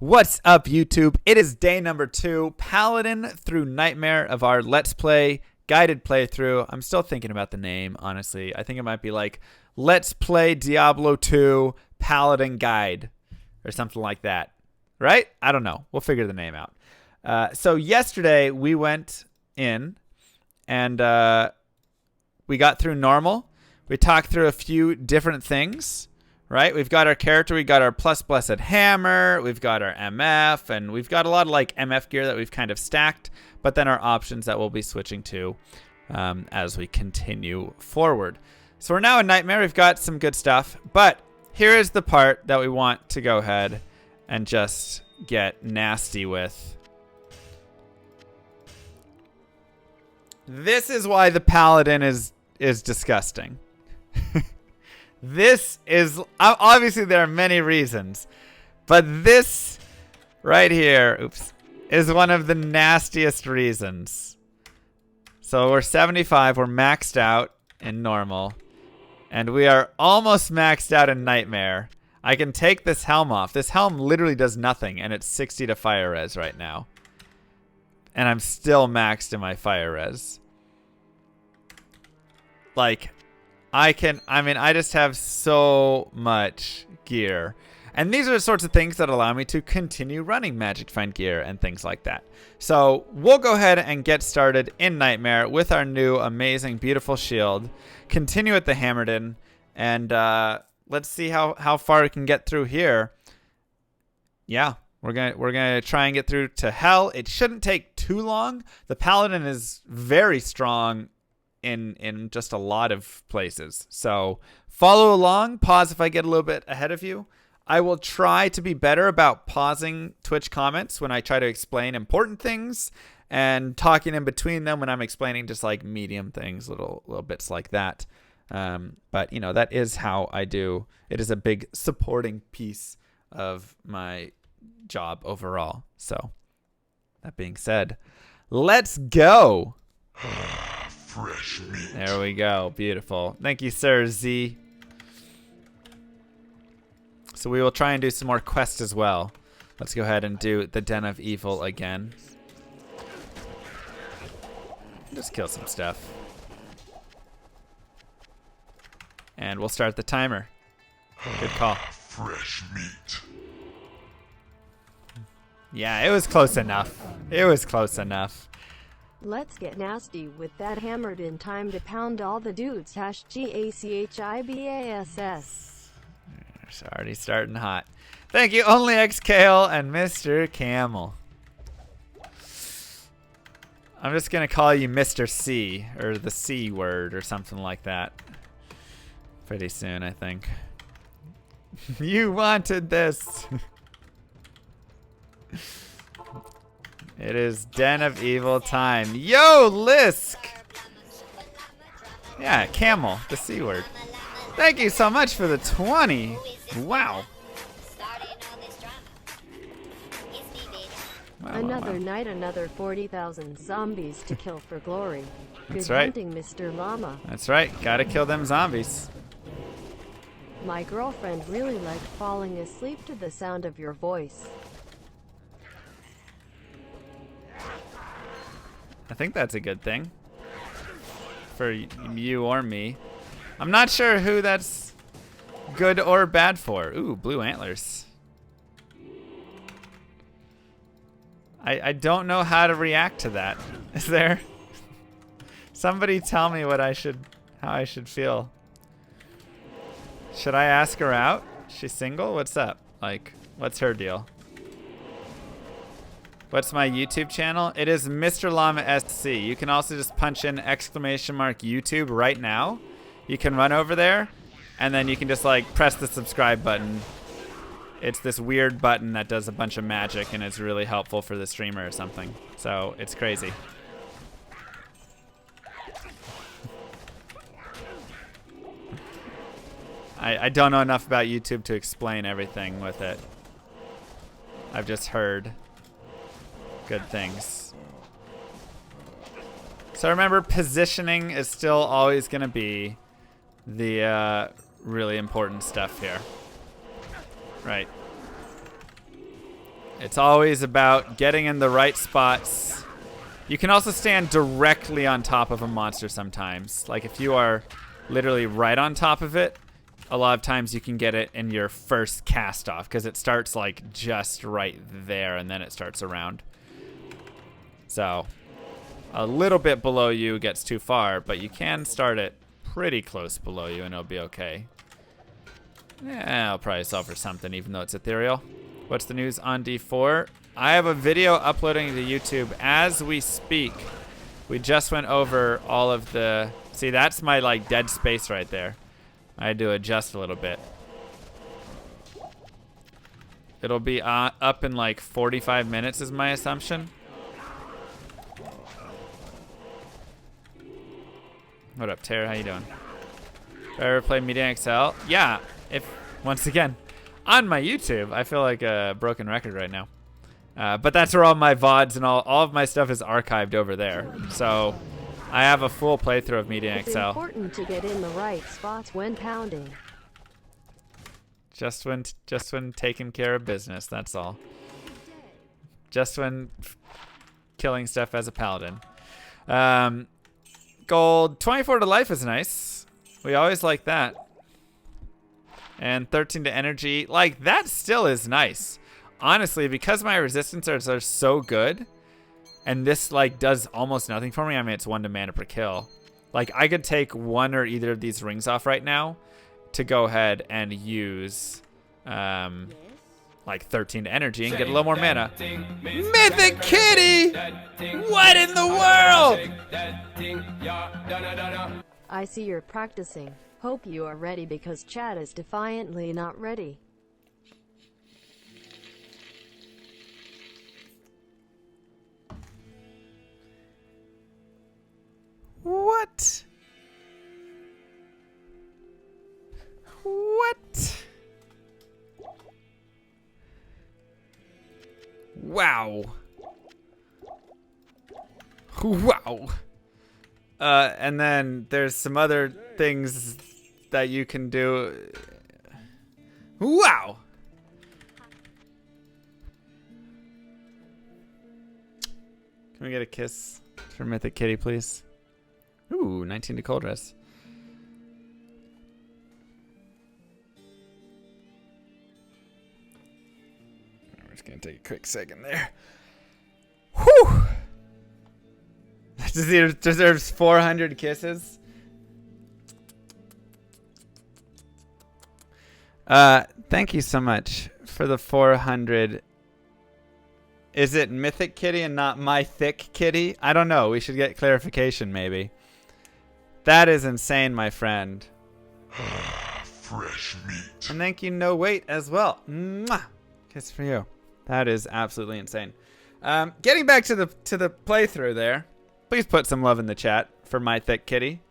What's up, YouTube? It is day number 2, Paladin through Nightmare of our Let's Play guided playthrough. I'm still thinking about the name, honestly. I think it might be like Let's Play Diablo 2 Paladin Guide or something like that. Right? I don't know. We'll figure the name out. So yesterday we went in and we got through normal. We talked through a few different things. Right, we've got our character, we got our plus blessed hammer, we've got our MF, and we've got a lot of like MF gear that we've kind of stacked, but then our options that we'll be switching to as we continue forward. So we're now in Nightmare, we've got some good stuff, but here is the part that we want to go ahead and just get nasty with. This is why the Paladin is disgusting. This is, obviously there are many reasons, but this right here, is one of the nastiest reasons. So we're 75, we're maxed out in normal, and we are almost maxed out in Nightmare. I can take this helm off. This helm literally does nothing, and it's 60 to fire res right now. And I'm still maxed in my fire res. Like, I just have so much gear. And these are the sorts of things that allow me to continue running Magic Find gear and things like that. So we'll go ahead and get started in Nightmare with our new amazing, beautiful shield. Continue with the hammerdin. And let's see how far we can get through here. Yeah, we're gonna try and get through to hell. It shouldn't take too long. The Paladin is very strong in just a lot of places. So follow along, pause if I get a little bit ahead of you. I will try to be better about pausing Twitch comments when I try to explain important things and talking in between them when I'm explaining just like medium things, little bits like that. But you know, that is how I do. It is a big supporting piece of my job overall. So that being said, let's go. Fresh meat. There we go. Beautiful. Thank you, Sir Z. So we will try and do some more quests as well. Let's go ahead and do the Den of Evil again. Just kill some stuff. And we'll start the timer. Good call. Fresh meat. Yeah, it was close enough. It was close enough. Let's get nasty with that hammered in time to pound all the dudes. #GACHIBASS. It's already starting hot. Thank you, Only X Kale and Mr. Camel. I'm just gonna call you Mr. C, or the C word, or something like that. Pretty soon, I think. You wanted this. It is Den of Evil time. Yo, Lisk! Yeah, Camel, the C word. Thank you so much for the 20. Wow. Another night, another 40,000 zombies to kill for glory. That's Good right. hunting, Mr. Llama. That's right. Gotta kill them zombies. My girlfriend really liked falling asleep to the sound of your voice. I think that's a good thing for you or me. I'm not sure who that's good or bad for. Ooh, blue antlers. I don't know how to react to that. Is there? Somebody tell me how I should feel. Should I ask her out? She's single? What's up? Like, what's her deal? What's my YouTube channel? It is Mr. Llama SC. You can also just punch in ! YouTube right now. You can run over there, and then you can just like press the subscribe button. It's this weird button that does a bunch of magic, and it's really helpful for the streamer or something. So it's crazy. I don't know enough about YouTube to explain everything with it. I've just heard good things. So remember, positioning is still always going to be the really important stuff here. Right. It's always about getting in the right spots. You can also stand directly on top of a monster sometimes. Like if you are literally right on top of it, a lot of times you can get it in your first cast off because it starts like just right there and then it starts around. So a little bit below you gets too far, but you can start it pretty close below you and it'll be okay. Yeah, I'll probably solve for something even though it's ethereal. What's the news on D4? I have a video uploading to YouTube as we speak. We just went over all of the... See, that's my like dead space right there. I had to adjust a little bit. It'll be up in like 45 minutes is my assumption. What up, Tara? How you doing? Do I ever play Media XL? Yeah, if once again, on my YouTube. I feel like a broken record right now. But that's where all my VODs and all of my stuff is archived over there. So I have a full playthrough of Media XL. It's important to get in the right spots when pounding. Just when taking care of business, that's all. Just when killing stuff as a paladin. Gold 24 to life is nice. We always like that. And 13 to energy. Like, that still is nice. Honestly, because my resistance are so good, and this, like, does almost nothing for me. I mean, it's 1 to mana per kill. Like, I could take one or either of these rings off right now to go ahead and use, like, 13 to energy and get a little more mana. Mythic Kitty! What in the world? I see you're practicing. Hope you are ready because chat is defiantly not ready. What? What? Wow. Wow. And then there's some other things that you can do. Wow. Can we get a kiss for Mythic Kitty, please? Ooh, 19 to cold dress. We're just gonna take a quick second there. Whew! That deserves 400 kisses. Thank you so much for the 400. Is it Mythic Kitty and not My Thick Kitty? I don't know. We should get clarification, maybe. That is insane, my friend. Fresh meat. And thank you, No Wait, as well. Mwah! Kiss for you. That is absolutely insane. Getting back to the playthrough there. Please put some love in the chat for My Thick Kitty.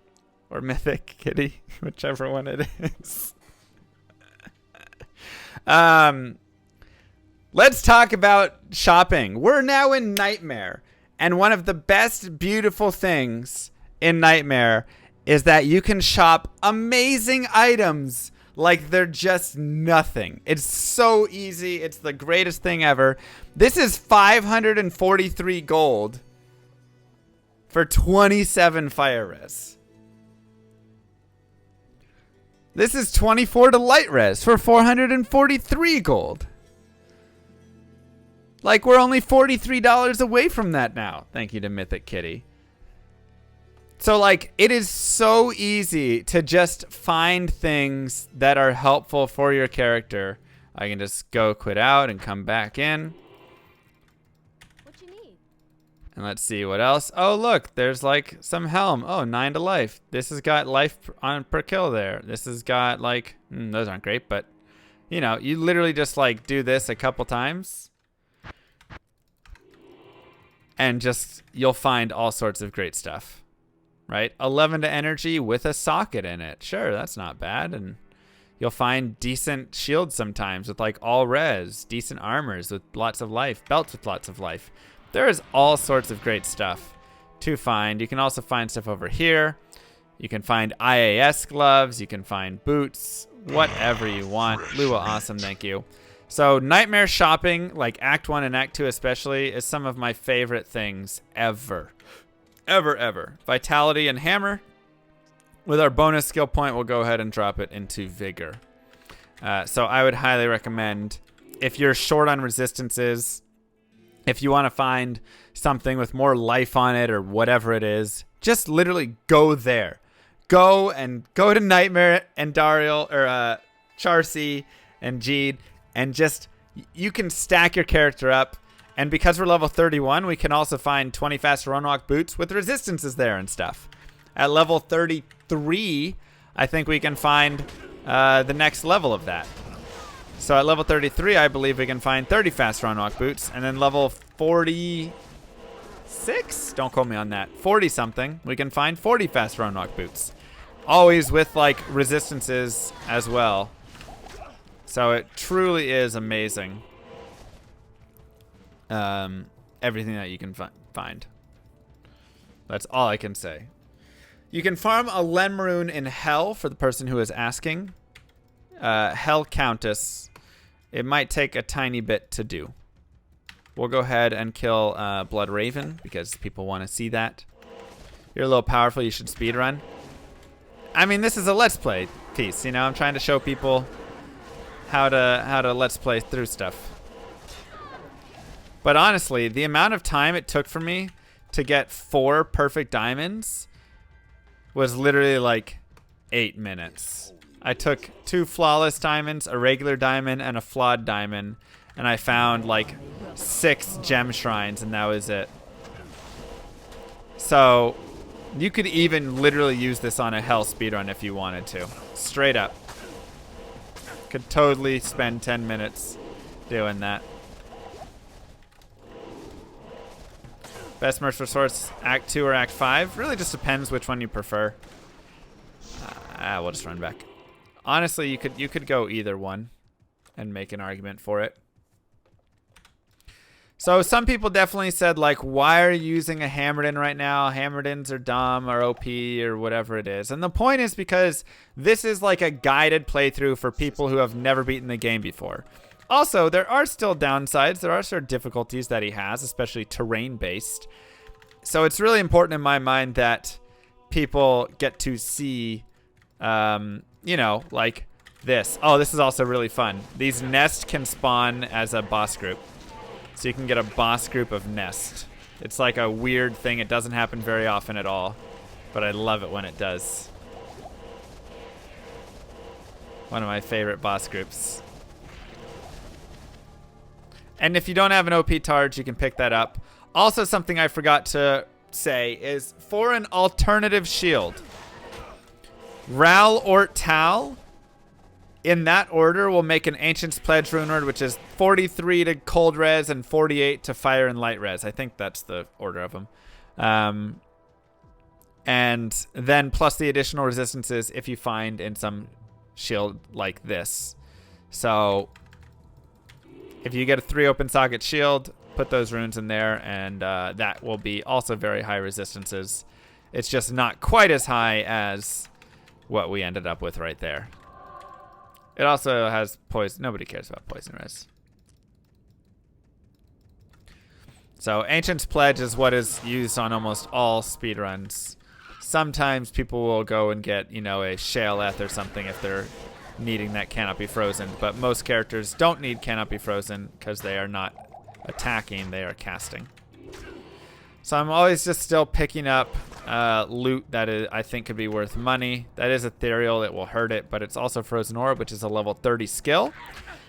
Or Mythic Kitty. Whichever one it is. Let's talk about shopping. We're now in Nightmare. And one of the best beautiful things in Nightmare is that you can shop amazing items like they're just nothing. It's so easy. It's the greatest thing ever. This is 543 gold for 27 fire res. This is 24 to light res for 443 gold. Like, we're only $43 away from that now. Thank you to Mythic Kitty. So, like, it is so easy to just find things that are helpful for your character. I can just go quit out and come back in. What you need? And let's see what else. Oh, look, there's like some helm. Oh, 9 to life. This has got life on per kill there. This has got like, those aren't great, but you know, you literally just like do this a couple times. And just, you'll find all sorts of great stuff. Right? 11 to energy with a socket in it. Sure, that's not bad. And you'll find decent shields sometimes with like all res, decent armors with lots of life, belts with lots of life. There is all sorts of great stuff to find. You can also find stuff over here. You can find IAS gloves. You can find boots, whatever you want. Lua, awesome, thank you. So Nightmare shopping, like Act 1 and Act 2 especially, is some of my favorite things ever. Ever. Vitality and Hammer. With our bonus skill point, we'll go ahead and drop it into Vigor. So I would highly recommend, if you're short on resistances, if you want to find something with more life on it or whatever it is, just literally go there. Go to Nightmare and Dariel, or Charcy and Jeed, and just, you can stack your character up. And because we're level 31, we can also find 20 fast run walk boots with resistances there and stuff. At level 33, I think we can find the next level of that. So at level 33, I believe we can find 30 fast run walk boots. And then level 46, don't quote me on that, 40 something, we can find 40 fast run walk boots. Always with like resistances as well. So it truly is amazing. Everything that you can find. That's all I can say. You can farm a Lenmaroon in Hell for the person who is asking. Hell Countess. It might take a tiny bit to do. We'll go ahead and kill Blood Raven because people want to see that. You're a little powerful. You should speedrun. I mean, this is a Let's Play piece. You know, I'm trying to show people how to Let's Play through stuff. But honestly, the amount of time it took for me to get 4 perfect diamonds was literally like 8 minutes. I took 2 flawless diamonds, a regular diamond, and a flawed diamond, and I found like 6 gem shrines, and that was it. So you could even literally use this on a hell speedrun if you wanted to. Straight up. Could totally spend 10 minutes doing that. Best merch resource, Act 2 or Act 5? Really just depends which one you prefer. We'll just run back. Honestly, you could go either one and make an argument for it. So some people definitely said, like, why are you using a hammerdin right now? Hammerdins are dumb or OP or whatever it is. And the point is because this is like a guided playthrough for people who have never beaten the game before. Also, there are still downsides. There are certain difficulties that he has, especially terrain-based. So it's really important in my mind that people get to see, you know, like this. Oh, this is also really fun. These nests can spawn as a boss group. So you can get a boss group of nest. It's like a weird thing. It doesn't happen very often at all, but I love it when it does. One of my favorite boss groups. And if you don't have an OP Targe, you can pick that up. Also, something I forgot to say is for an alternative shield, Ral or Tal, in that order, we'll make an Ancient's Pledge Rune Word, which is 43 to cold res and 48 to fire and light res. I think that's the order of them. And then plus the additional resistances if you find in some shield like this. So if you get a 3 open socket shield, put those runes in there, and that will be also very high resistances. It's just not quite as high as what we ended up with right there. It also has poison. Nobody cares about poison res. So Ancient's Pledge is what is used on almost all speedruns. Sometimes people will go and get, you know, a Shaleth or something if they're needing that cannot be frozen, but most characters don't need cannot be frozen because they are not attacking, they are casting. So I'm always just still picking up loot that I think could be worth money. That is ethereal, it will hurt it, but it's also Frozen Orb, which is a level 30 skill.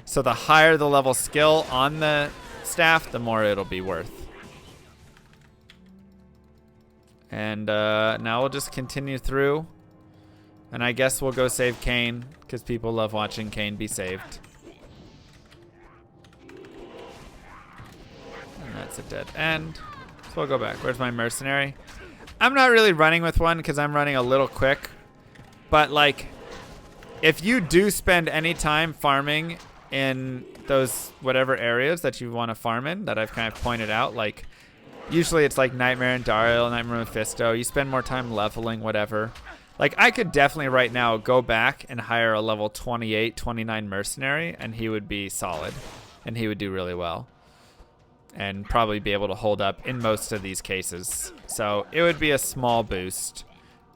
So the higher the level skill on the staff, the more it'll be worth. And now we'll just continue through. And I guess we'll go save Kain, because people love watching Kain be saved. And that's a dead end. So we'll go back. Where's my mercenary? I'm not really running with one because I'm running a little quick. But, like, if you do spend any time farming in those whatever areas that you want to farm in, that I've kind of pointed out, like, usually it's like Nightmare and Dariel, Nightmare and Mephisto. You spend more time leveling, whatever. Like, I could definitely right now go back and hire a level 28, 29 mercenary, and he would be solid. And he would do really well. And probably be able to hold up in most of these cases. So, it would be a small boost.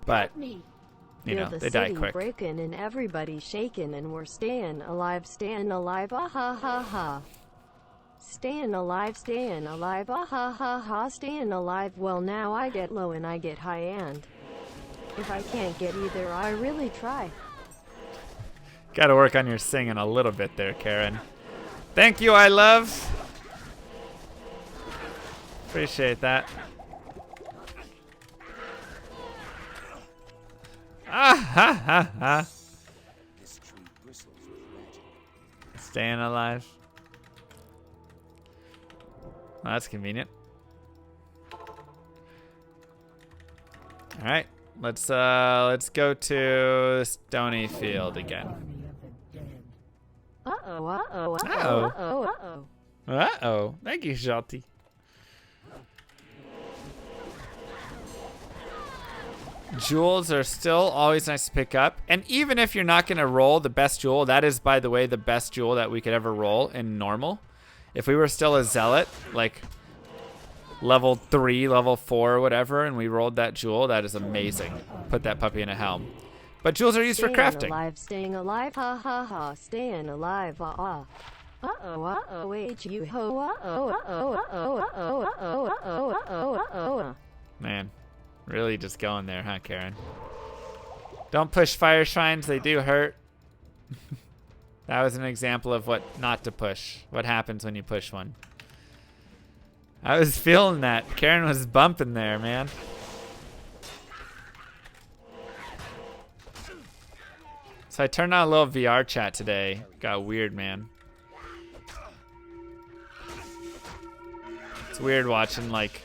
But, you know, they die quick. Breaking and everybody shaking and we're staying alive, ah ha ha ha. Staying alive, ah ha ha ha, staying alive. Well, now I get low and I get high, and if I can't get either, I really try. Gotta work on your singing a little bit there, Karen. Thank you, I love. Appreciate that. Ah ha ha ha. Staying alive. Well, that's convenient. All right, let's go to Stony Field again. Uh-oh. Thank you, Shelty. Jewels are still always nice to pick up. And even if you're not going to roll the best jewel, that is, by the way, the best jewel that we could ever roll in normal. If we were still a zealot, like level 3, level 4, whatever, and we rolled that jewel, that is amazing. Put that puppy in a helm. But jewels are used for crafting. Staying alive, ha ha ha, staying alive, ah ah. Uh-oh, H-U-ho, uh-oh. Man, really just going there, huh, Karen? Don't push fire shrines, they do hurt. That was an example of what not to push. What happens when you push one. I was feeling that. Karen was bumping there, man. So I turned on a little VR chat today. Got weird, man. It's weird watching, like,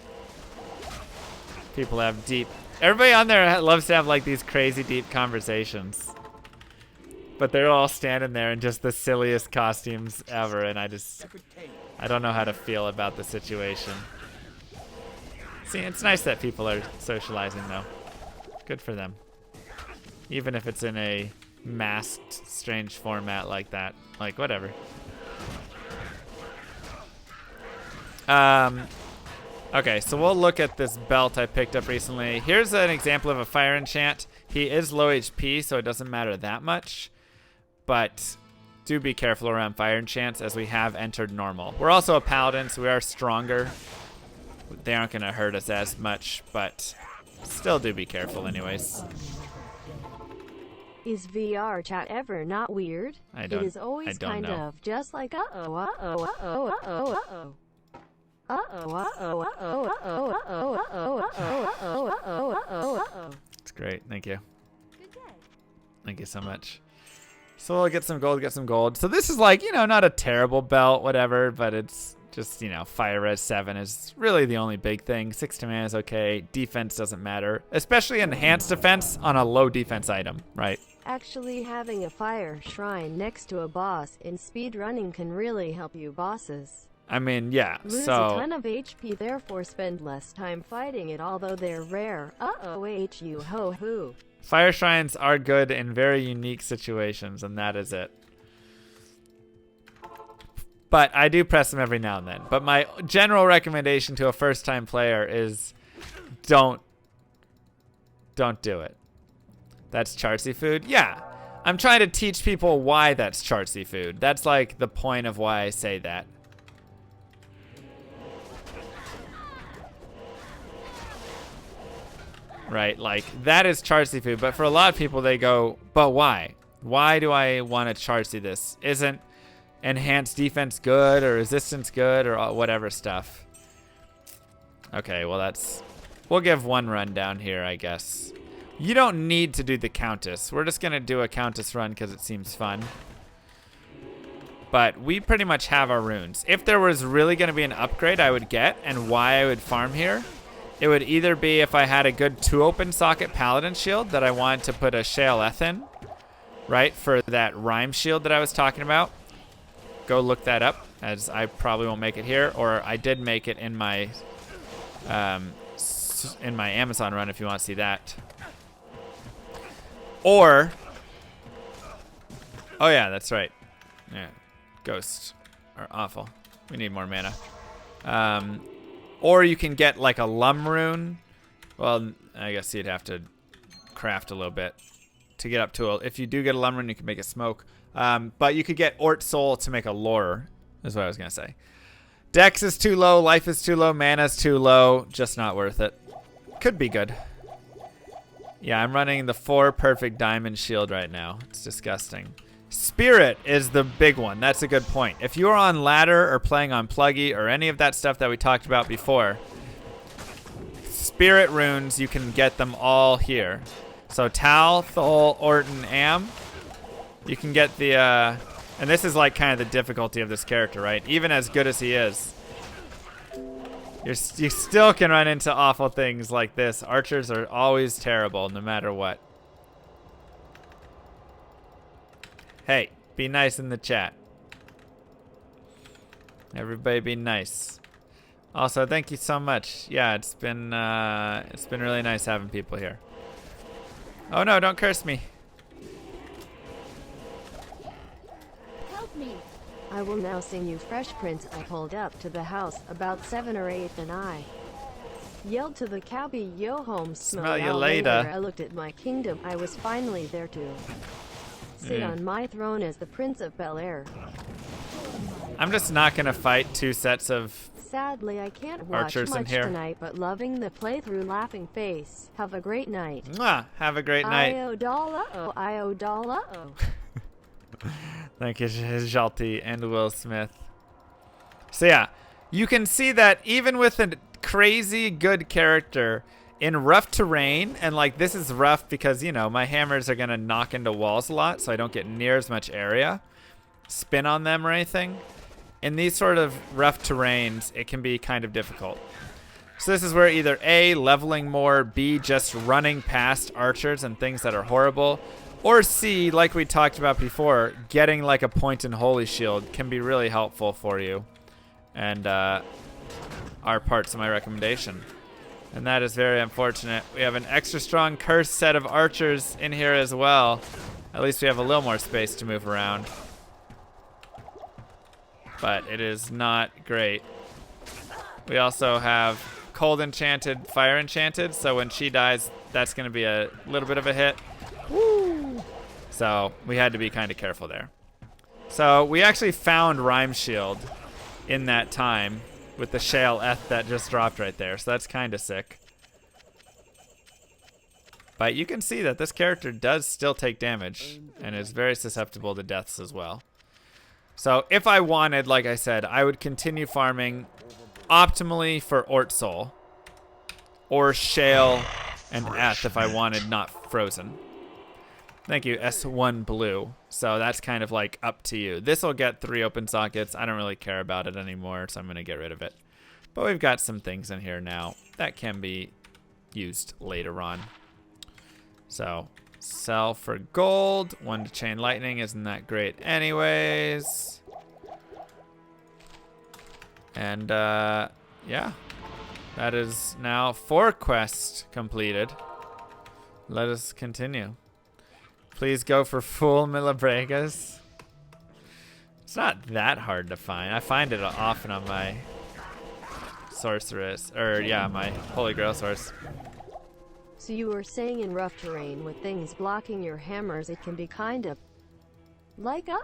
people have deep... Everybody on there loves to have, like, these crazy deep conversations. But they're all standing there in just the silliest costumes ever, and I don't know how to feel about the situation. See, it's nice that people are socializing, though. Good for them. Even if it's in a masked, strange format like that. Like, whatever. Okay, so we'll look at this belt I picked up recently. Here's an example of a fire enchant. He is low HP, so it doesn't matter that much. But do be careful around fire enchants, as we have entered normal. We're also a paladin, so we are stronger. They aren't going to hurt us as much, but still do be careful anyways. Is VR chat ever not weird? It is always kind of just like uh-oh, uh-oh, uh-oh, uh-oh, uh-oh. It's great. Thank you. Thank you so much. So we'll get some gold, So this is like, you know, not a terrible belt, whatever, but it's just, you know, fire res 7 is really the only big thing. 6 to mana is okay. Defense doesn't matter, especially enhanced defense on a low defense item, right? Actually, having a fire shrine next to a boss in speedrunning can really help you bosses. I mean, yeah, Lose so... a ton of HP, therefore spend less time fighting it, although they're rare. Uh-oh, H-U-ho-hoo. Fire shrines are good in very unique situations, and that is it. But I do press them every now and then. But my general recommendation to a first-time player is don't do it. That's chartsy food? Yeah. I'm trying to teach people why that's chartsy food. That's like the point of why I say that. Right, like, that is chartsy food, but for a lot of people, they go, but why? Why do I want to chartsy this? Isn't enhanced defense good, or resistance good, or whatever stuff? Okay, well, we'll give one run down here, I guess. You don't need to do the Countess. We're just going to do a Countess run because it seems fun. But we pretty much have our runes. If there was really going to be an upgrade I would get, and why I would farm here, it would either be if I had a good 2-open socket Paladin shield that I wanted to put a Sheoleth in, right, for that rhyme shield that I was talking about. Go look that up, as I probably won't make it here, or I did make it in my Amazon run if you want to see that. Or, oh yeah, that's right. Yeah, ghosts are awful. We need more mana. Or you can get like a lum rune. Well, I guess you'd have to craft a little bit to get up to a, if you do get a lum rune, you can make a smoke. But you could get Ort Soul to make a lore, is what I was going to say. Dex is too low, life is too low, mana's too low. Just not worth it. Could be good. Yeah, I'm running the 4 perfect diamond shield right now. It's disgusting. Spirit is the big one. That's a good point. If you're on ladder or playing on pluggy or any of that stuff that we talked about before, Spirit runes, you can get them all here. So Tal, Thol, Orton, Am. You can get the, and this is like kind of the difficulty of this character, right? Even as good as he is, you still can run into awful things like this. Archers are always terrible, no matter what. Hey, be nice in the chat. Everybody be nice. Also, thank you so much. Yeah, it's been really nice having people here. Oh no, don't curse me. Help me. I will now sing you Fresh Prince. I pulled up to the house about 7 or 8 and I yelled to the cabbie, yo home, Smell you later. I looked at my kingdom. I was finally there to sit on my throne as the Prince of Bel-Air. I'm just not gonna fight 2 sets of Sadly, I can't watch archers in much here tonight, but loving the playthrough, laughing face. Have a great night. Mwah, have a great night. Iodala-o, Iodala-o. Thank you, Jalti and Will Smith. So yeah, you can see that even with a crazy good character in rough terrain, and like this is rough because, you know, my hammers are gonna knock into walls a lot, so I don't get near as much area, spin on them or anything. In these sort of rough terrains, it can be kind of difficult. So this is where either A, leveling more, B, just running past archers and things that are horrible, or C, like we talked about before, getting like a point in Holy Shield can be really helpful for you, and are parts of my recommendation. And that is very unfortunate. We have an extra strong cursed set of archers in here as well. At least we have a little more space to move around. But it is not great. We also have cold enchanted, fire enchanted, so when she dies, that's going to be a little bit of a hit. Woo! So we had to be kind of careful there. So we actually found Rhyme Shield in that time with the Shale Eth that just dropped right there, so that's kind of sick. But you can see that this character does still take damage and is very susceptible to deaths as well. So if I wanted, like I said, I would continue farming optimally for Ort Soul or Shale and Eth if I wanted not frozen. Thank you, S1 Blue. So that's kind of like up to you. This will get 3 open sockets. I don't really care about it anymore, so I'm going to get rid of it. But we've got some things in here now that can be used later on. So sell for gold. 1 to chain lightning isn't that great anyways. And yeah, that is now 4 quests completed. Let us continue. Please go for full Milabregas. It's not that hard to find. I find it often on my sorceress, or yeah, my Holy Grail source. So you were saying in rough terrain with things blocking your hammers, it can be kind of like Yep,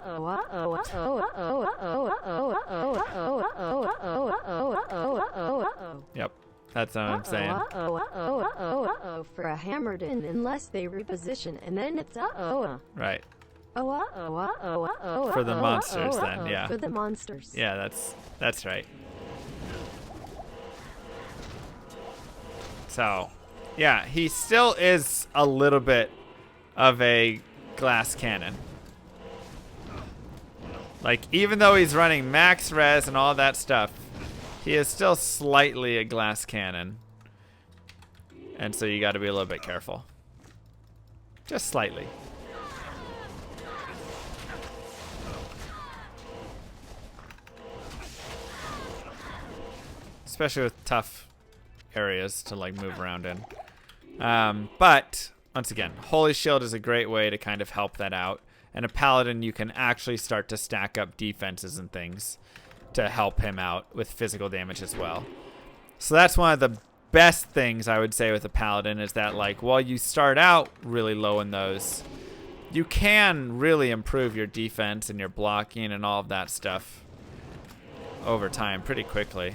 that's what I'm saying. For a hammerdin unless they reposition, and then it's Right. For the monsters then, yeah. For the monsters. Yeah, that's right. So, yeah, he still is a little bit of a glass cannon. Like, even though he's running max res and all that stuff, he is still slightly a glass cannon. And so you got to be a little bit careful. Just slightly. Especially with tough areas to like move around in. But once again, Holy Shield is a great way to kind of help that out. And a Paladin, you can actually start to stack up defenses and things to help him out with physical damage as well. So that's one of the best things I would say with a Paladin is that, like, while you start out really low in those, you can really improve your defense and your blocking and all of that stuff over time pretty quickly.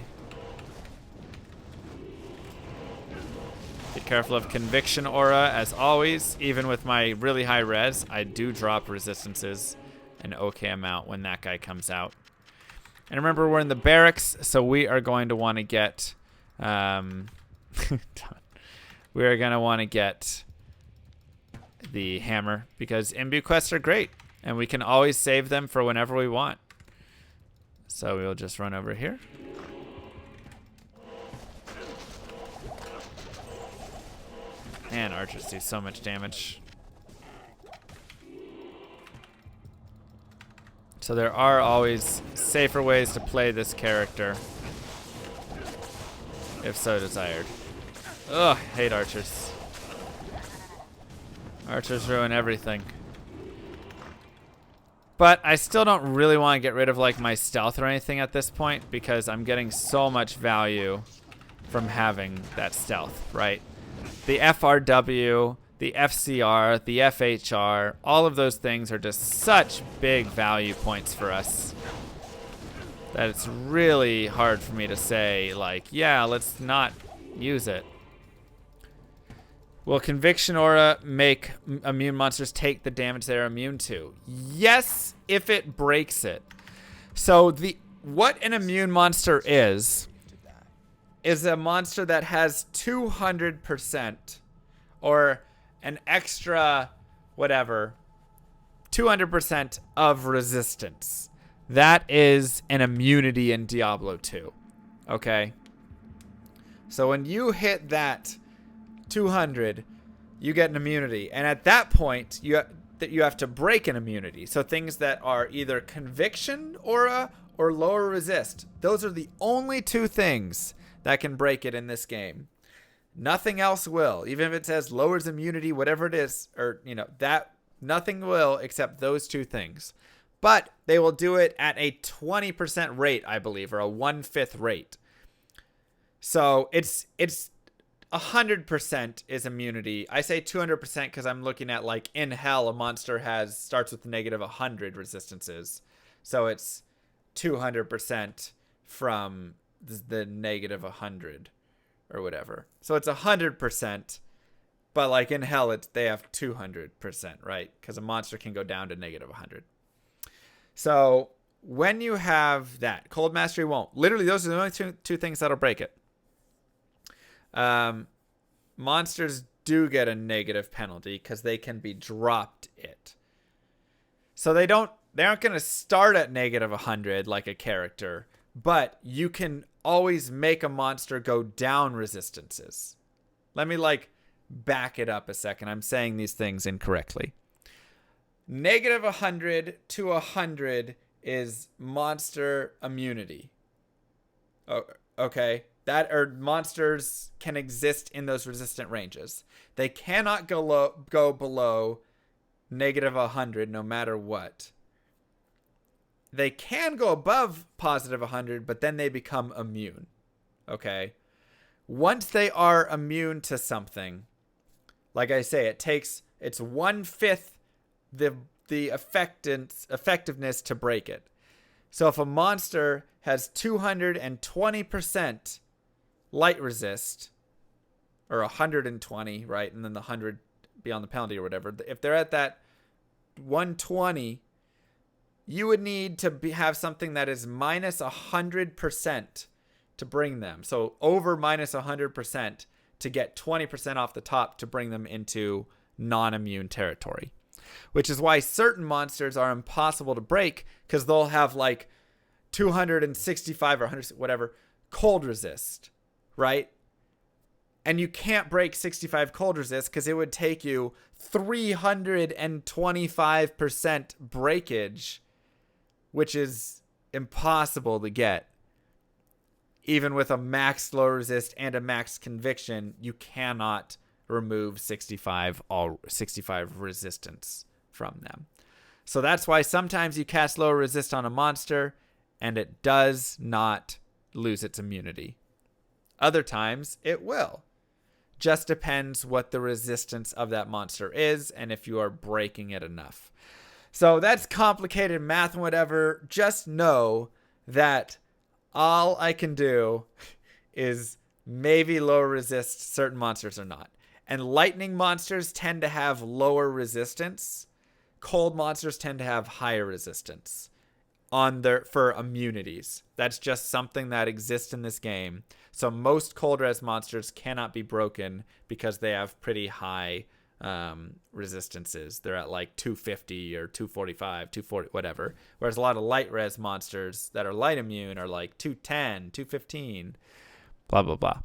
Be careful of Conviction Aura, as always. Even with my really high res, I do drop resistances an okay amount when that guy comes out. And remember, we're in the barracks, so we are going to want to get... we are going to want to get the hammer, because imbue quests are great, and we can always save them for whenever we want. So we'll just run over here. Man, archers do so much damage. So there are always safer ways to play this character, if so desired. Ugh, hate archers. Archers ruin everything. But I still don't really want to get rid of like my stealth or anything at this point, because I'm getting so much value from having that stealth, right? The FRW, the FCR, the FHR, all of those things are just such big value points for us that it's really hard for me to say, like, yeah, let's not use it. Will Conviction Aura make immune monsters take the damage they're immune to? Yes, if it breaks it. So what an immune monster is a monster that has 200% or an extra whatever 200% of resistance. That is an immunity in Diablo 2. Okay? So when you hit that 200, you get an immunity, and at that point you have to break an immunity. So things that are either Conviction Aura or lower resist, those are the only two things that can break it in this game. Nothing else will. Even if it says lowers immunity, whatever it is, or that, nothing will except those two things. But they will do it at a 20% rate, I believe, or a 1/5 rate. So it's 100% is immunity. I say 200% because I'm looking at, like, in Hell, a monster starts with negative 100 resistances. So it's 200% from the negative 100 or whatever. So it's 100%, but like in Hell, they have 200%, right? Because a monster can go down to negative 100. So when you have that, Cold Mastery won't. Literally, those are the only two things that'll break it. Monsters do get a negative penalty because they can be dropped it. So they aren't going to start at negative 100 like a character, but you can always make a monster go down resistances. Let me back it up a second. I'm saying these things incorrectly. Negative 100 to 100 is monster immunity. Okay. Monsters can exist in those resistant ranges. They cannot go below negative 100 no matter what. They can go above positive 100, but then they become immune. Okay? Once they are immune to something, like I say, it's 1/5 the effectiveness to break it. So if a monster has 220% light resist, or 120, right, and then the 100 beyond the penalty or whatever, if they're at that 120, you would need to have something that is minus 100% to bring them. So over minus 100% to get 20% off the top to bring them into non-immune territory. Which is why certain monsters are impossible to break, because they'll have 265 or 100, whatever, cold resist, right? And you can't break 65 cold resist because it would take you 325% breakage, which is impossible to get. Even with a max low resist and a max conviction, you cannot remove 65 resistance from them. So that's why sometimes you cast lower resist on a monster and it does not lose its immunity. Other times it will. Just depends what the resistance of that monster is and if you are breaking it enough. So that's complicated math and whatever. Just know that all I can do is maybe lower resist certain monsters or not. And lightning monsters tend to have lower resistance. Cold monsters tend to have higher resistance for immunities. That's just something that exists in this game. So most cold res monsters cannot be broken because they have pretty high resistances. They're at like 250 or 245, 240, whatever. Whereas a lot of light res monsters that are light immune are like 210, 215, blah, blah, blah.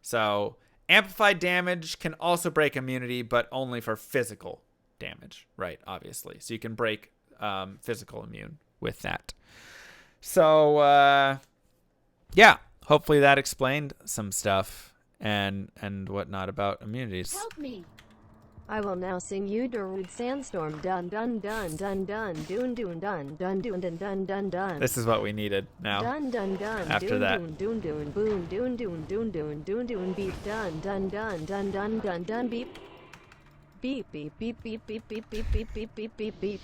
So amplified damage can also break immunity, but only for physical damage, right? Obviously. So you can break physical immune with that. So, yeah, hopefully that explained some stuff and whatnot about immunities. Help me. I will now sing you Darude Sandstorm dun dun dun dun dun dun dun dun dun dun dun dun dun dun. This is what we needed now. Dun dun dun. After that. Dun dun boom dun dun dun dun dun dun beep dun dun dun dun dun dun dun beep. Beep beep beep beep beep beep beep beep beep beep beep beep.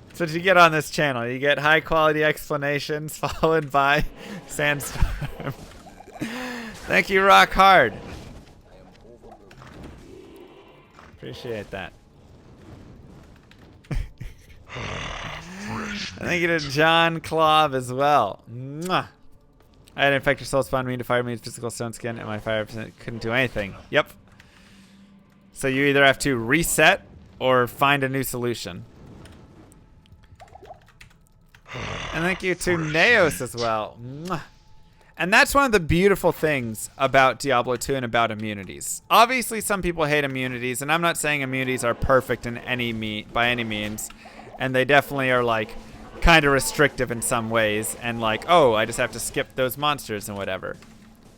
That's what you get on this channel. You get high quality explanations followed by Sandstorm. Thank you, Rock Hard. Appreciate that. Thank you to John Clove as well. Mwah. I had Infector Soul spawn me to fire me with physical stone skin, and my fire couldn't do anything. Yep. So you either have to reset or find a new solution. And thank you to Neos as well. Mwah. And that's one of the beautiful things about Diablo 2 and about immunities. Obviously, some people hate immunities, and I'm not saying immunities are perfect in by any means. And they definitely are like kind of restrictive in some ways, and like, oh, I just have to skip those monsters and whatever.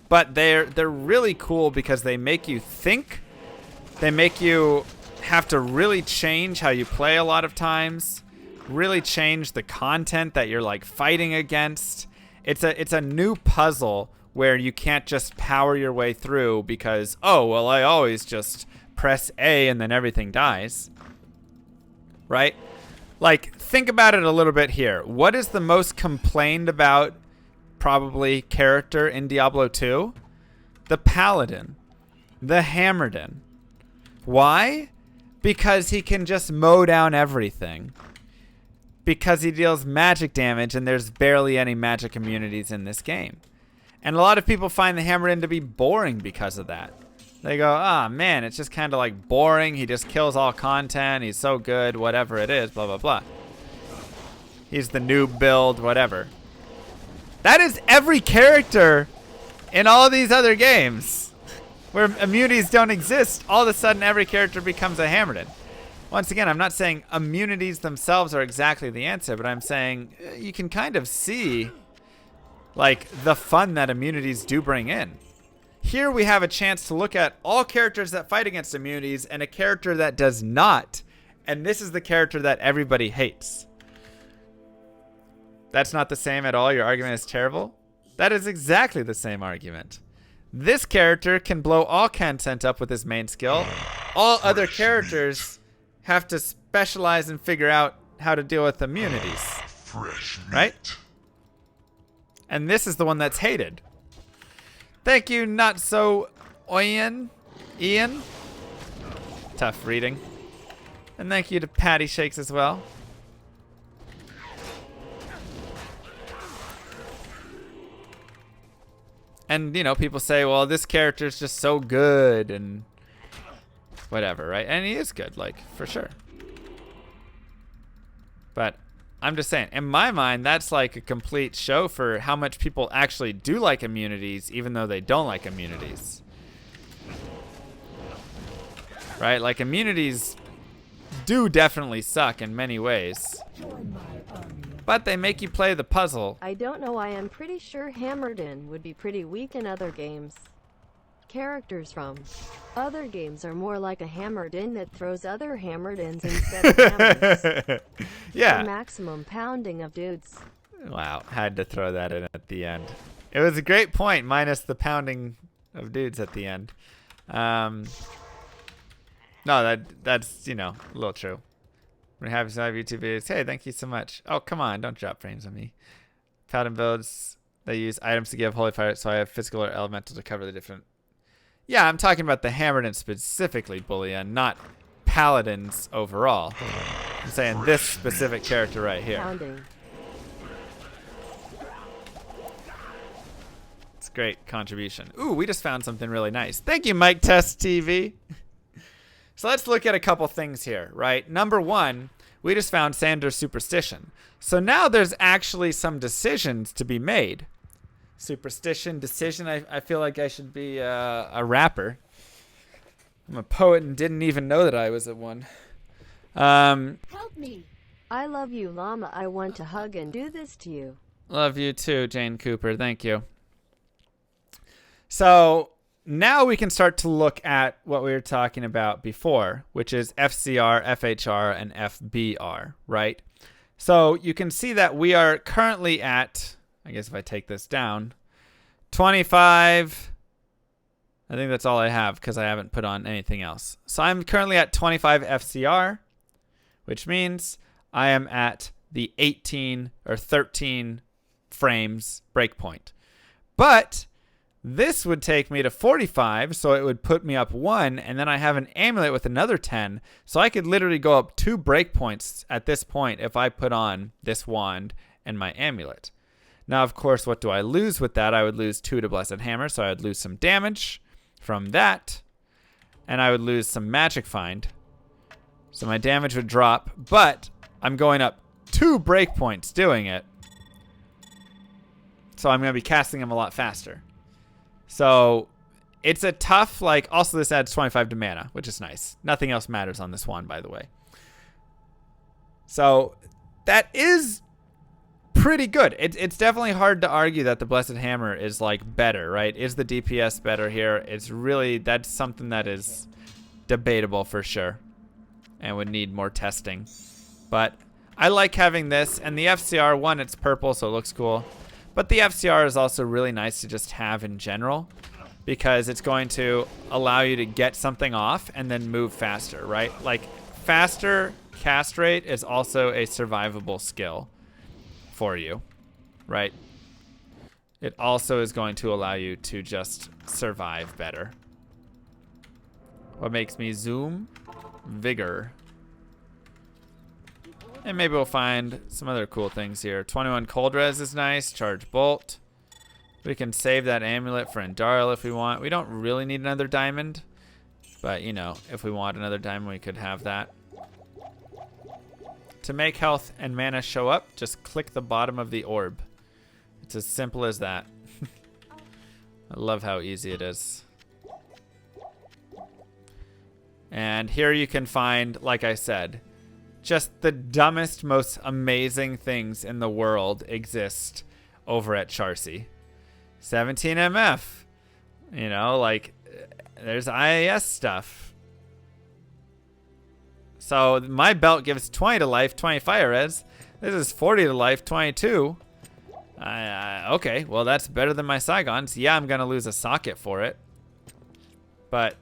But they're really cool because they make you think. They make you have to really change how you play a lot of times. Really change the content that you're like fighting against. It's a new puzzle where you can't just power your way through because, oh, well, I always just press A and then everything dies. Right? Like, think about it a little bit here. What is the most complained about, probably, character in Diablo 2? The Paladin. The hammerdin. Why? Because he can just mow down everything. Because he deals magic damage and there's barely any magic immunities in this game. And a lot of people find the hammerdin to be boring because of that. They go, ah, man, it's just kind of like boring. He just kills all content. He's so good, whatever it is, blah, blah, blah. He's the noob build, whatever. That is every character in all these other games where immunities don't exist. All of a sudden, every character becomes a hammerdin. Once again, I'm not saying immunities themselves are exactly the answer, but I'm saying you can kind of see like the fun that immunities do bring in. Here we have a chance to look at all characters that fight against immunities and a character that does not. And this is the character that everybody hates. That's not the same at all. Your argument is terrible. That is exactly the same argument. This character can blow all content up with his main skill. All other characters have to specialize and figure out how to deal with immunities. Right? And this is the one that's hated. Thank you, Not So Ian. Tough reading. And thank you to Patty Shakes as well. And, you know, people say, well, this character is just so good and whatever, right? And he is good, like, for sure. But I'm just saying, in my mind, that's like a complete show for how much people actually do like immunities, even though they don't like immunities. Right? Like, immunities do definitely suck in many ways. But they make you play the puzzle. I don't know, I am pretty sure hammerdin would be pretty weak in other games. characters from. Other games are more like a hammerdin that throws other hammerdins instead of hammers. Yeah. For maximum pounding of dudes. Wow, had to throw that in at the end. It was a great point, minus the pounding of dudes at the end. No, that's a little true. We're happy to have YouTube videos. Hey, thank you so much. Oh, come on, don't drop frames on me. Paladin builds, they use items to give holy fire, so I have physical or elemental to cover the different. Yeah, I'm talking about the hammerdin specifically, Bullion, not paladins overall. I'm saying this specific character right here. Pounding. It's a great contribution. Ooh, we just found something really nice. Thank you, Mike Test TV. So let's look at a couple things here, right? Number one, we just found Sander's superstition. So now there's actually some decisions to be made. Superstition, decision. I feel like I should be a rapper. I'm a poet and didn't even know that I was at one. Help me. I love you, llama. I want to hug and do this to you. Love you too, Jane Cooper. Thank you. So now we can start to look at what we were talking about before, which is FCR, FHR, and FBR, right? So you can see that we are currently at, I guess if I take this down, 25. I think that's all I have because I haven't put on anything else. So I'm currently at 25 FCR, which means I am at the 18 or 13 frames breakpoint. But this would take me to 45, so it would put me up 1, and then I have an amulet with another 10, so I could literally go up 2 breakpoints at this point if I put on this wand and my amulet. Now, of course, what do I lose with that? I would lose 2 to Blessed Hammer, so I would lose some damage from that, and I would lose some Magic Find. So my damage would drop, but I'm going up 2 breakpoints doing it, so I'm going to be casting them a lot faster. So it's a tough, also this adds 25 to mana, which is nice. Nothing else matters on this one, by the way. So that is pretty good. It's definitely hard to argue that the Blessed Hammer is better, right? Is the DPS better here? It's really, that's something that is debatable for sure and would need more testing. But I like having this, and the FCR one, it's purple, so it looks cool. But the FCR is also really nice to just have in general because it's going to allow you to get something off and then move faster, right? Faster cast rate is also a survivable skill for you, right? It also is going to allow you to just survive better. What makes me zoom? Vigor. And maybe we'll find some other cool things here. 21 cold res is nice. Charge bolt. We can save that amulet for Endarl if we want. We don't really need another diamond. But, if we want another diamond, we could have that. To make health and mana show up, just click the bottom of the orb. It's as simple as that. I love how easy it is. And here you can find, like I said, just the dumbest, most amazing things in the world exist over at Charcy. 17 MF. There's IAS stuff. So my belt gives 20 to life, 20 fire res. This is 40 to life, 22. Okay, well that's better than my Saigons. Yeah, I'm going to lose a socket for it. But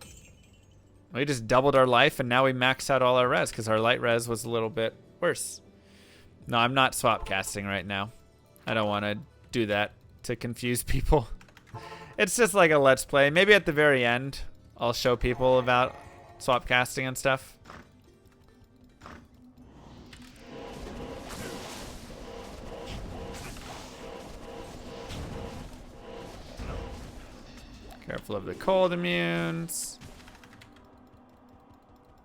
we just doubled our life, and now we maxed out all our res because our light res was a little bit worse. No, I'm not swap casting right now. I don't want to do that to confuse people. It's just like a let's play. Maybe at the very end, I'll show people about swap casting and stuff. Careful of the cold immunes.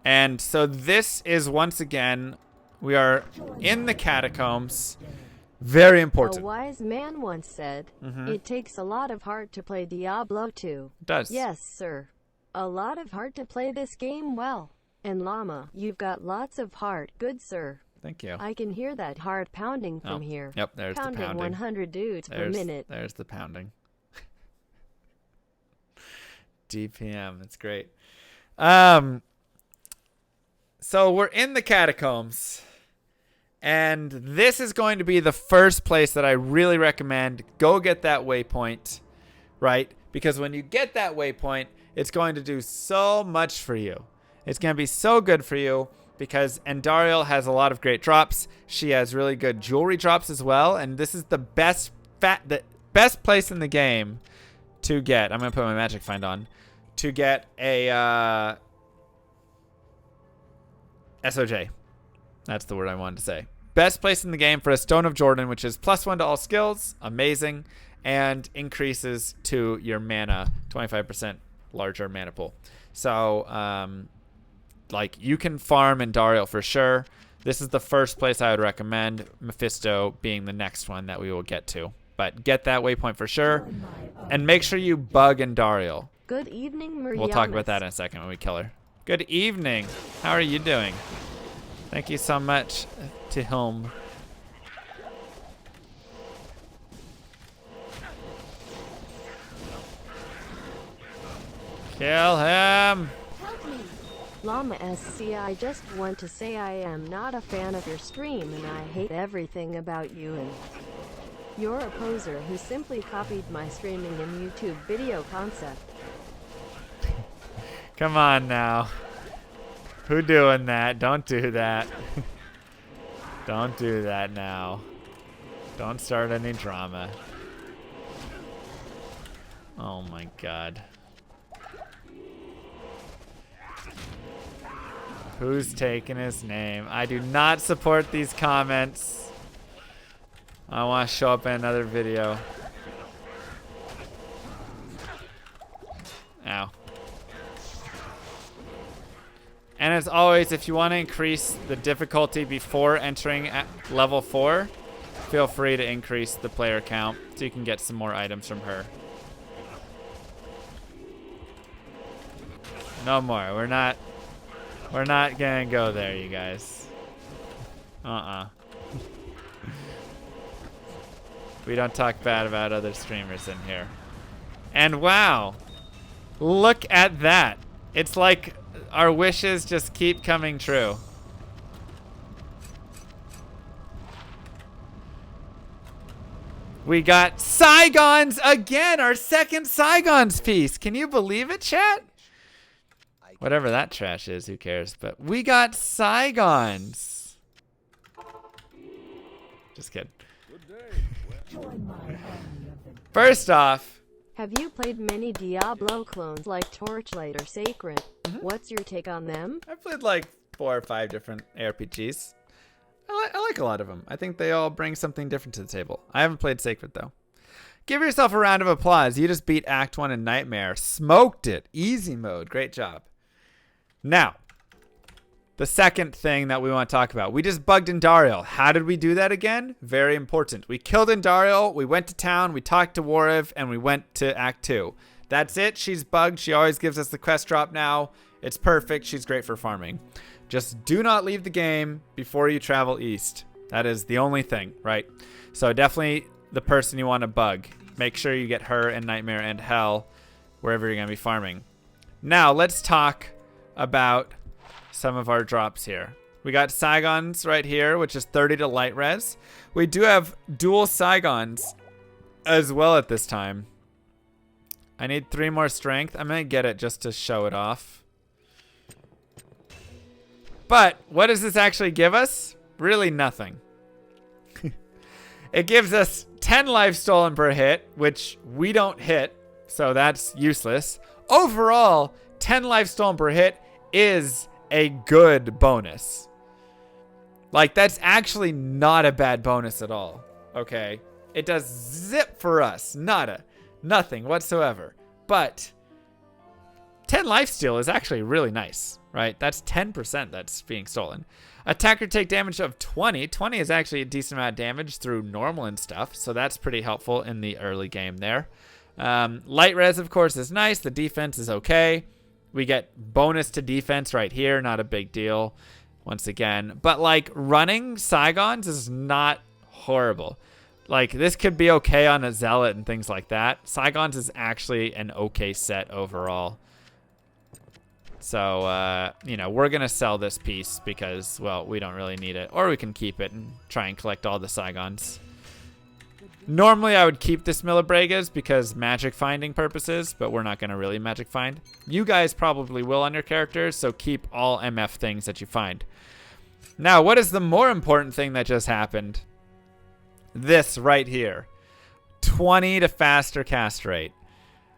And so this is, once again, we are in the Catacombs. Very important. A wise man once said, it takes a lot of heart to play Diablo 2. It does. Yes, sir. A lot of heart to play this game well. And Llama, you've got lots of heart, good sir. Thank you. I can hear that heart pounding from here. Yep, there's the pounding. 100 dudes per minute. There's the pounding. DPM. That's great. So we're in the Catacombs. And this is going to be the first place that I really recommend go get that waypoint, right? Because when you get that waypoint, it's going to do so much for you. It's going to be so good for you because Andariel has a lot of great drops. She has really good jewelry drops as well. And this is the best place in the game to get. I'm going to put my magic find on. To get a SOJ. That's the word I wanted to say. Best place in the game for a Stone of Jordan, which is +1 to all skills. Amazing. And increases to your mana, 25% larger mana pool. So, like, you can farm Andariel for sure. This is the first place I would recommend, Mephisto being the next one that we will get to. But get that waypoint for sure. And make sure you bug Andariel. Good evening, Marianas. We'll talk about that in a second when we kill her. Good evening. How are you doing? Thank you so much to home. Kill him. Llama SC, I just want to say I am not a fan of your stream and I hate everything about you and you're a poser who simply copied my streaming and YouTube video concept. Come on now. Who doing that? Don't do that. Don't do that now. Don't start any drama. Oh my god. Who's taking his name? I do not support these comments. I want to show up in another video. Ow. And as always, if you want to increase the difficulty before entering at level 4, feel free to increase the player count so you can get some more items from her. No more. We're not gonna go there, you guys. We don't talk bad about other streamers in here. And wow, look at that. It's like our wishes just keep coming true. We got Saigons again, our second Saigons piece. Can you believe it, chat? Whatever that trash is, who cares? But we got Saigons. Just kidding. First off, Have you played many Diablo clones like Torchlight or Sacred? What's your take on them? I've played like 4 or 5 different ARPGs. I like a lot of them. I think they all bring something different to the table. I haven't played Sacred, though. Give yourself a round of applause. You just beat Act 1 in Nightmare. Smoked it. Easy mode. Great job. Now, the second thing that we want to talk about. We just bugged Andariel. How did we do that again? Very important. We killed Andariel. We went to town. We talked to Wariv. And we went to Act 2. That's it. She's bugged. She always gives us the quest drop now. It's perfect. She's great for farming. Just do not leave the game before you travel east. That is the only thing, right? So definitely the person you want to bug. Make sure you get her in Nightmare and Hell wherever you're going to be farming. Now, let's talk about some of our drops here. We got Saigons right here, which is 30 to light res. We do have dual Saigons as well at this time. I need 3 more strength. I'm going to get it just to show it off. But what does this actually give us? Really nothing. It gives us 10 life stolen per hit, which we don't hit, so that's useless. Overall, 10 life stolen per hit is a good bonus. Like, that's actually not a bad bonus at all, okay? It does zip for us, nothing whatsoever. But 10 lifesteal is actually really nice, right? That's 10% that's being stolen. Attacker take damage of 20. 20 is actually a decent amount of damage through normal and stuff, so that's pretty helpful in the early game there. Light res, of course, is nice. The defense is okay. We get bonus to defense right here. Not a big deal, once again. But, like, running Saigons is not horrible. Like, this could be okay on a zealot and things like that. Saigons is actually an okay set overall. So, you know, we're going to sell this piece because, well, we don't really need it. Or we can keep it and try and collect all the Saigons. Normally, I would keep the Smilabregas because magic finding purposes, but we're not going to really magic find. You guys probably will on your characters, so keep all MF things that you find. Now, what is the more important thing that just happened? This right here. 20 to faster cast rate.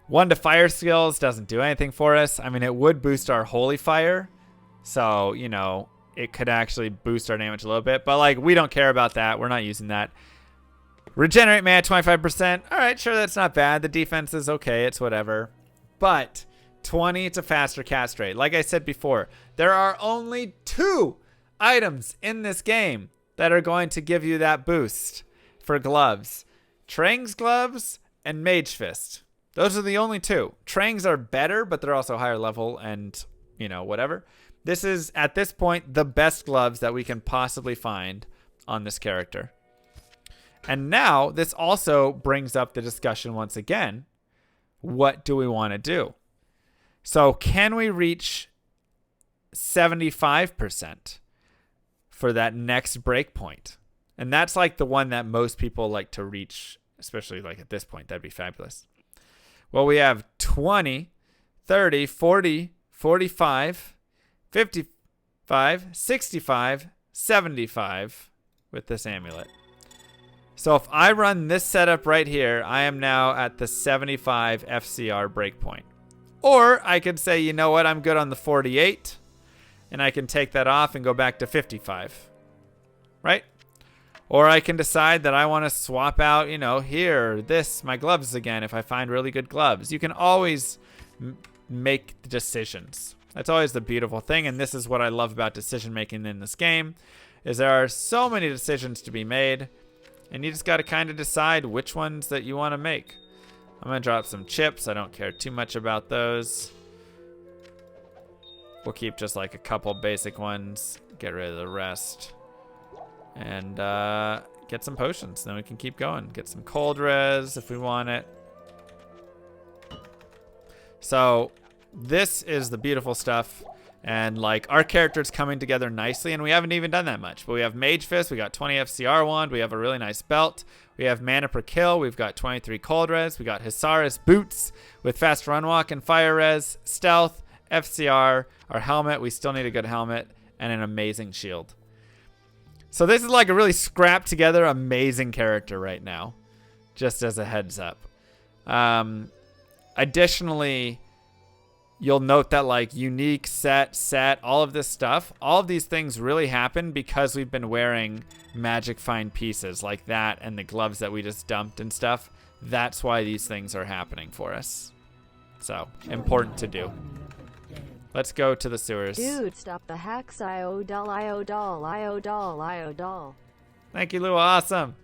1 to fire skills doesn't do anything for us. I mean, it would boost our holy fire. So, you know, it could actually boost our damage a little bit. But, like, we don't care about that. We're not using that. Regenerate mana 25%. All right, sure, that's not bad. The defense is okay. It's whatever. But 20 to faster cast rate. Like I said before, there are only 2 items in this game that are going to give you that boost for gloves. Trang's gloves and Mage Fist. Those are the only 2. Trang's are better, but they're also higher level and, you know, whatever. This is, at this point, the best gloves that we can possibly find on this character. And now, this also brings up the discussion once again. What do we want to do? So, can we reach 75% for that next breakpoint? And that's like the one that most people like to reach, especially like at this point. That'd be fabulous. Well, we have 20, 30, 40, 45, 55, 65, 75 with this amulet. So if I run this setup right here, I am now at the 75 FCR breakpoint. Or I could say, you know what, I'm good on the 48, and I can take that off and go back to 55, right? Or I can decide that I want to swap out, you know, here, this, my gloves again, if I find really good gloves. You can always make decisions. That's always the beautiful thing, and this is what I love about decision making in this game, is there are so many decisions to be made, and you just got to kind of decide which ones that you want to make. I'm going to drop some chips. I don't care too much about those. We'll keep just like a couple basic ones. Get rid of the rest. And get some potions. Then we can keep going. Get some cold res if we want it. So this is the beautiful stuff. And like our character's coming together nicely, and we haven't even done that much. But we have Mage Fist, we got 20 FCR wand, we have a really nice belt, we have mana per kill, we've got 23 cold res, we got Hisaris boots with fast run walk and fire res, stealth, FCR, our helmet, we still need a good helmet, and an amazing shield. So this is like a really scrapped together amazing character right now, just as a heads up. Additionally, you'll note that like unique, set, all of this stuff, all of these things really happen because we've been wearing magic find pieces like that and the gloves that we just dumped and stuff. That's why these things are happening for us. So, important to do. Let's go to the sewers. Dude, stop the hacks. Iodol, Iodol, Iodol, Iodol. Thank you, Lou. Awesome.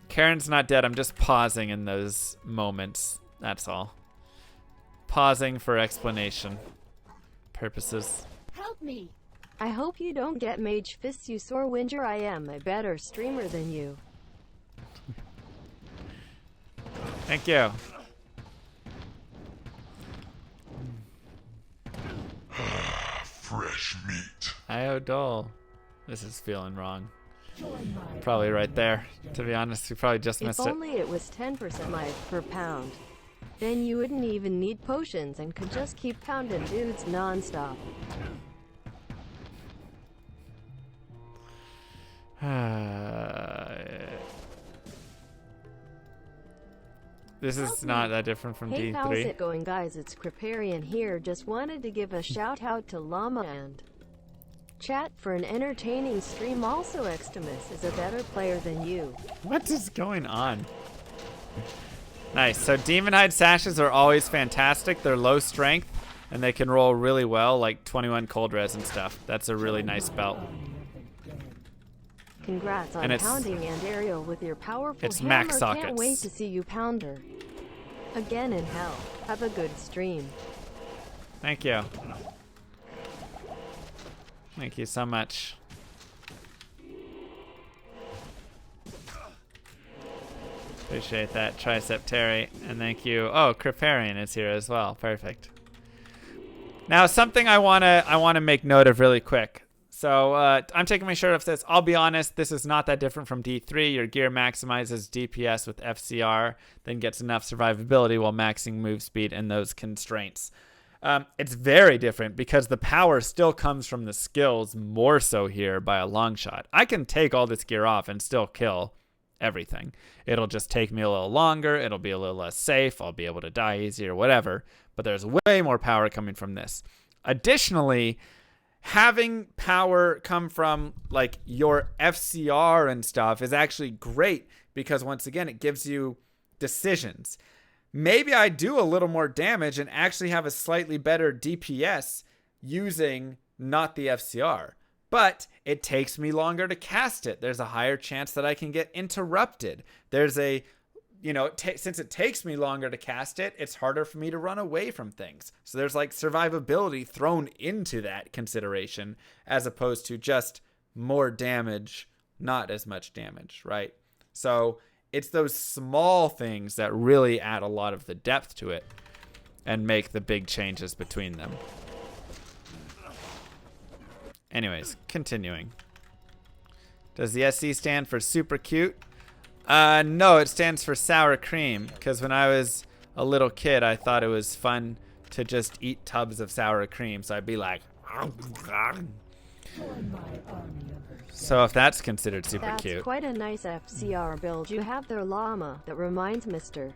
Karen's not dead. I'm just pausing in those moments. That's all. Pausing for explanation purposes. Help me. I hope you don't get Mage Fists, you sore whinger. I am a better streamer than you. Thank you. Fresh meat. Iodol. This is feeling wrong. Probably right there. To be honest, we probably just missed it. If only it was 10% life per pound. Then you wouldn't even need potions and could just keep pounding dudes non-stop. This is not that different from Hey, D3. how's it going, guys? It's Kriparian here. Just wanted to give a shout out to Llama and chat for an entertaining stream. Also, Extimus is a better player than you. What is going on? Nice. So Demon Hide Sashes are always fantastic. They're low strength, and they can roll really well, like 21 cold res and stuff. That's a really nice belt. Congrats on pounding and Ariel with your powerful it's hammer. max sockets. Can't wait to see you pounder again in hell. Have a good stream. Thank you. Thank you so much. Appreciate that, Tricep Terry. And thank you. Oh, Kriparian is here as well. Perfect. Now, something I wanna make note of really quick. So I'm taking my shirt off this. I'll be honest, this is not that different from D3. Your gear maximizes DPS with FCR, then gets enough survivability while maxing move speed and those constraints. It's very different because the power still comes from the skills more so here by a long shot. I can take all this gear off and still kill everything. It'll just take me a little longer. It'll be a little less safe. I'll be able to die easier, whatever. But there's way more power coming from this. Additionally, having power come from like your FCR and stuff is actually great because once again, it gives you decisions. Maybe I do a little more damage and actually have a slightly better DPS using not the FCR, but it takes me longer to cast it. There's a higher chance that I can get interrupted. There's a since it takes me longer to cast it, it's harder for me to run away from things. So there's like survivability thrown into that consideration as opposed to just more damage, not as much damage, right? So it's those small things that really add a lot of the depth to it and make the big changes between them. Anyways, continuing. Does the SC stand for super cute? No, it stands for sour cream, because when I was a little kid, I thought it was fun to just eat tubs of sour cream, so I'd be like... So if that's considered super cute. That's quite a nice FCR build you have there, llama. That reminds Mr.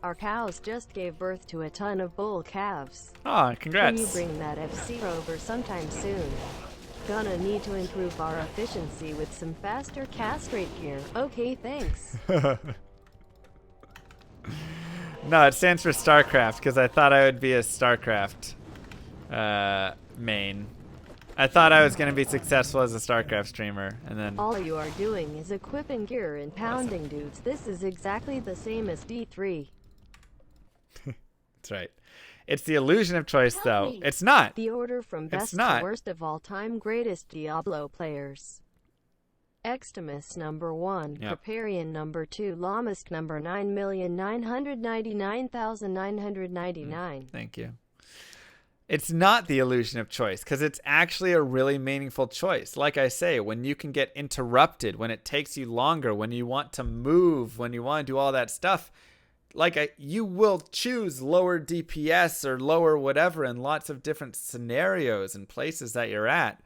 Our cows just gave birth to a ton of bull calves. Oh, congrats. Can you bring that FC over sometime soon? Gonna need to improve our efficiency with some faster castrate gear. Okay, thanks. No, it stands for StarCraft because I thought I would be a StarCraft main. I thought I was going to be successful as a StarCraft streamer, and then... All you are doing is equipping gear and pounding dudes. This is exactly the same as D3. That's right. It's the illusion of choice, though. It's not. The order from best to worst of all time greatest Diablo players. Extimus number 1, Preparian number 2, Lamisk number 9,999,999. Thank you. It's not the illusion of choice because it's actually a really meaningful choice. Like I say, when you can get interrupted, when it takes you longer, when you want to move, when you want to do all that stuff, you will choose lower DPS or lower whatever in lots of different scenarios and places that you're at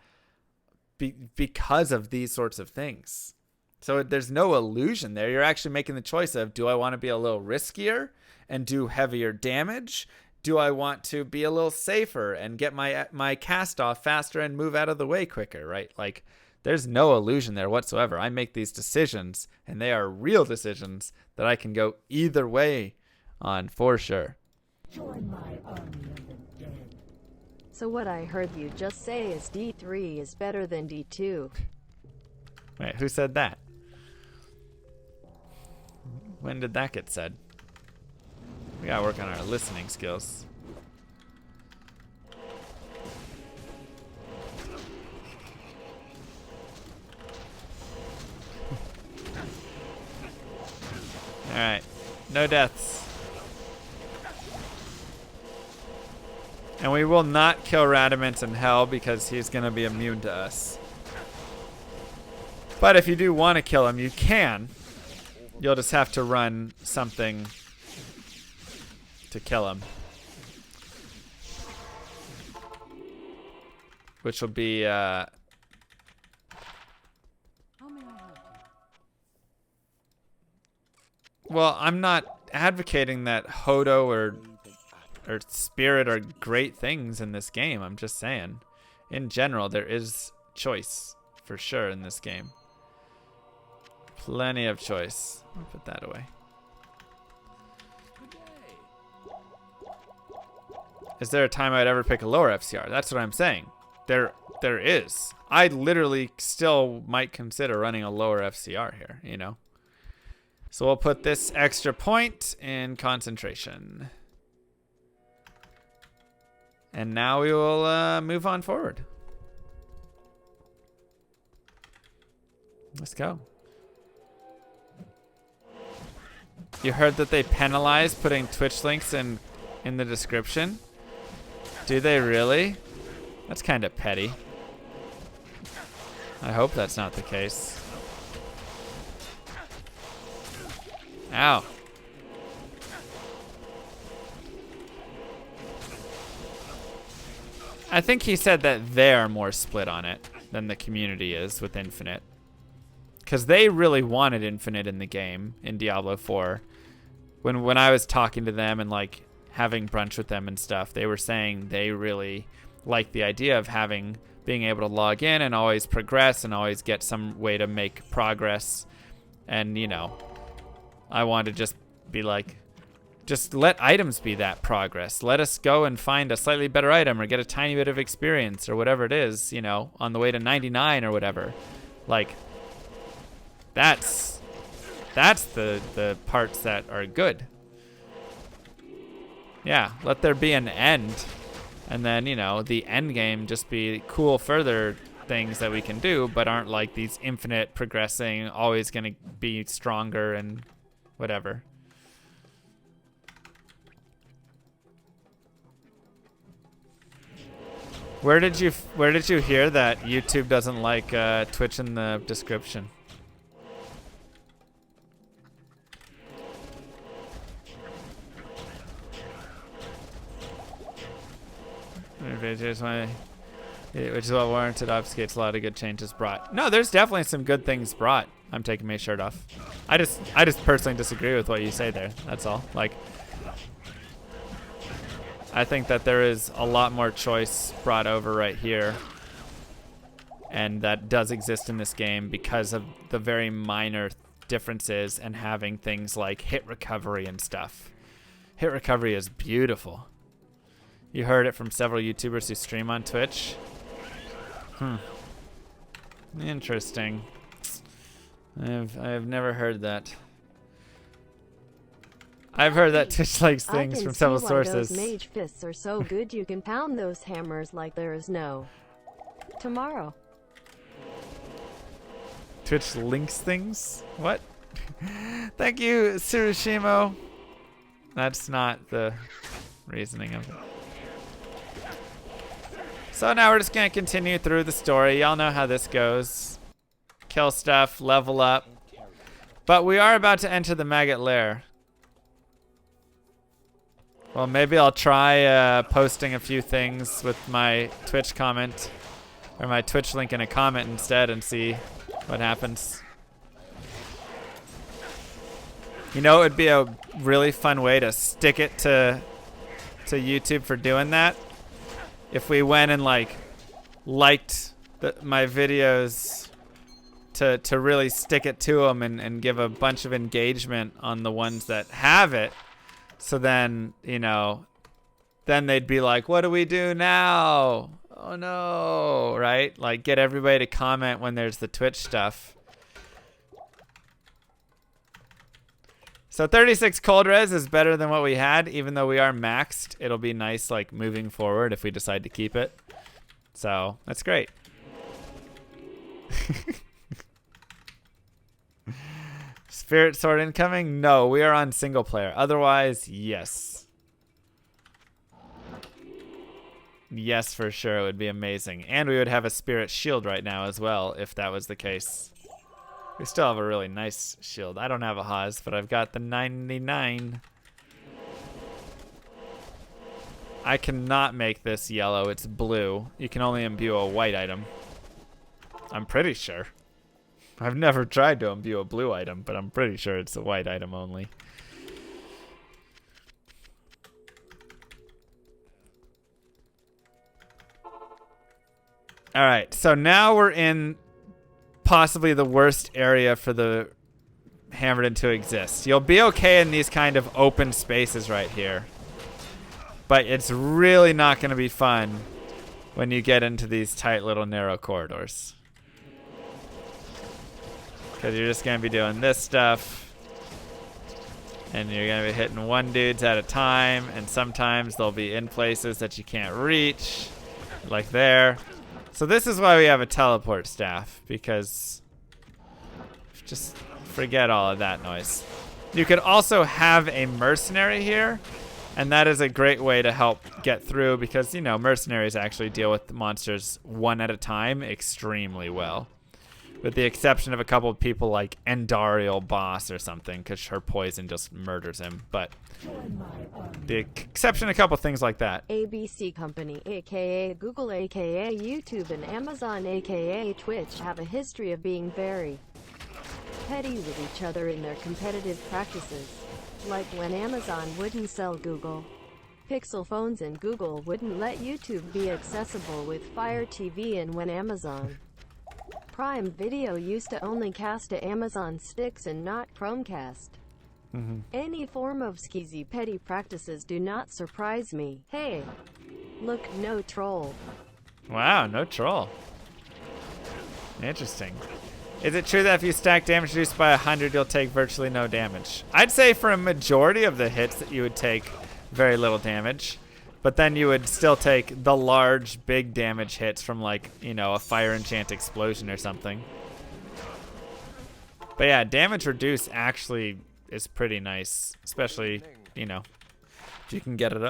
because of these sorts of things. So there's no illusion there. You're actually making the choice of, do I want to be a little riskier and do heavier damage? Do I want to be a little safer and get my cast off faster and move out of the way quicker, right? Like, there's no illusion there whatsoever. I make these decisions, and they are real decisions that I can go either way on for sure. Join my army of the dead. So what I heard you just say is D3 is better than D2. Wait, who said that? When did that get said? We gotta work on our listening skills. Alright, no deaths. And we will not kill Radamant in hell because he's gonna be immune to us. But if you do want to kill him, you can. You'll just have to run something to kill him. Which will be well, I'm not advocating that Hodo or Spirit are great things in this game. I'm just saying, in general, there is choice for sure in this game. Plenty of choice. I'll put that away. Is there a time I'd ever pick a lower FCR? That's what I'm saying. There is. I literally still might consider running a lower FCR here, you know? So we'll put this extra point in concentration. And now we will move on forward. You heard that they penalize putting Twitch links in the description? Do they really? That's kind of petty. I hope that's not the case. Ow. I think he said that they're more split on it than the community is with Infinite. Because they really wanted Infinite in the game in Diablo 4. When I was talking to them and like having brunch with them and stuff, they were saying they really like the idea of being able to log in and always progress and always get some way to make progress. And, you know, I wanted to just be like, just let items be that progress. Let us go and find a slightly better item or get a tiny bit of experience or whatever it is, you know, on the way to 99 or whatever. Like, that's the parts that are good. Yeah, let there be an end. And then, you know, the end game just be cool further things that we can do, but aren't like these infinite progressing, always going to be stronger and whatever. Where did you hear that YouTube doesn't like Twitch in the description? Which is what warranted obfuscates a lot of good changes brought. No, there's definitely some good things brought. I'm taking my shirt off. I just personally disagree with what you say there. That's all. Like, I think that there is a lot more choice brought over right here, and that does exist in this game because of the very minor differences and having things like hit recovery and stuff. Hit recovery is beautiful. You heard it from several YouTubers who stream on Twitch. Interesting. I've never heard that. I've heard that Twitch likes things from several sources. Those mage fists are so good you can pound those hammers like there is no tomorrow. Twitch links things? What? Thank you, Tsurushimo. That's not the reasoning of it. So now we're just going to continue through the story. Y'all know how this goes. Kill stuff, level up. But we are about to enter the maggot lair. Well, maybe I'll try posting a few things with my Twitch comment, or my Twitch link in a comment instead, and see what happens. You know, it would be a really fun way to stick it to YouTube for doing that. If we went and like liked my videos to really stick it to them and give a bunch of engagement on the ones that have it. So then, you know, then they'd be like, what do we do now? Oh no, right? Like get everybody to comment when there's the Twitch stuff. So 36 cold res is better than what we had, even though we are maxed. It'll be nice like moving forward if we decide to keep it. So that's great. Spirit Sword incoming? No, we are on single player. Otherwise, yes. Yes, for sure. It would be amazing. And we would have a Spirit Shield right now as well, if that was the case. We still have a really nice shield. I don't have a Haas, but I've got the 99. I cannot make this yellow. It's blue. You can only imbue a white item. I'm pretty sure. I've never tried to imbue a blue item, but I'm pretty sure it's a white item only. All right, so now we're in possibly the worst area for the hammerdin to exist. You'll be okay in these kind of open spaces right here, but it's really not going to be fun when you get into these tight little narrow corridors, because you're just going to be doing this stuff and you're going to be hitting one dudes at a time, and sometimes they'll be in places that you can't reach, like there. So this is why we have a teleport staff, because just forget all of that noise. You could also have a mercenary here, and that is a great way to help get through because, you know, mercenaries actually deal with the monsters one at a time extremely well. With the exception of a couple of people like Endariel Boss or something, because her poison just murders him. But the exception, a couple of things like that. ABC Company, aka Google, aka YouTube, and Amazon, aka Twitch, have a history of being very petty with each other in their competitive practices. Like when Amazon wouldn't sell Google Pixel phones and Google wouldn't let YouTube be accessible with Fire TV, and when Amazon Prime Video used to only cast to Amazon sticks and not Chromecast. Any form of skeezy petty practices do not surprise me. Hey, look, no troll. Wow, no troll. Interesting. Is it true that if you stack damage reduced by 100, you'll take virtually no damage? I'd say for a majority of the hits that you would take very little damage, but then you would still take the large, big damage hits from, like, you know, a fire enchant explosion or something. But yeah, damage reduced actually is pretty nice, especially, you know, if you can get it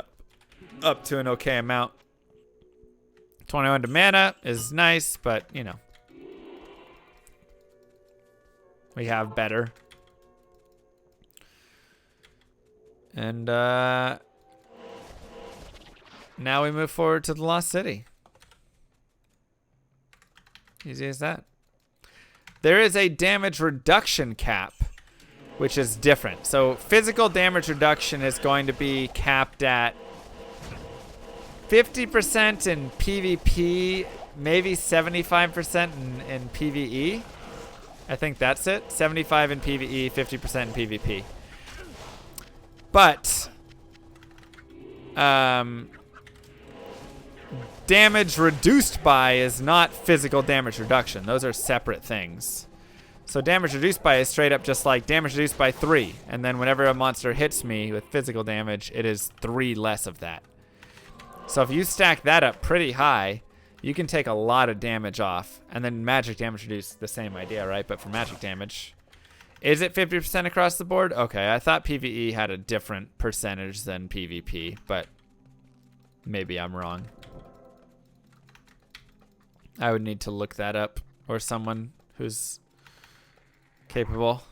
up to an okay amount. 21 to mana is nice, but, you know, we have better. And now we move forward to the Lost City. Easy as that. There is a damage reduction cap, which is different. So physical damage reduction is going to be capped at 50% in PvP, maybe 75% in PvE. I think that's it. 75 in PvE, 50% in PvP. But damage reduced by is not physical damage reduction. Those are separate things. So damage reduced by is straight up just like damage reduced by 3. And then whenever a monster hits me with physical damage, it is 3 less of that. So if you stack that up pretty high, you can take a lot of damage off. And then magic damage reduced, the same idea, right? But for magic damage. Is it 50% across the board? Okay, I thought PvE had a different percentage than PvP, but maybe I'm wrong. I would need to look that up, or someone who's capable.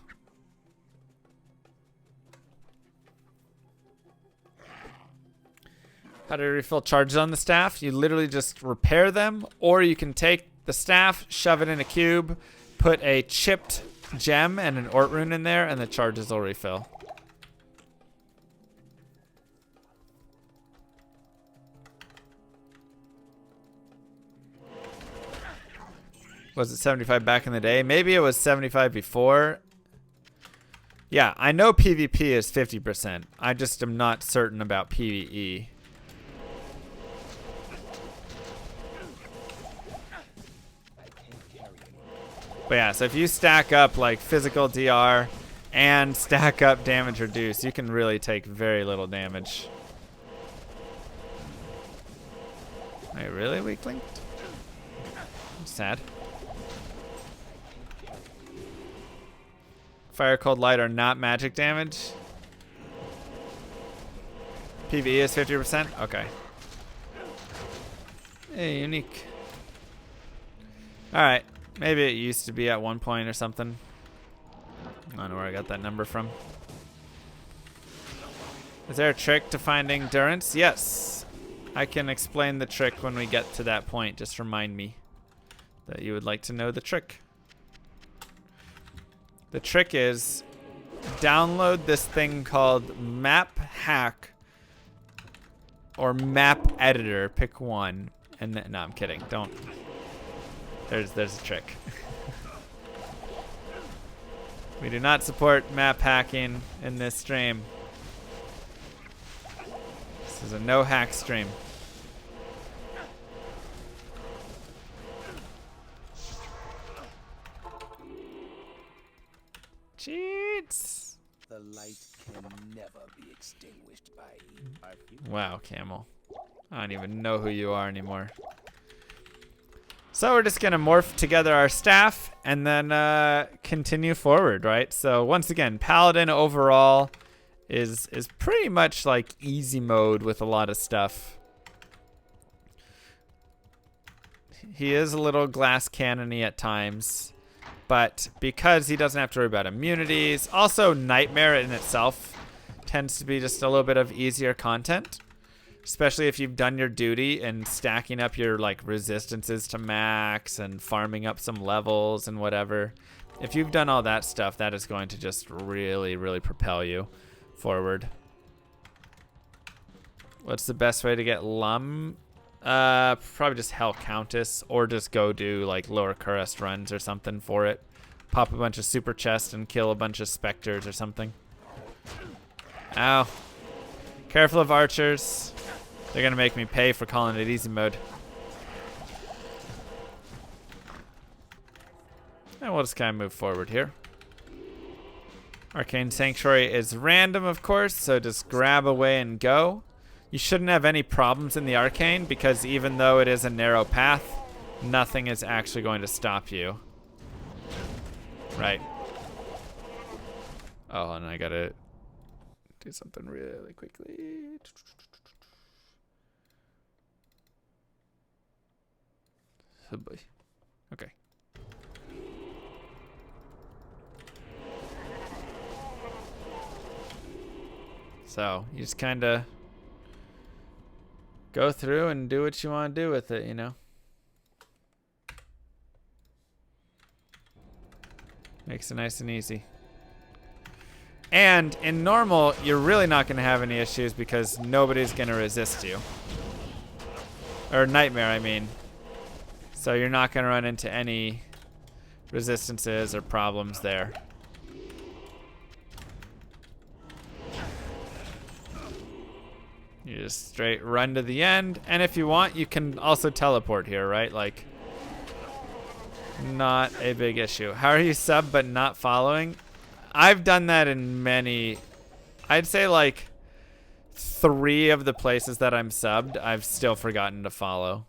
How to refill charges on the staff? You literally just repair them, or you can take the staff, shove it in a cube, put a chipped gem and an Ort rune in there, and the charges will refill. Was it 75 back in the day? Maybe it was 75 before. Yeah, I know PvP is 50%. I just am not certain about PvE. But yeah, so if you stack up like physical DR and stack up damage reduced, you can really take very little damage. Wait, really? Weak linked? Sad. Fire, cold, light are not magic damage. PvE is 50%? Okay. Hey, unique. Alright. Maybe it used to be at one point or something. I don't know where I got that number from. Is there a trick to finding endurance? Yes. I can explain the trick when we get to that point. Just remind me that you would like to know the trick. The trick is download this thing called Map Hack or Map Editor. Pick one. And then, no, I'm kidding. Don't. There's a trick. We do not support map hacking in this stream. This is a no hack stream. Cheats. The light can never be extinguished by. Wow, Camel. I don't even know who you are anymore. So we're just gonna morph together our staff and then continue forward, right? So once again, Paladin overall is pretty much like easy mode with a lot of stuff. He is a little glass cannony at times, but because he doesn't have to worry about immunities, also Nightmare in itself tends to be just a little bit of easier content. Especially if you've done your duty and stacking up your like resistances to max and farming up some levels and whatever. If you've done all that stuff, that is going to just really, really propel you forward. What's the best way to get Lum? Probably just Hell Countess, or just go do like lower Curest runs or something for it. Pop a bunch of super chests and kill a bunch of specters or something. Ow. Careful of archers. They're gonna make me pay for calling it easy mode. And we'll just kind of move forward here. Arcane Sanctuary is random, of course, so just grab away and go. You shouldn't have any problems in the Arcane because even though it is a narrow path, nothing is actually going to stop you. Right. Oh, and I gotta do something really quickly. Oh boy. Okay. So you just kind of go through and do what you want to do with it, you know. Makes it nice and easy. And in normal, you're really not going to have any issues because nobody's going to resist you. Or Nightmare, I mean. So you're not going to run into any resistances or problems there. You just straight run to the end. And if you want, you can also teleport here, right? Like, not a big issue. How are you sub but not following? I've done that in many, I'd say like 3 of the places that I'm subbed, I've still forgotten to follow.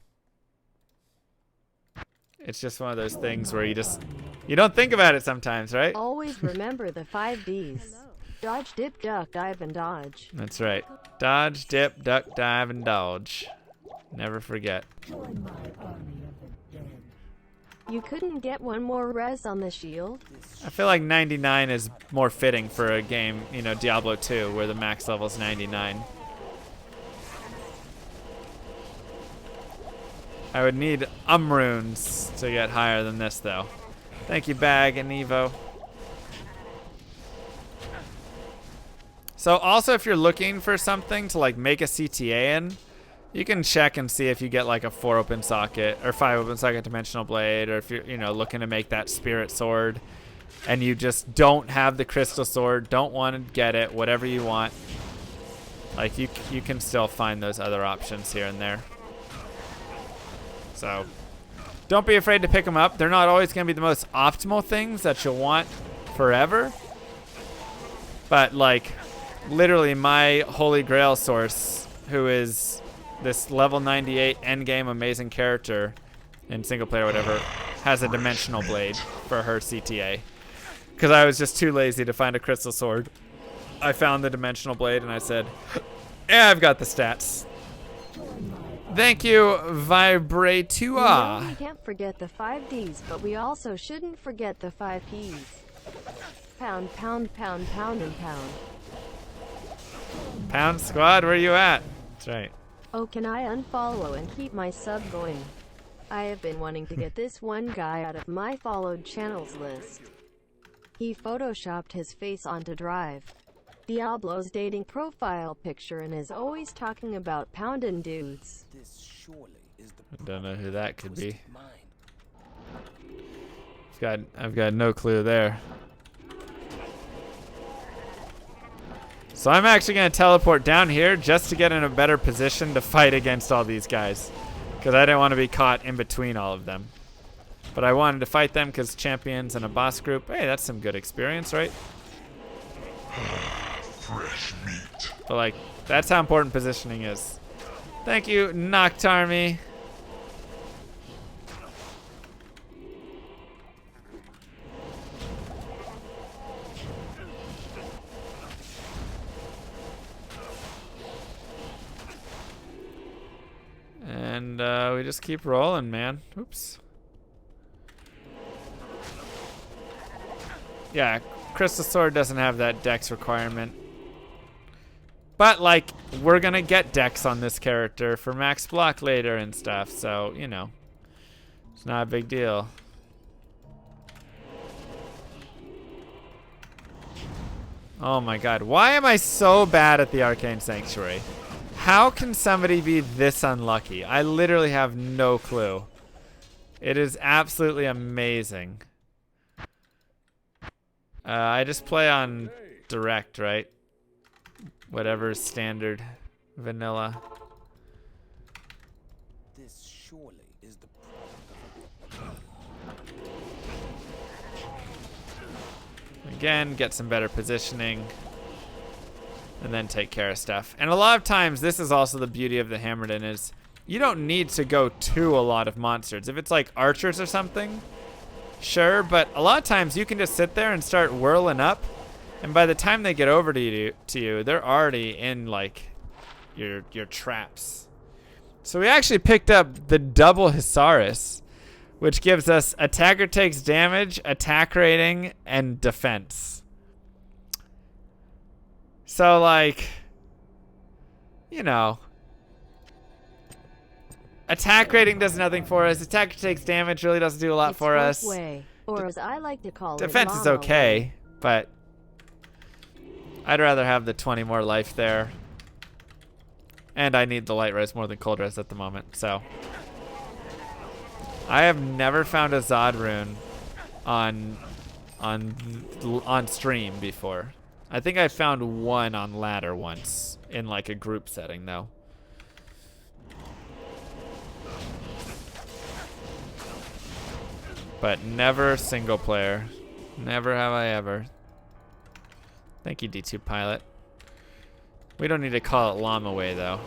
It's just one of those things where you don't think about it sometimes, right? Always remember the 5 Ds. Dodge, dip, duck, dive, and dodge. That's right. Dodge, dip, duck, dive, and dodge. Never forget. Join my army of the dead. You couldn't get one more res on the shield? I feel like 99 is more fitting for a game, you know, Diablo 2, where the max level is 99. I would need runes to get higher than this, though. Thank you, Bag and Evo. So also, if you're looking for something to like make a CTA in, you can check and see if you get like a 4 open socket or 5 open socket dimensional blade, or if you're, you know, looking to make that spirit sword and you just don't have the crystal sword, don't want to get it, whatever you want. Like you can still find those other options here and there. So don't be afraid to pick them up. They're not always going to be the most optimal things that you'll want forever. But like literally my holy grail source, who is this level 98 endgame amazing character in single player or whatever, has a dimensional blade for her CTA. Because I was just too lazy to find a crystal sword. I found the dimensional blade and I said, yeah, I've got the stats. Thank you, Vibratua. We can't forget the 5 Ds, but we also shouldn't forget the 5 Ps. Pound, pound, pound, pound, and pound. Pound Squad, where you at? That's right. Oh, can I unfollow and keep my sub going? I have been wanting to get this one guy out of my followed channels list. He photoshopped his face onto Drive. Diablo's dating profile picture and is always talking about poundin' dudes. This surely is the I don't know who that could be. mind. I've got no clue there. So I'm actually going to teleport down here just to get in a better position to fight against all these guys. Because I didn't want to be caught in between all of them. But I wanted to fight them because champions and a boss group. Hey, that's some good experience, right? Fresh meat. But like, that's how important positioning is. Thank you, Noctarmy. And we just keep rolling, man. Oops. Yeah, Crystal Sword doesn't have that dex requirement. But, like, we're gonna get dex on this character for max block later and stuff, so, you know. It's not a big deal. Oh my god, why am I so bad at the Arcane Sanctuary? How can somebody be this unlucky? I literally have no clue. It is absolutely amazing. I just play on direct, right? Whatever's standard vanilla. This surely is the Again, get some better positioning. And then take care of stuff. And a lot of times, this is also the beauty of the hammerdin is you don't need to go to a lot of monsters. If it's like archers or something, sure, but a lot of times you can just sit there and start whirling up, and by the time they get over to you, they're already in like your traps. So we actually picked up the double Hisaris, which gives us attacker takes damage, attack rating, and defense. So like, you know, attack rating does nothing for us. Attacker takes damage really doesn't do a lot for us. Way, or as I like to call Defense it, is okay, but I'd rather have the 20 more life there. And I need the light res more than cold res at the moment, so. I have never found a Zod rune on stream before. I think I found one on ladder once in like a group setting though. But never single player. Never have I ever. Thank you, D2 Pilot. We don't need to call it Llama Way though.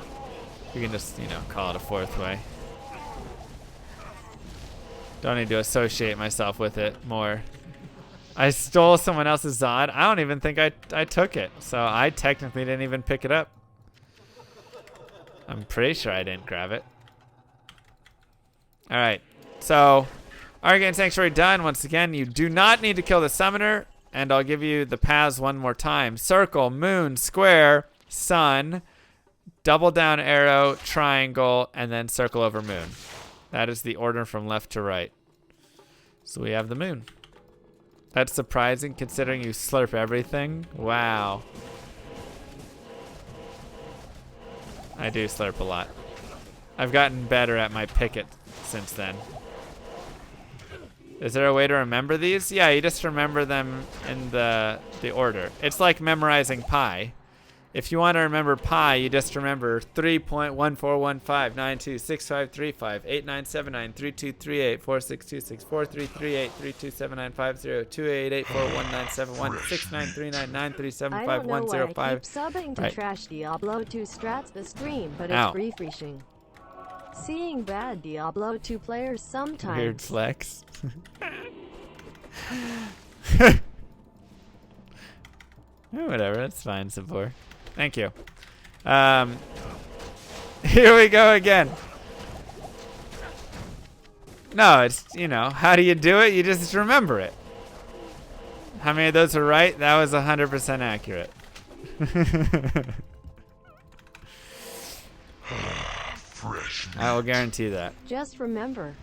We can just, you know, call it a fourth way. Don't need to associate myself with it more. I stole someone else's Zod. I don't even think I took it. So I technically didn't even pick it up. I'm pretty sure I didn't grab it. Alright. So, Arcane Sanctuary done. Once again, you do not need to kill the summoner. And I'll give you the paths one more time. Circle, moon, square, sun, double down arrow, triangle, and then circle over moon. That is the order from left to right. So we have the moon. That's surprising considering you slurp everything. Wow. I do slurp a lot. I've gotten better at my picket since then. Is there a way to remember these? Yeah, you just remember them in the order. It's like memorizing pi. If you want to remember pi, you just remember 3.14159265358979323846264338327950288419716939937505. I don't know why I keep subbing to trash Diablo 2 strats the stream, but it's refreshing. Seeing bad Diablo 2 players sometimes. Weird flex. Whatever, that's fine, Sabor. Thank you. Here we go again. No, it's, you know, how do you do it? You just remember it. How many of those are right? That was 100% accurate. Fresh meat. I will guarantee that. Just remember.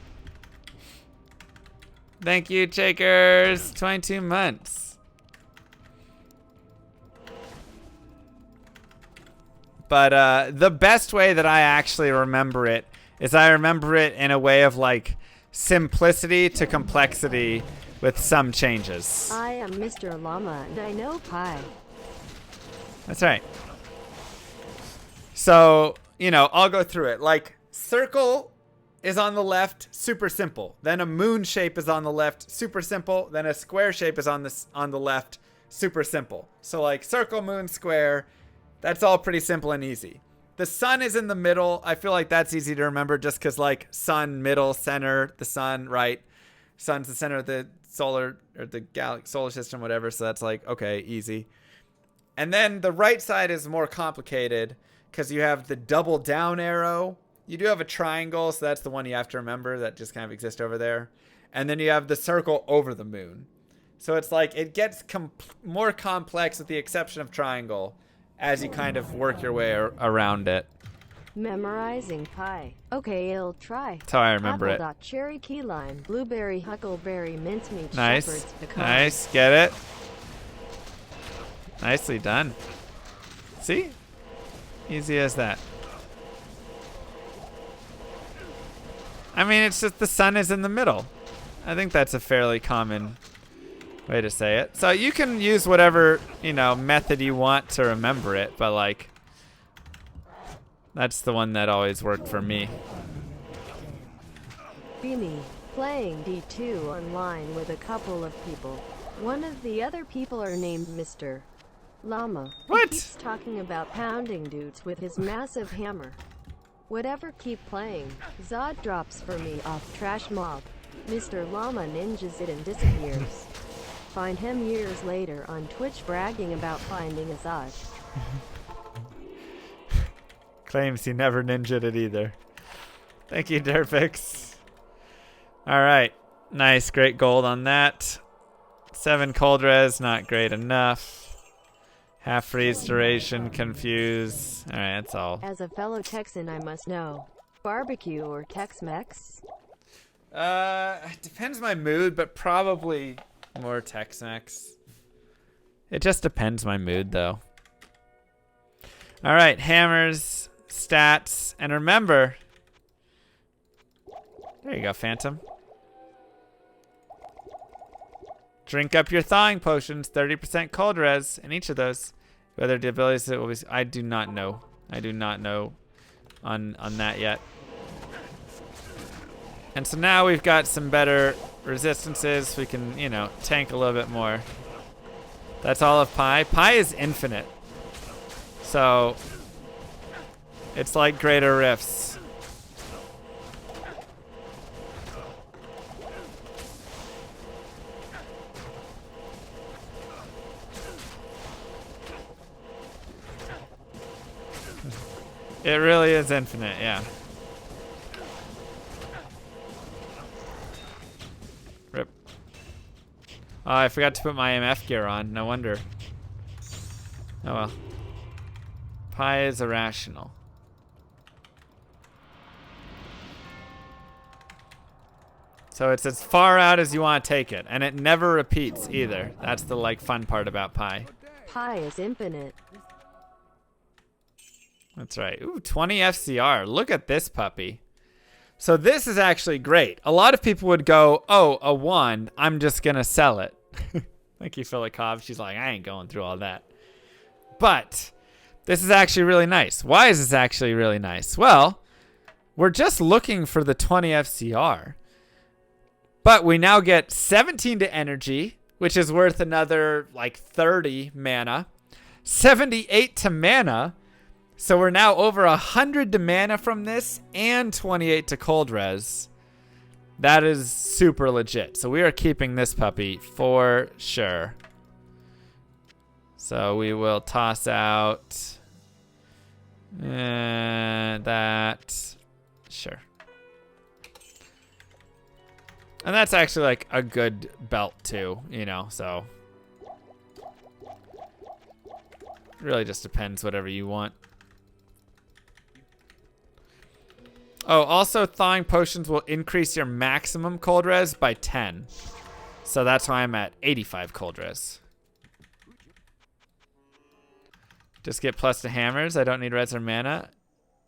Thank you, Chakers. 22 months. But the best way that I actually remember it is I remember it in a way of like simplicity to complexity with some changes. I am Mr. Llama and I know pi. That's right. So, you know, I'll go through it. Like, circle is on the left, super simple. Then a moon shape is on the left, super simple. Then a square shape is on the left, super simple. So like circle, moon, square. That's all pretty simple and easy. The sun is in the middle. I feel like that's easy to remember just because like sun, middle, center, the sun, right? Sun's the center of the solar or the solar system, whatever. So that's like, okay, easy. And then the right side is more complicated because you have the double down arrow you do have a triangle, so that's the one you have to remember that just kind of exists over there. And then you have the circle over the moon. So it's like it gets more complex with the exception of triangle as you kind of work your way around it. Memorizing pie. Okay, I'll try. That's how I remember Apple it. dot cherry key lime, blueberry, huckleberry, mincemeat, Nice. shepherd's pecan. Nice. Get it? Nicely done. See? Easy as that. I mean, it's just the sun is in the middle. I think that's a fairly common way to say it. So you can use whatever, method you want to remember it, but like, that's the one that always worked for me. Beanie, playing D2 online with a couple of people. One of the other people are named Mr. Llama. What? He keeps talking about pounding dudes with his massive hammer. Whatever, keep playing. Zod drops for me off Trash Mob. Mr. Llama ninjas it and disappears. Find him years later on Twitch bragging about finding a Zod. Claims he never ninja'd it either. Thank you, Derpix. All right. Nice. Great gold on that. 7 cold res. Not great enough. Half freeze duration. Confuse. All right. That's all. As a fellow Texan, I must know. Barbecue or Tex-Mex? It depends my mood, but probably more Tex-Mex. It just depends my mood, though. All right. Hammers. Stats, and remember, there you go, Phantom. Drink up your thawing potions, 30% cold res in each of those. Whether the abilities it will be, I do not know. I do not know on that yet. And so now we've got some better resistances. We can, tank a little bit more. That's all of Pi. Pi is infinite. So it's like greater rifts. It really is infinite, yeah. Rip. Oh, I forgot to put my MF gear on. No wonder. Oh well. Pi is irrational. So it's as far out as you want to take it, and it never repeats either. That's the fun part about Pi. Pi is infinite. That's right. Ooh, 20 FCR. Look at this puppy. So this is actually great. A lot of people would go, oh, a wand, I'm just going to sell it. Thank you, Filikov. She's like, I ain't going through all that. But this is actually really nice. Why is this actually really nice? Well, we're just looking for the 20 FCR. But we now get 17 to energy, which is worth another 30 mana. 78 to mana. So we're now over 100 to mana from this and 28 to cold res. That is super legit. So we are keeping this puppy for sure. So we will toss out that. Sure. And that's actually a good belt too, so. It really just depends whatever you want. Oh, also thawing potions will increase your maximum cold res by 10. So that's why I'm at 85 cold res. Just get plus to hammers. I don't need res or mana.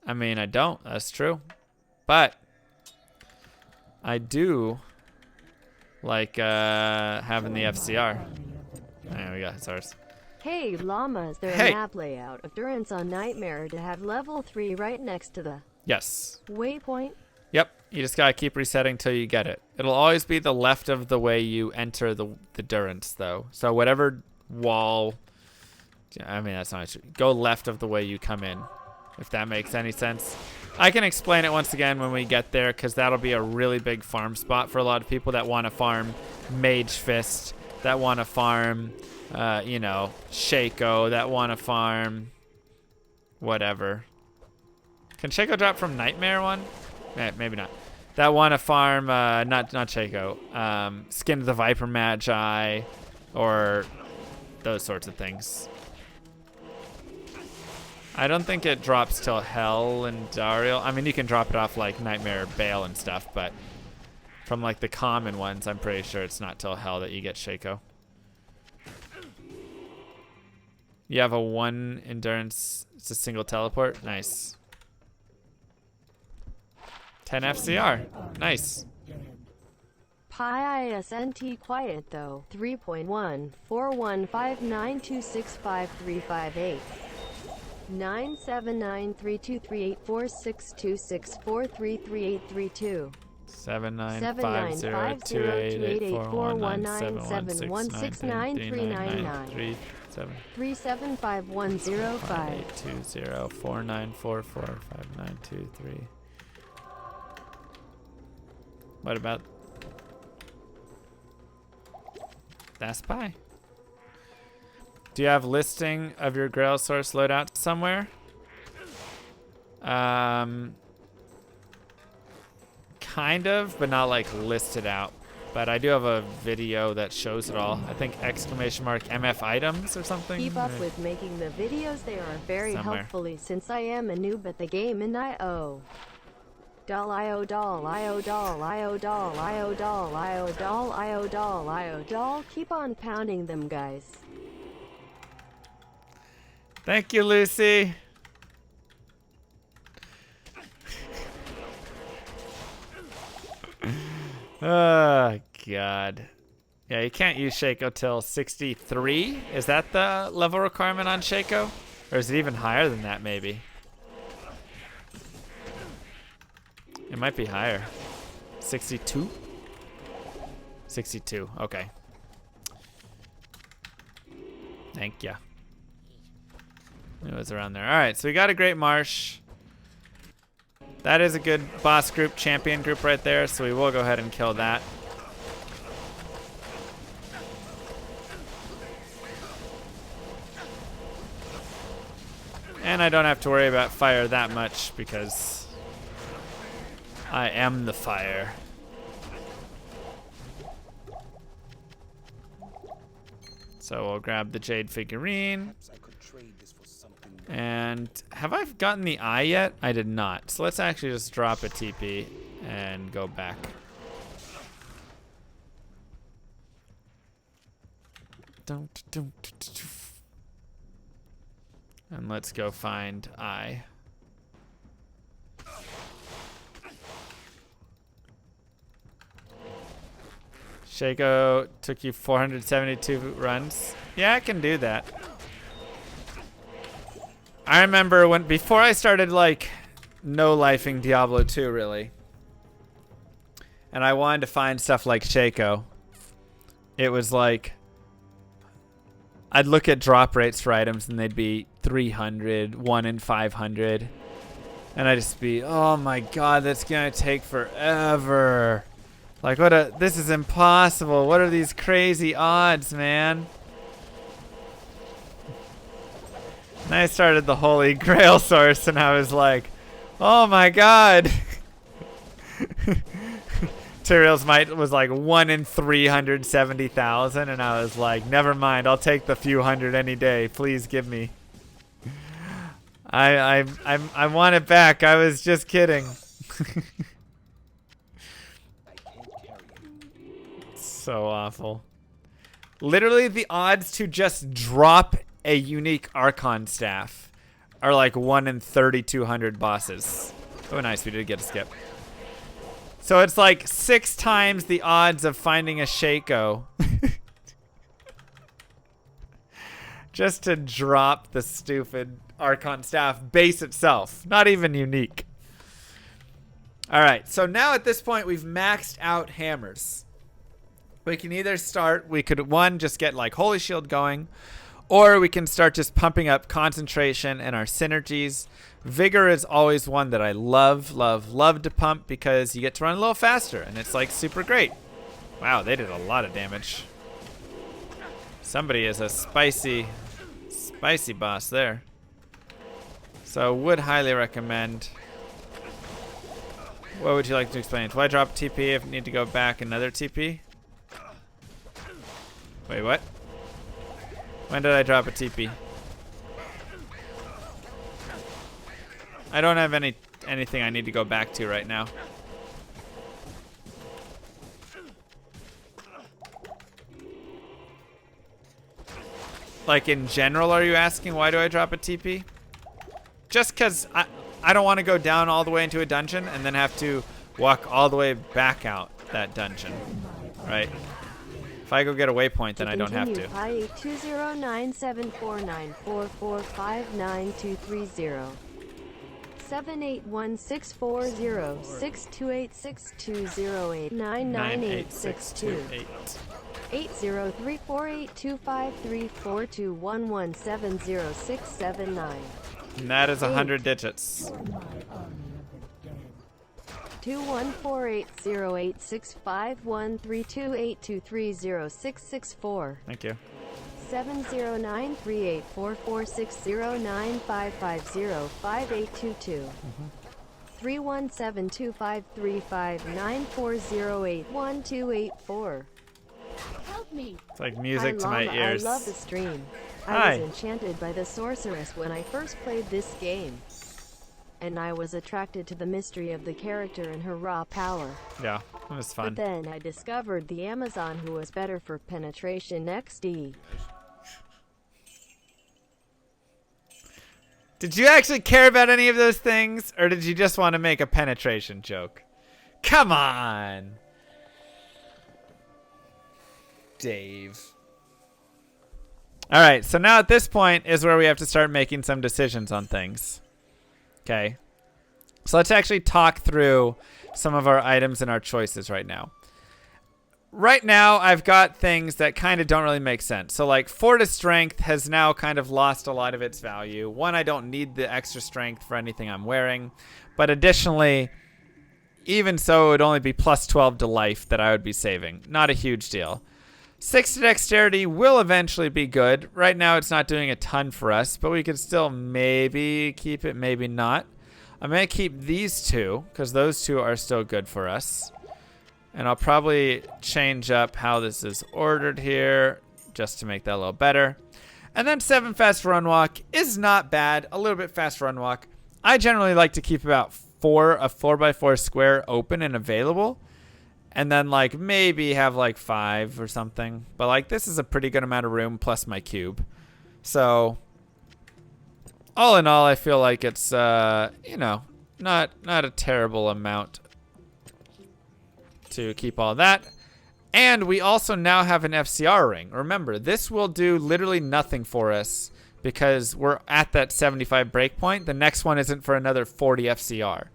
I mean, I don't. That's true. But I do like having the FCR. There we go. It's ours. Hey, Llama, is there a map layout of Durance on Nightmare to have level 3 right next to the Yes. waypoint? Yep. You just gotta keep resetting till you get it. It'll always be the left of the way you enter the Durance, though. So whatever wall, I mean, that's not true. Go left of the way you come in, if that makes any sense. I can explain it once again when we get there, because that'll be a really big farm spot for a lot of people that want to farm Mage Fist, that want to farm, Shaco, that want to farm whatever. Can Shaco drop from Nightmare one? Maybe not. That one a farm, not Shaco. Skin of the Viper Magi, or those sorts of things. I don't think it drops till Hell and Dariel. I mean, you can drop it off like Nightmare, Bale, and stuff, but from like the common ones, I'm pretty sure it's not till Hell that you get Shaco. You have a 1 endurance. It's a single teleport. Nice. 10 FCR. Nice. Pi ISNT quiet though. 3.1 41592653558 97932384626433832 79502884197169393939 3751005 82049445923. What about that's Pi? Do you have listing of your Grail source loadout somewhere? Kind of, but not like listed out. But I do have a video that shows it all. I think !MF items or something. Keep up with making the videos. They are very helpfully since I am a noob at the game and I.O. Doll I.O. doll I.O. doll I.O. doll I.O. doll I.O. doll I.O. doll I.O. doll. Keep on pounding them, guys. Thank you, Lucy. Oh, God. Yeah, you can't use Shaco till 63. Is that the level requirement on Shaco? Or is it even higher than that, maybe? It might be higher. 62? 62, okay. Thank ya. It was around there. All right, so we got a great Marsh. That is a good boss group, champion group right there, so we will go ahead and kill that. And I don't have to worry about fire that much because I am the fire. So we'll grab the Jade figurine. And have I gotten the eye yet? I did not. So let's actually just drop a TP and go back. And let's go find eye. Shaco took you 472 runs. Yeah, I can do that. I remember when before I started like no-lifing Diablo 2 really, and I wanted to find stuff like Shaco, it was like I'd look at drop rates for items and they'd be 300, 1 in 500, and I'd just be, oh my god, that's gonna take forever. Like this is impossible. What are these crazy odds, man? And I started the Holy Grail source and I was like, oh my god. Tyrael's might was like 1 in 370,000 and I was like, never mind, I'll take the few hundred any day. Please give me. I want it back. I was just kidding. So awful. Literally the odds to just drop a unique Archon staff are like 1 in 3,200 bosses. Oh, nice. We did get a skip. So it's like 6 times the odds of finding a Shaco. Just to drop the stupid Archon staff base itself. Not even unique. All right. So now at this point, we've maxed out hammers. We can either start, we could, one, just get like Holy Shield going, or we can start just pumping up concentration and our synergies. Vigor is always one that I love to pump because you get to run a little faster and it's like super great. Wow, they did a lot of damage. Somebody is a spicy boss there. So would highly recommend What would you like to explain? Do I drop a TP if I need to go back another TP? Wait, what? When did I drop a TP? I don't have anything I need to go back to right now. Like in general, are you asking why do I drop a TP? Just because I don't want to go down all the way into a dungeon and then have to walk all the way back out that dungeon, right? If I go get a waypoint, then I don't have to. Pi 2097494459230 7816406286208999862 80348253421170679. And that is 100 digits. 2148086513282306664. Thank you. 70938446095505822. 317253594081284. Help me. It's like music to my Llama, ears. I love the stream. Hi. I was enchanted by the sorceress when I first played this game. And I was attracted to the mystery of the character and her raw power. Yeah, it was fun. But then I discovered the Amazon who was better for penetration XD. Did you actually care about any of those things, or did you just want to make a penetration joke? Come on, Dave. All right, so now at this point is where we have to start making some decisions on things. Okay, so let's actually talk through some of our items and our choices right now. Right now, I've got things that kind of don't really make sense. So like Fortis Strength has now kind of lost a lot of its value. One, I don't need the extra strength for anything I'm wearing. But additionally, even so, it would only be plus 12 to life that I would be saving. Not a huge deal. 6 to dexterity will eventually be good. Right now, it's not doing a ton for us, but we could still maybe keep it, maybe not. I'm going to keep these two because those two are still good for us. And I'll probably change up how this is ordered here just to make that a little better. And then 7 fast run walk is not bad. A little bit fast run walk. I generally like to keep about a 4x4 square open and available. And then like maybe have like 5 or something. But like this is a pretty good amount of room plus my cube. So all in all, I feel like it's, you know, not a terrible amount to keep all that. And we also now have an FCR ring. Remember, this will do literally nothing for us because we're at that 75 breakpoint. The next one isn't for another 40 FCR.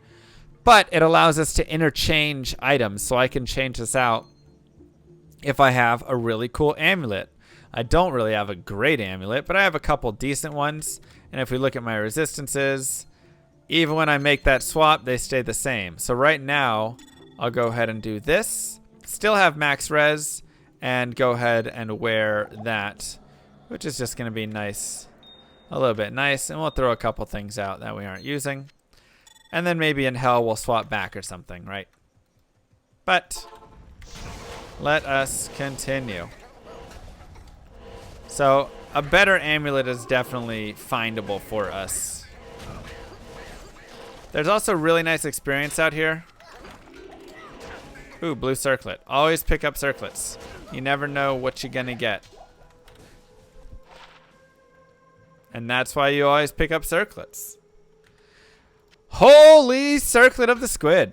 But it allows us to interchange items, so I can change this out if I have a really cool amulet. I don't really have a great amulet, but I have a couple decent ones. And if we look at my resistances, even when I make that swap, they stay the same. So right now, I'll go ahead and do this. Still have max res, and go ahead and wear that, which is just going to be nice. A little bit nice, and we'll throw a couple things out that we aren't using. And then maybe in hell we'll swap back or something, right? But let us continue. So a better amulet is definitely findable for us. There's also really nice experience out here. Ooh, blue circlet. Always pick up circlets. You never know what you're gonna get. And that's why you always pick up circlets. Holy circlet of the squid.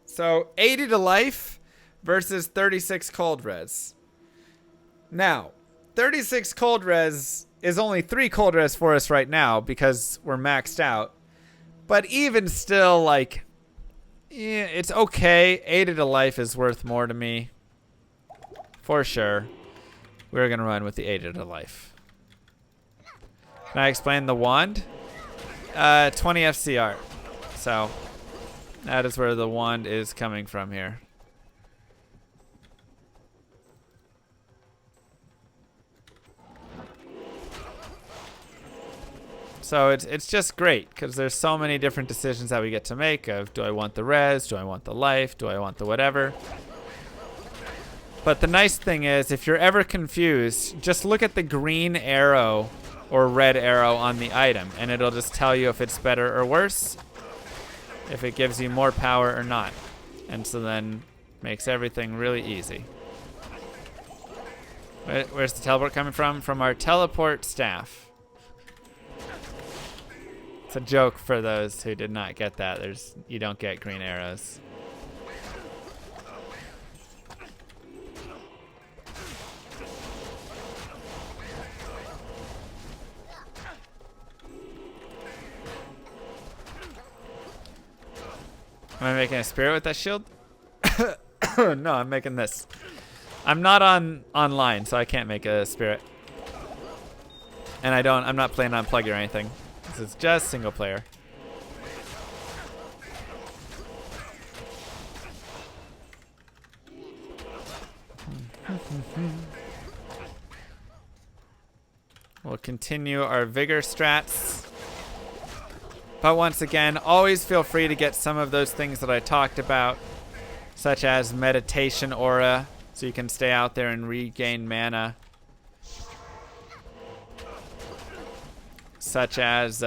So 80 to life versus 36 cold res. Now, 36 cold res is only 3 cold res for us right now because we're maxed out. But even still, like, yeah, it's okay. 80 to life is worth more to me. For sure. We're going to run with the 80 to life. Can I explain the wand? 20 FCR. So that is where the wand is coming from here. So it's just great because there's so many different decisions that we get to make of, do I want the res, do I want the life, do I want the whatever. But the nice thing is, if you're ever confused, just look at the green arrow or red arrow on the item, and it'll just tell you if it's better or worse, if it gives you more power or not. And so then makes everything really easy. Where's the teleport coming from? From our teleport staff. It's a joke for those who did not get that. You don't get green arrows. Am I making a spirit with that shield? No, I'm making this. I'm not online, so I can't make a spirit. And I'm not playing on plug or anything. This is just single player. We'll continue our vigor strats. But once again, always feel free to get some of those things that I talked about, such as meditation aura, so you can stay out there and regain mana. Such as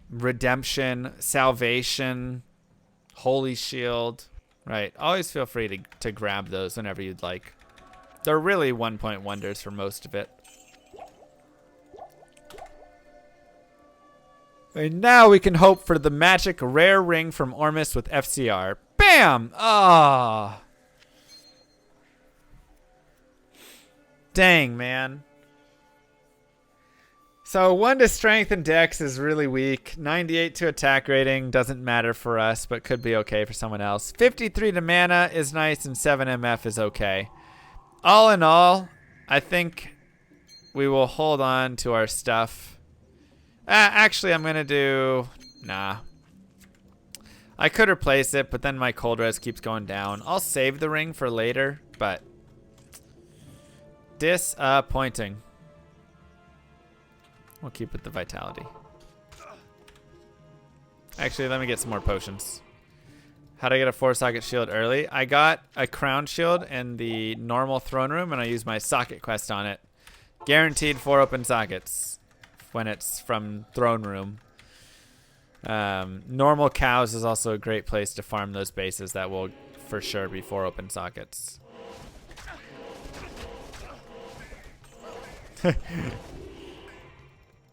redemption, salvation, holy shield. Right, always feel free to grab those whenever you'd like. They're really 1-point wonders for most of it. And now we can hope for the magic rare ring from Ormus with FCR. Bam! Ah. Dang, man. So 1 to strength and dex is really weak. 98 to attack rating doesn't matter for us, but could be okay for someone else. 53 to mana is nice, and 7 MF is okay. All in all, I think we will hold on to our stuff. Actually, I'm going to do... Nah. I could replace it, but then my cold res keeps going down. I'll save the ring for later, but... disappointing. We'll keep with the vitality. Actually, let me get some more potions. How'd I get a 4-socket shield early? I got a crown shield in the normal throne room, and I used my socket quest on it. Guaranteed 4 open sockets when it's from throne room. Normal cows is also a great place to farm those bases. That will for sure be 4 open sockets.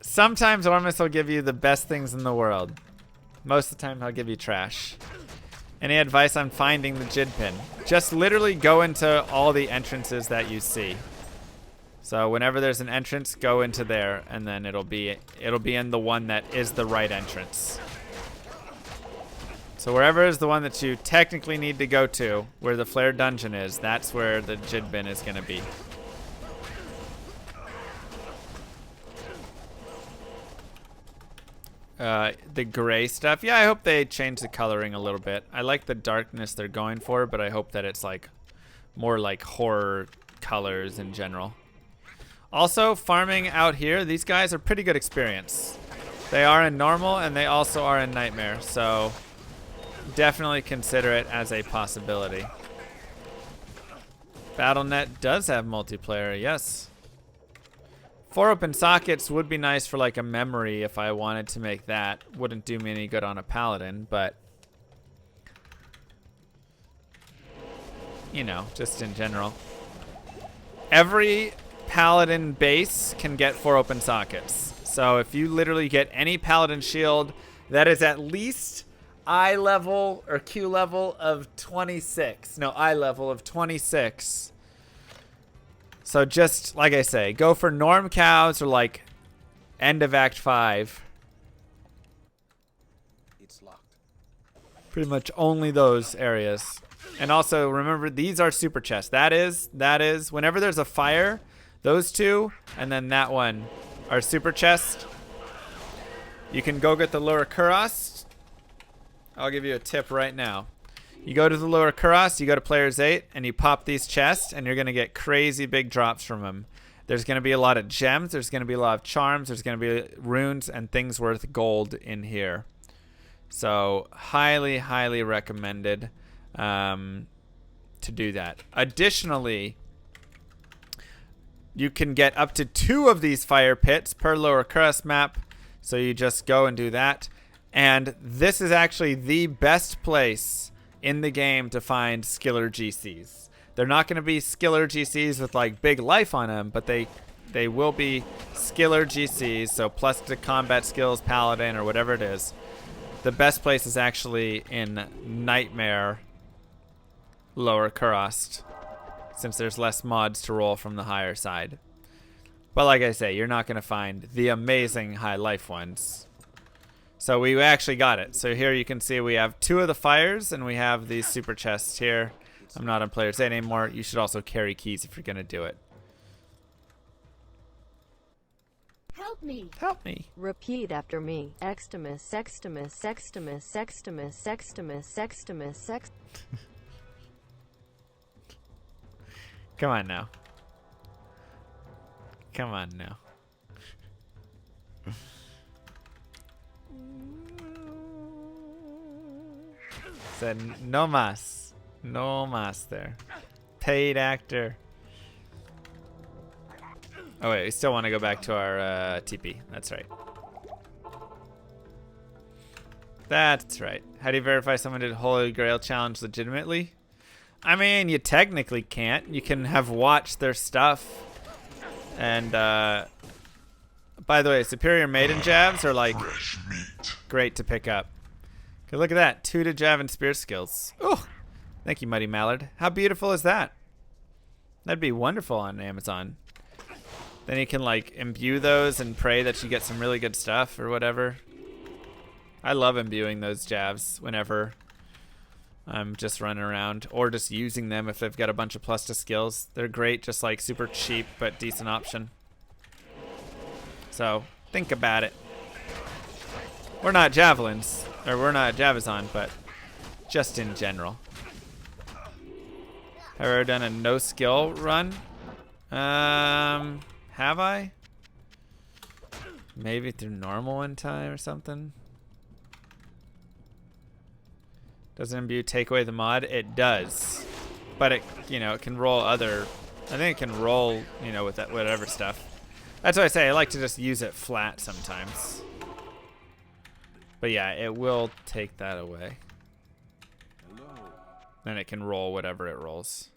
Sometimes Ormus will give you the best things in the world. Most of the time he'll give you trash. Any advice on finding the Jid pin? Just literally go into all the entrances that you see. So whenever there's an entrance, go into there, and then it'll be in the one that is the right entrance. So wherever is the one that you technically need to go to, where the flare dungeon is, that's where the Jid bin is going to be. The gray stuff. Yeah, I hope they change the coloring a little bit. I like the darkness they're going for, but I hope that it's like more like horror colors in general. Also, farming out here, these guys are pretty good experience. They are in normal, and they also are in nightmare, so definitely consider it as a possibility. Battle.net does have multiplayer, yes. 4 open sockets would be nice for like a memory if I wanted to make that. Wouldn't do me any good on a paladin, but you know, just in general. Every paladin base can get 4 open sockets. So if you literally get any paladin shield that is at least eye level or Q level of 26. No, eye level of 26. So just, like I say, go for norm cows or like end of Act 5. It's locked. Pretty much only those areas. And also, remember, these are super chests. That is, whenever there's a fire, those two, and then that one are super chest. You can go get the lower Kuros. I'll give you a tip right now. You go to the lower Kuros, you go to players 8, and you pop these chests, and you're going to get crazy big drops from them. There's going to be a lot of gems. There's going to be a lot of charms. There's going to be runes and things worth gold in here. So highly, highly recommended to do that. Additionally, you can get up to 2 of these fire pits per Lower Crust map. So you just go and do that. And this is actually the best place in the game to find skiller GCs. They're not going to be skiller GCs with like big life on them, but they will be skiller GCs. So plus to combat skills, Paladin, or whatever it is. The best place is actually in Nightmare Lower Crust, since there's less mods to roll from the higher side. But like I say, you're not going to find the amazing high life ones. So we actually got it. So here you can see we have 2 of the fires, and we have these super chests here. I'm not on Player's Aid anymore. You should also carry keys if you're going to do it. Help me. Help me. Repeat after me. Extimus, sextimus, sextimus, sextimus, sextimus, sextimus, sext. Come on now. Come on now. Said no mas. No mas there. Paid actor. Oh wait, we still want to go back to our TP. That's right. That's right. How do you verify someone did Holy Grail challenge legitimately? I mean, you technically can't. You can have watched their stuff. And by the way, Superior Maiden jabs are like great to pick up. Okay, look at that. 2 to jab and spear skills. Oh, thank you, Muddy Mallard. How beautiful is that? That'd be wonderful on Amazon. Then you can like imbue those and pray that you get some really good stuff or whatever. I love imbuing those jabs whenever I'm just running around, or just using them if they've got a bunch of plus to skills. They're great, just like super cheap but decent option. So think about it. We're not javelins, or we're not Javazon, but just in general. Have I ever done a no skill run? Have I? Maybe through normal one time or something. Doesn't imbue take away the mod? It does. But it, you know, it can roll other, I think it can roll, you know, with that whatever stuff. That's what I say, I like to just use it flat sometimes. But yeah, it will take that away. Then it can roll whatever it rolls.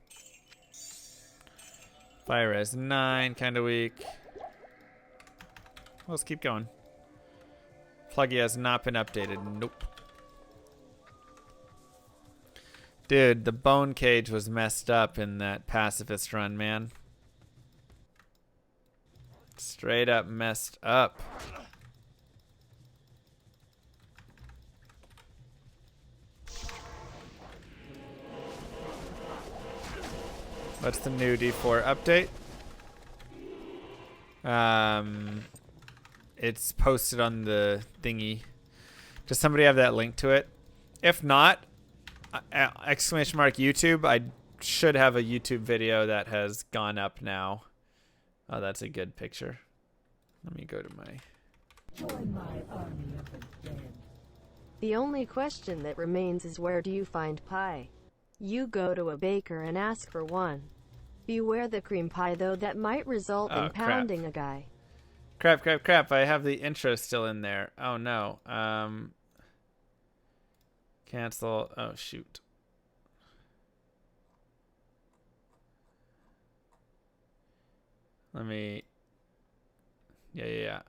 Fire res 9, kind of weak. Let's keep going. Pluggy has not been updated. Nope. Dude, the bone cage was messed up in that pacifist run, man. Straight up messed up. What's the new D4 update? It's posted on the thingy. Does somebody have that link to it? If not, exclamation mark YouTube. I should have a YouTube video that has gone up now. Oh, that's a good picture. Let me go to my... Join my army of the dead. The only question that remains is, where do you find pie? You go to a baker and ask for one. Beware the cream pie, though, that might result in pounding a guy. Crap. I have the intro still in there. Oh, no. Cancel. Oh, shoot. Let me... Yeah.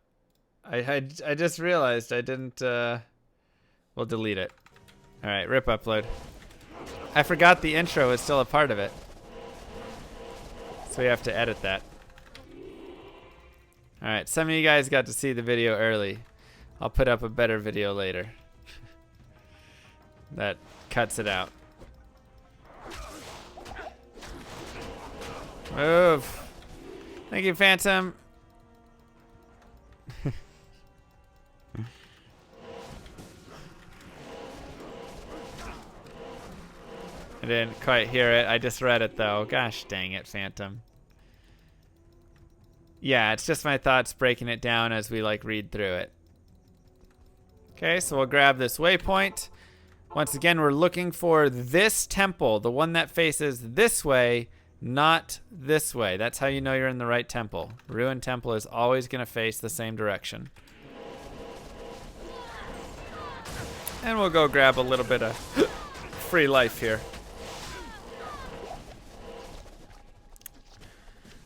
I just realized I didn't... We'll delete it. Alright, rip upload. I forgot the intro is still a part of it. So we have to edit that. Alright, some of you guys got to see the video early. I'll put up a better video later. That cuts it out. Move. Thank you, Phantom. I didn't quite hear it. I just read it, though. Gosh dang it, Phantom. Yeah, it's just my thoughts breaking it down as we like read through it. Okay, so we'll grab this waypoint. Once again, we're looking for this temple, the one that faces this way, not this way. That's how you know you're in the right temple. Ruined temple is always going to face the same direction. And we'll go grab a little bit of free life here.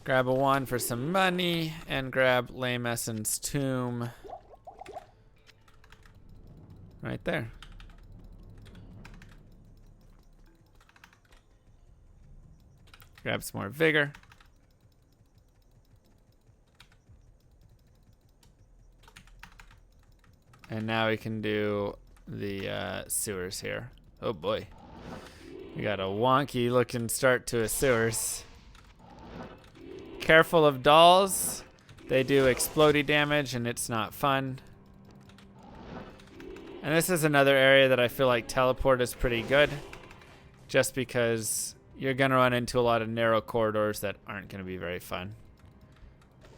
Grab a wand for some money and grab Lame Essence Tomb. Right there. Grab some more vigor. And now we can do the sewers here. Oh boy. We got a wonky looking start to a sewers. Careful of dolls. They do explodey damage and it's not fun. And this is another area that I feel like teleport is pretty good. Just because you're going to run into a lot of narrow corridors that aren't going to be very fun.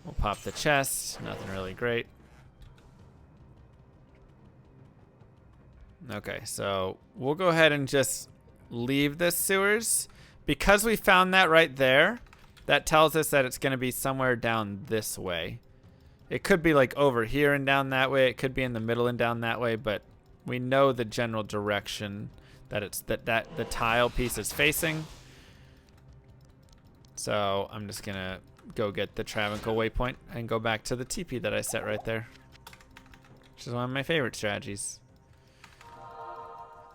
We'll pop the chest. Nothing really great. Okay, so we'll go ahead and just leave this sewers. Because we found that right there, that tells us that it's going to be somewhere down this way. It could be like over here and down that way. It could be in the middle and down that way, but we know the general direction that it's that the tile piece is facing. So I'm just going to go get the Travancore waypoint and go back to the TP that I set right there, which is one of my favorite strategies.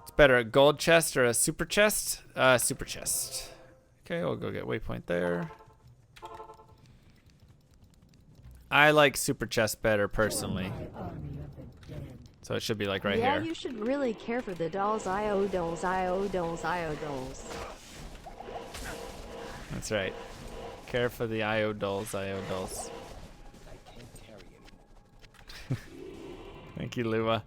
It's better a gold chest or a super chest? Super chest. Okay, we'll go get waypoint there. I like super chest better personally. So it should be like right yeah, here. you should really care for the dolls. IO dolls, IO dolls, IO dolls. That's right. Care for the IO dolls, IO dolls. I can't carry anymore. Thank you, Lua.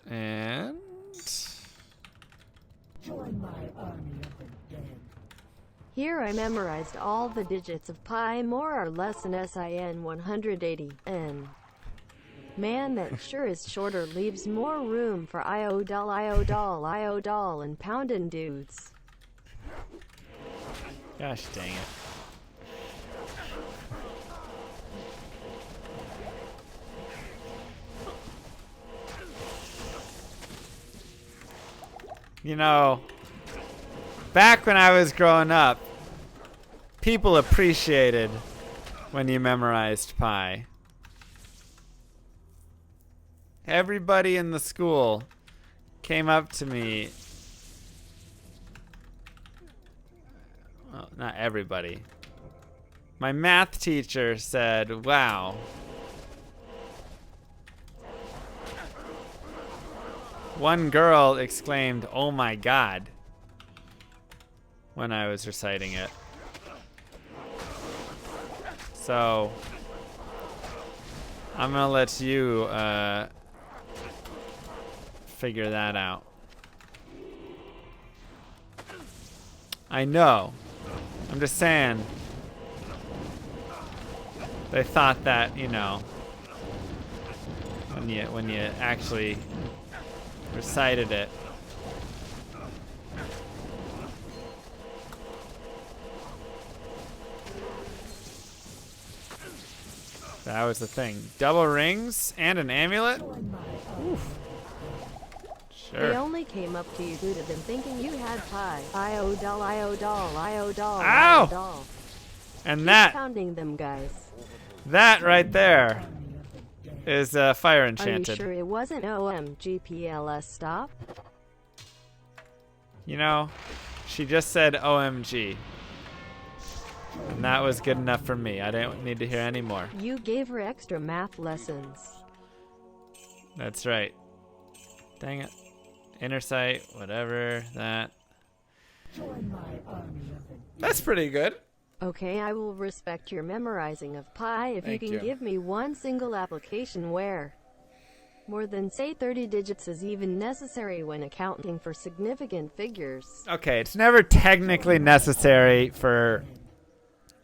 And Join my army of the dead. Here I memorized all the digits of pi more or less in SIN 180. N. Man, that sure is shorter, leaves more room for IO doll, and poundin' dudes. gosh dang it. You know, back when I was growing up, people appreciated when you memorized pi. Everybody in the school came up to me. Well, not everybody. My math teacher said, "Wow. One girl exclaimed, "Oh my God," when I was reciting it. So, I'm gonna let you figure that out. I know. I'm just saying. They thought that, you know, when you actually recited it. That was the thing. Double rings and an amulet? Oof. They Sure. only came up to you due to them thinking you had pi. IO doll, IO doll, IO doll, Ow! IO doll. And Keep that pounding them, guys. right there is fire Are you enchanted. sure it wasn't OMGPLS stop? You know, she just said OMG. And that was good enough for me. I didn't need to hear any more. You gave her extra math lessons. That's right. Dang it. Inner sight, whatever, that. Join my army of the dead. That's pretty good. Okay, I will respect your memorizing of pi if Thank you can you. give me one single application where More than say 30 digits is even necessary when accounting for significant figures. Okay, it's never technically necessary for...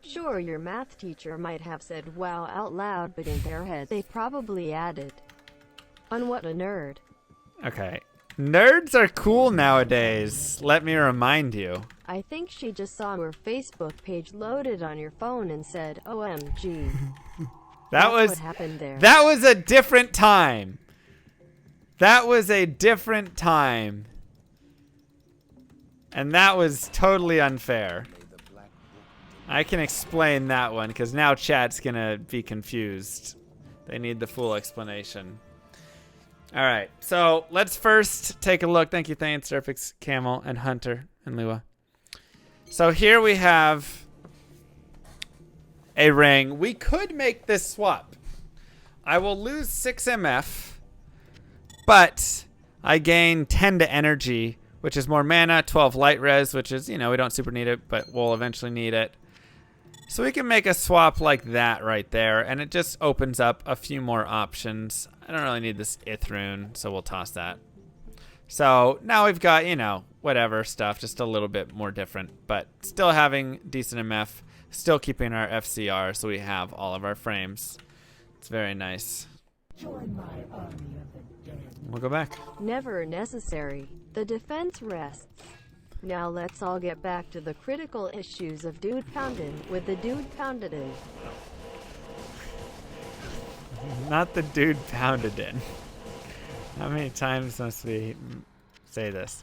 Sure, your math teacher might have said wow out loud, but in their head they probably added, "On what a nerd." Okay. Nerds are cool nowadays, let me remind you. I think she just saw your Facebook page loaded on your phone and said, OMG. That That's was what happened there. That was a different time. That was a different time. And that was totally unfair. I can explain that one because now chat's gonna be confused. They need the full explanation. All right, so let's first take a look. Thank you, Thane, Surfix, Camel, and Hunter, and Lua. So here we have a ring. We could make this swap. I will lose 6 MF, but I gain 10 to energy, which is more mana, 12 light res, which is, you know, we don't super need it, but we'll eventually need it. So we can make a swap like that right there, and it just opens up a few more options. I don't really need this Ith rune, so we'll toss that. So now we've got, you know, whatever stuff, just a little bit more different, but still having decent MF, still keeping our FCR, so we have all of our frames. It's very nice. Join my army of the dead. We'll go back. Never necessary. The defense rests. Now let's all get back to the critical issues of dude poundin' with the dude pounded in. Not the dude pounded in. How many times must we say this?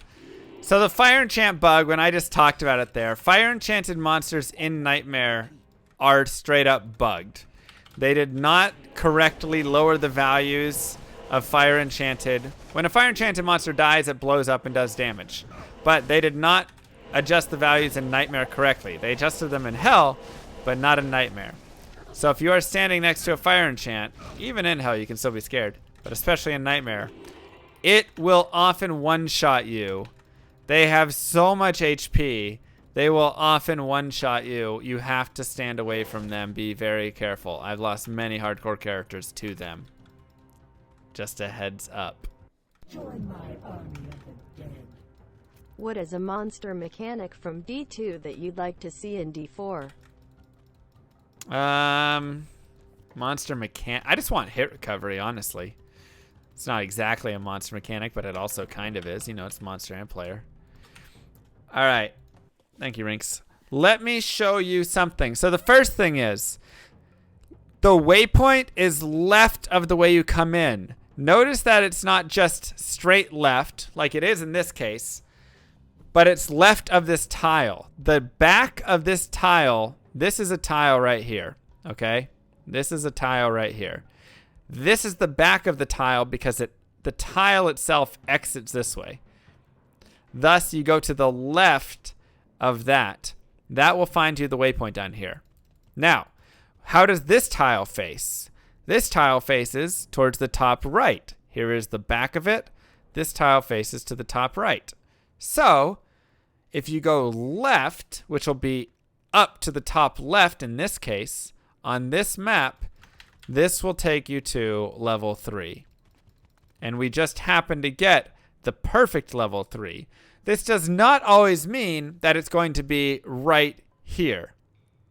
So the fire enchant bug, when I just talked about it there, fire enchanted monsters in Nightmare are straight up bugged. They did not correctly lower the values of fire enchanted. When a fire enchanted monster dies, it blows up and does damage. But they did not adjust the values in Nightmare correctly. They adjusted them in Hell, but not in Nightmare. So if you are standing next to a fire enchant, even in Hell you can still be scared, but especially in Nightmare, it will often one-shot you. They have so much HP, they will often one-shot you. You have to stand away from them. Be very careful. I've lost many hardcore characters to them. Just a heads up. Join my army of the dead. What is a monster mechanic from D2 that you'd like to see in D4? Monster mechanic. I just want hit recovery, honestly. It's not exactly a monster mechanic, but it also kind of is. You know, it's monster and player. All right. Thank you, Rinks. Let me show you something. So the first thing is, the waypoint is left of the way you come in. Notice that it's not just straight left, like it is in this case, but it's left of this tile. The back of this tile, this is a tile right here, okay? This is a tile right here. This is the back of the tile because the tile itself exits this way. Thus, you go to the left of that. That will find you the waypoint down here. Now, how does this tile face? This tile faces towards the top right. Here is the back of it. This tile faces to the top right. So, if you go left, which will be up to the top left in this case, on this map, this will take you to level 3. And we just happen to get the perfect level 3. This does not always mean that it's going to be right here.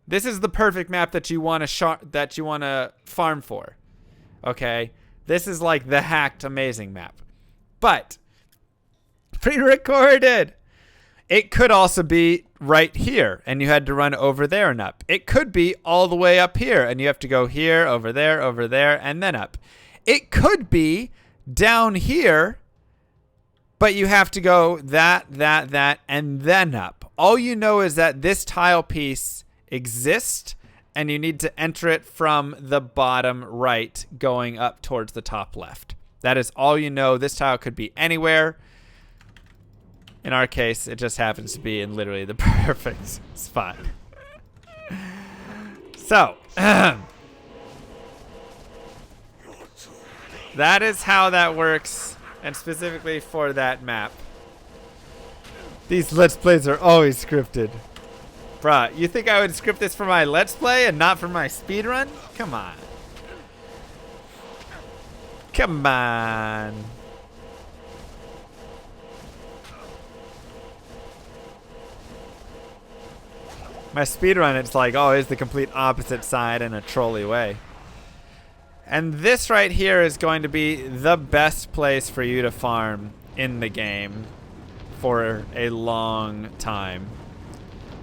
This is the perfect map that you want to farm for. Okay? This is like the hacked amazing map. But pre-recorded. It could also be right here, and you had to run over there and up. It could be all the way up here, and you have to go here, over there, and then up. It could be down here, but you have to go that, and then up. All you know is that this tile piece exists, and you need to enter it from the bottom right, going up towards the top left. That is all you know. This tile could be anywhere. In our case, it just happens to be in literally the perfect spot. So, that is how that works, and specifically for that map. These Let's Plays are always scripted. Bruh, you think I would script this for my Let's Play and not for my speedrun? Come on. Come on. My speedrun, it's like always the complete opposite side in a trolly way. And this right here is going to be the best place for you to farm in the game for a long time.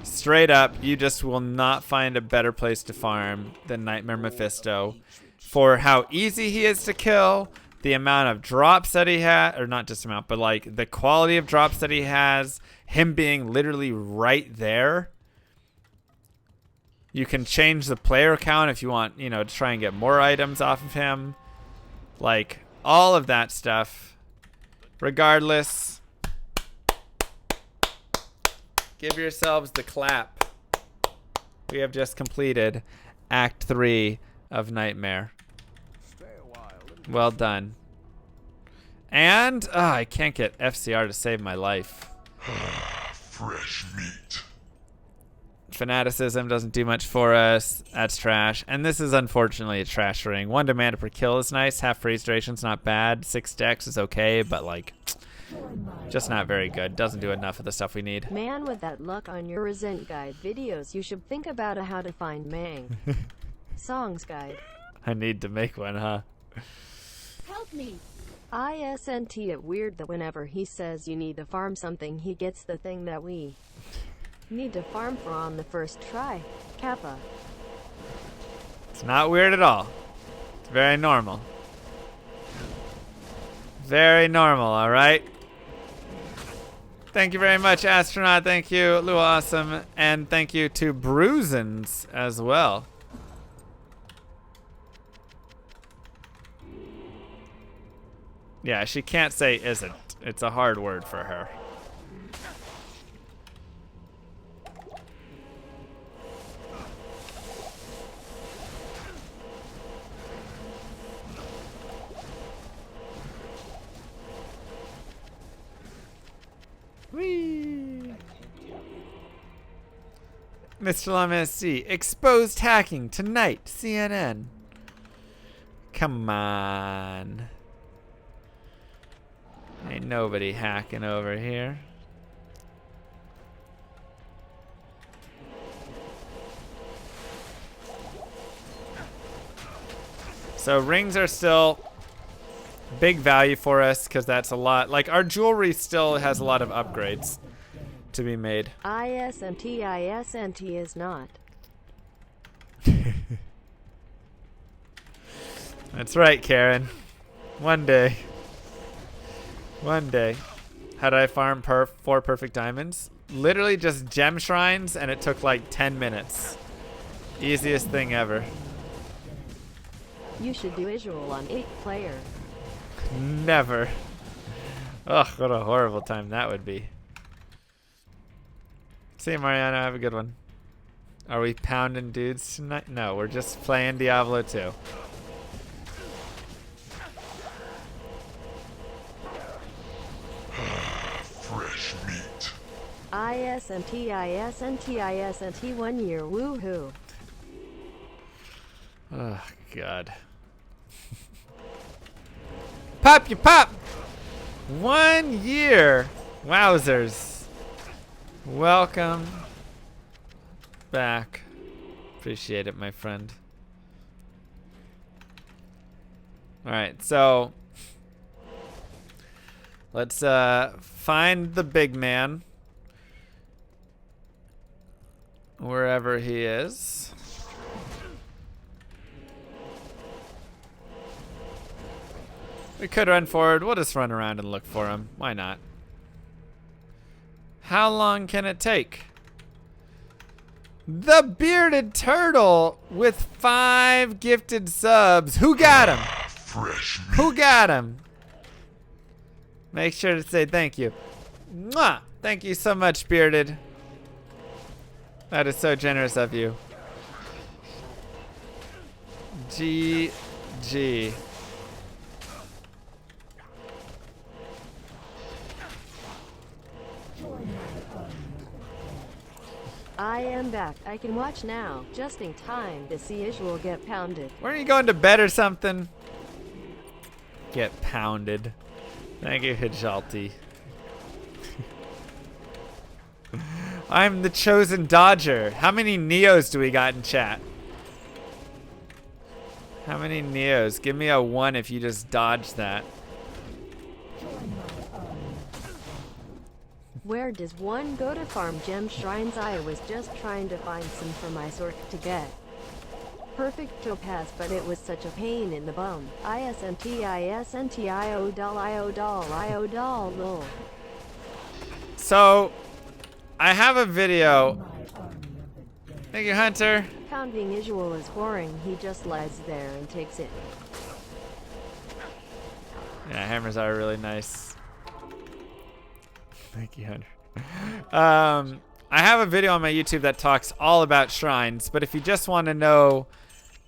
Straight up, you just will not find a better place to farm than Nightmare Mephisto. For how easy he is to kill, the amount of drops that he has, or not just amount, but like the quality of drops that he has, him being literally right there. You can change the player count if you want, you know, to try and get more items off of him. Like, all of that stuff. Regardless, give yourselves the clap. We have just completed Act 3 of Nightmare. Well done. And, I can't get FCR to save my life. Fresh meat. Fanaticism doesn't do much for us. That's trash. And this is unfortunately a trash ring. 1 demand per kill is nice. Half freeze duration's not bad. 6 dex is okay, but like, just not very good. Doesn't do enough of the stuff we need. Man, with that luck on your resent guide videos, you should think about how to find Mang. Songs guide. I need to make one, huh? Help me. ISNT it weird that whenever he says you need to farm something, he gets the thing that we need to farm for on the first try. Kappa. It's not weird at all. It's very normal. Very normal, alright? Thank you very much, Astronaut. Thank you, Lou Awesome. And thank you to Bruisins as well. Yeah, she can't say isn't. It's a hard word for her. Whee! Mr. LMSC, exposed hacking tonight, CNN. Come on. Ain't nobody hacking over here. So rings are still big value for us because that's a lot. Like our jewelry still has a lot of upgrades to be made. ISNT is not. That's right, Karen. One day. One day. How did I farm 4 perfect diamonds? Literally just gem shrines, and it took like 10 minutes. Easiest thing ever. You should do visual on 8 player. Never. Ugh, what a horrible time that would be. See you, Mariano. Have a good one. Are we pounding dudes tonight? No, we're just playing Diablo 2. Fresh meat. ISNT 1 year. Woohoo. Oh, God. Pop, you pop! 1 year. Wowzers. Welcome back. Appreciate it, my friend. Alright, so let's find the big man wherever he is. We could run forward. We'll just run around and look for him. Why not? How long can it take? The bearded turtle with 5 gifted subs. Who got him? Fresh meat. Who got him? Make sure to say thank you. Mwah! Thank you so much, bearded. That is so generous of you. GG. I am back. I can watch now, just in time to see Israel get pounded. Weren't you going to bed or something? Get pounded. Thank you, Hijalti. I'm the chosen dodger. How many Neos do we got in chat? How many Neos? Give me a 1 if you just dodge that. Where does one go to farm gem shrines? I was just trying to find some for my Zork to get. Perfect topaz, but it was such a pain in the bum. ISNTISNTIO doll IO doll IO doll lol. So, I have a video. Thank you, Hunter. Pounding usual is boring. He just lies there and takes it. Yeah, hammers are really nice. Thank you, Hunter. I have a video on my YouTube that talks all about shrines, but if you just want to know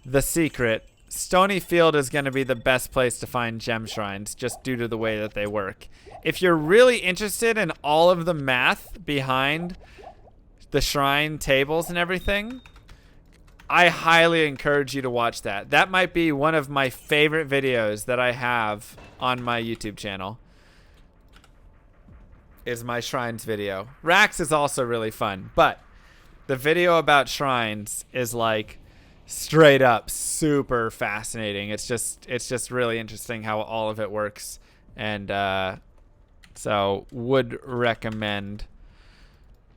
the secret, Stony Field is going to be the best place to find gem shrines, just due to the way that they work. If you're really interested in all of the math behind the shrine tables and everything, I highly encourage you to watch that. That might be one of my favorite videos that I have on my YouTube channel. Is my shrines video. Rax is also really fun, but the video about shrines is like straight up super fascinating. It's just really interesting how all of it works, and so would recommend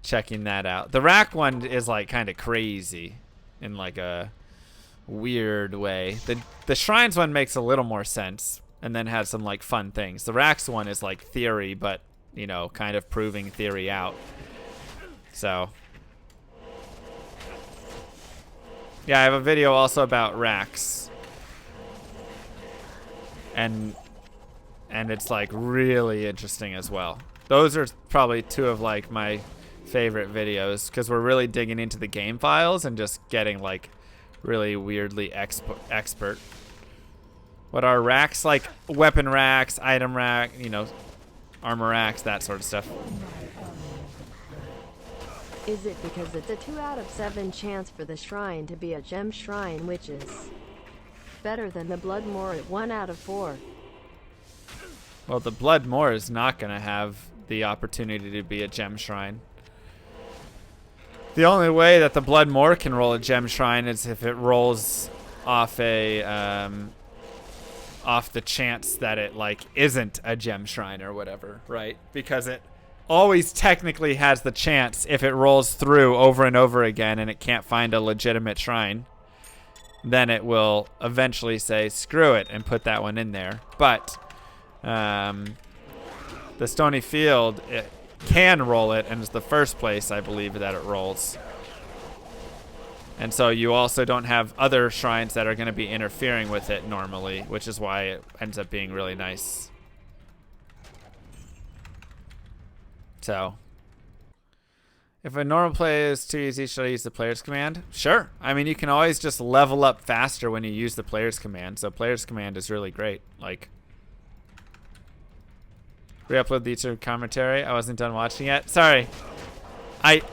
checking that out. The rack one is like kind of crazy in like a weird way. The shrines one makes a little more sense and then has some like fun things. The racks one is like theory, but you know, kind of proving theory out. So yeah, I have a video also about racks, and it's like really interesting as well. Those are probably two of like my favorite videos because we're really digging into the game files and just getting like really weirdly expert. What are racks? Like weapon racks, item rack, you know, armor racks, that sort of stuff. Is it because it's a 2 out of 7 chance for the shrine to be a gem shrine, which is better than the Bloodmoor at 1 out of 4? Well, the Bloodmoor is not going to have the opportunity to be a gem shrine. The only way that the Bloodmoor can roll a gem shrine is if it rolls off a off the chance that it like isn't a gem shrine or whatever, right? Because it always technically has the chance, if it rolls through over and over again and it can't find a legitimate shrine, then it will eventually say screw it and put that one in there. But the Stony Field, it can roll it, and it's the first place I believe that it rolls. And so you also don't have other shrines that are going to be interfering with it normally, which is why it ends up being really nice. So, if a normal play is too easy, should I use the player's command? Sure. I mean, you can always just level up faster when you use the player's command. So player's command is really great. Like, re-upload the YouTube commentary. I wasn't done watching yet. Sorry.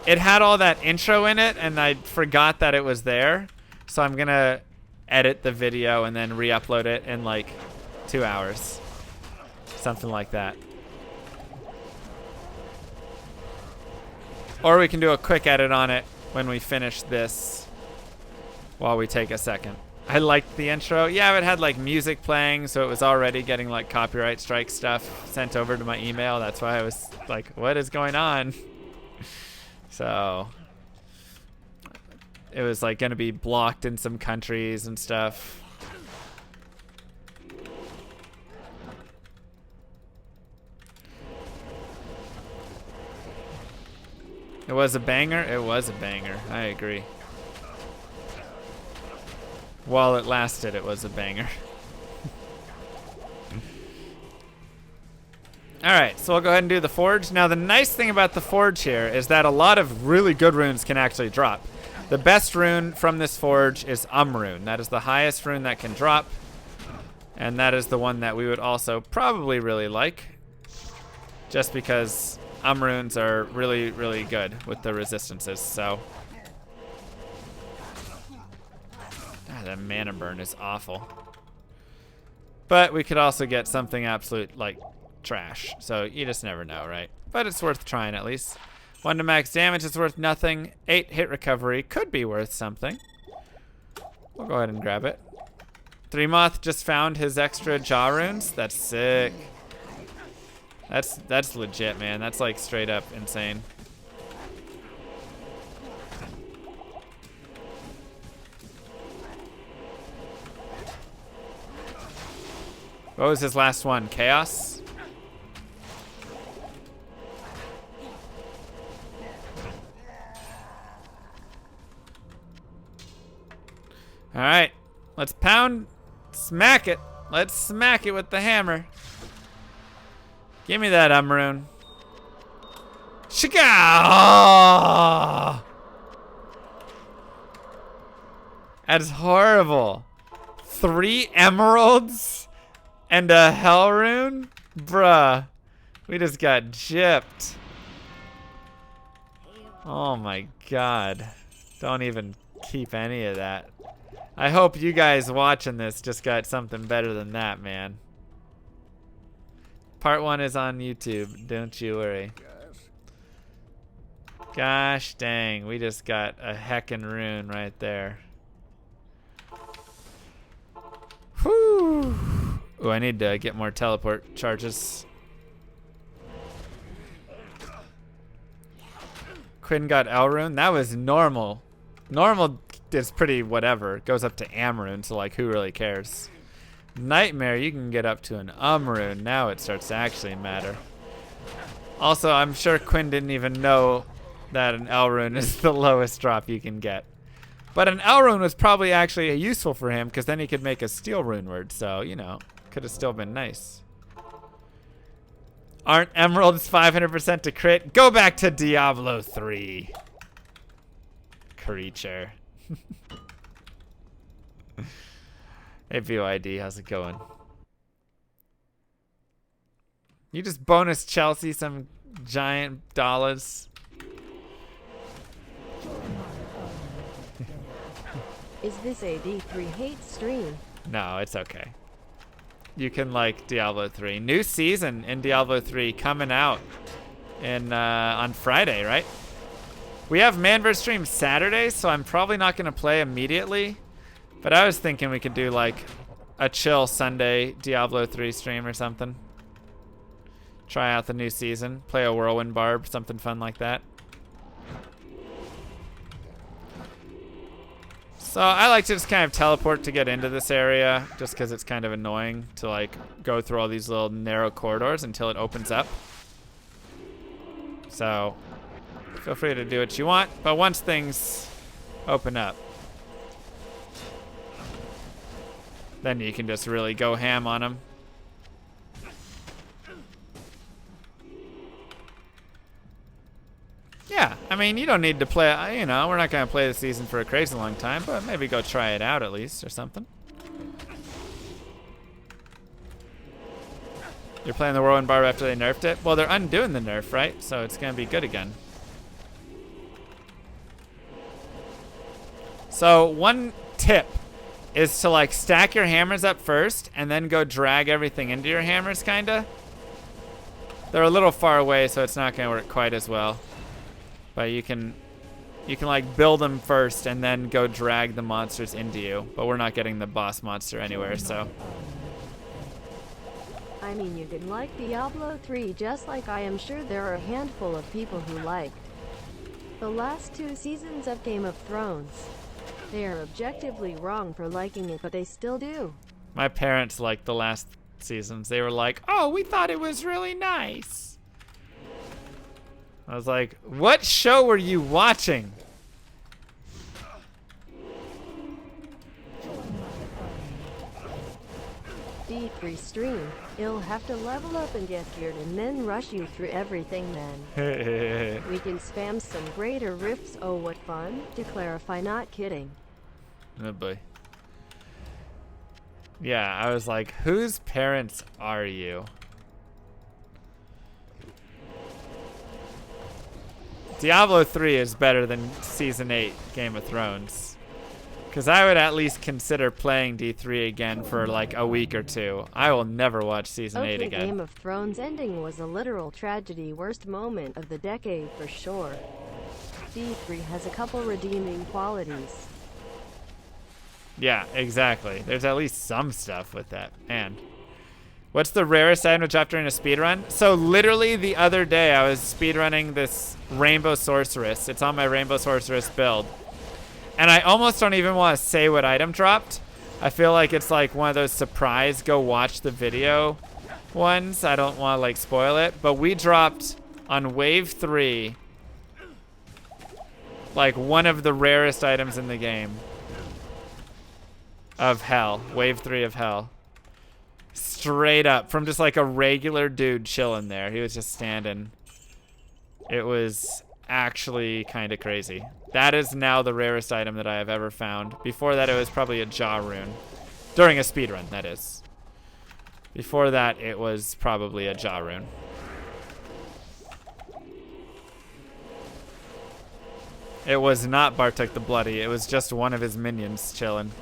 It had all that intro in it, and I forgot that it was there. So I'm going to edit the video and then re-upload it in like 2 hours. Something like that. Or we can do a quick edit on it when we finish this while we take a second. I liked the intro. Yeah, it had like music playing, so it was already getting like copyright strike stuff sent over to my email. That's why I was like, what is going on? So it was like going to be blocked in some countries and stuff. It was a banger. It was a banger. I agree. While it lasted, it was a banger. Alright, so we'll go ahead and do the Forge. Now, the nice thing about the Forge here is that a lot of really good runes can actually drop. The best rune from this Forge is Rune. That is the highest rune that can drop. And that is the one that we would also probably really like. Just because runes are really, really good with the resistances, so. That mana burn is awful. But we could also get something absolute, like, trash. So you just never know, right? But it's worth trying at least. 1 to max damage is worth nothing. 8 hit recovery could be worth something. We'll go ahead and grab it. 3 Moth just found his extra jaw runes. That's sick. That's legit, man. That's like straight up insane. What was his last one? Chaos? All right, let's pound, smack it. Let's smack it with the hammer. Give me that Umrune. Shika! Oh! That's horrible. 3 emeralds and a hell rune? Bruh. We just got gypped. Oh my god. Don't even keep any of that. I hope you guys watching this just got something better than that, man. Part 1 is on YouTube, don't you worry. Gosh dang, we just got a heckin' rune right there. Whew. Ooh, I need to get more teleport charges. Quinn got L rune. That was normal. Normal is pretty whatever. It goes up to Am rune, so like who really cares? Nightmare, you can get up to an rune. Now it starts to actually matter. Also, I'm sure Quinn didn't even know that an L rune is the lowest drop you can get. But an L rune was probably actually useful for him because then he could make a steel rune word. So, you know, could have still been nice. Aren't emeralds 500% to crit? Go back to Diablo 3. Creature. Hey, BYD, how's it going? You just bonus Chelsea some giant dollars. Is this a D3 hate stream? No, it's okay. You can like Diablo 3. New season in Diablo 3 coming out in on Friday, right? We have Manverse stream Saturday, so I'm probably not going to play immediately. But I was thinking we could do like a chill Sunday Diablo 3 stream or something. Try out the new season. Play a Whirlwind Barb, something fun like that. So I like to just kind of teleport to get into this area just because it's kind of annoying to like go through all these little narrow corridors until it opens up. So feel free to do what you want, but once things open up, then you can just really go ham on them. Yeah, I mean, you don't need to play, you know, we're not going to play the season for a crazy long time, but maybe go try it out at least or something. You're playing the Whirlwind Barb after they nerfed it? Well, they're undoing the nerf, right? So it's going to be good again. So one tip is to like stack your hammers up first and then go drag everything into your hammers, kind of. They're a little far away, so it's not going to work quite as well. But you can like build them first and then go drag the monsters into you. But we're not getting the boss monster anywhere, so. I mean, you can like Diablo 3 just like I am sure there are a handful of people who liked the last 2 seasons of Game of Thrones. They are objectively wrong for liking it, but they still do. My parents liked the last seasons. They were like, oh, we thought it was really nice. I was like, what show were you watching? D3 stream. You'll have to level up and get geared and then rush you through everything then. We can spam some greater rifts. Oh, what fun. To clarify, not kidding. Oh boy. Yeah, I was like, whose parents are you? Diablo 3 is better than Season 8 Game of Thrones. Because I would at least consider playing D3 again for like a week or two. I will never watch Season 8 Okay, again. Game of Thrones ending was a literal tragedy, worst moment of the decade for sure. D3 has a couple redeeming qualities. Yeah, exactly. There's at least some stuff with that. And what's the rarest item to drop during a speedrun? So literally the other day I was speedrunning this Rainbow Sorceress. It's on my Rainbow Sorceress build. And I almost don't even want to say what item dropped. I feel like it's like one of those surprise, go watch the video ones. I don't want to like spoil it. But we dropped on wave 3 like one of the rarest items in the game. Of hell. Wave 3 of hell. Straight up. From just like a regular dude chilling there. He was just standing. It was actually kind of crazy. That is now the rarest item that I have ever found. Before that, it was probably a jaw rune. During a speedrun, that is. Before that, it was probably a jaw rune. It was not Bartek the Bloody. It was just one of his minions chilling.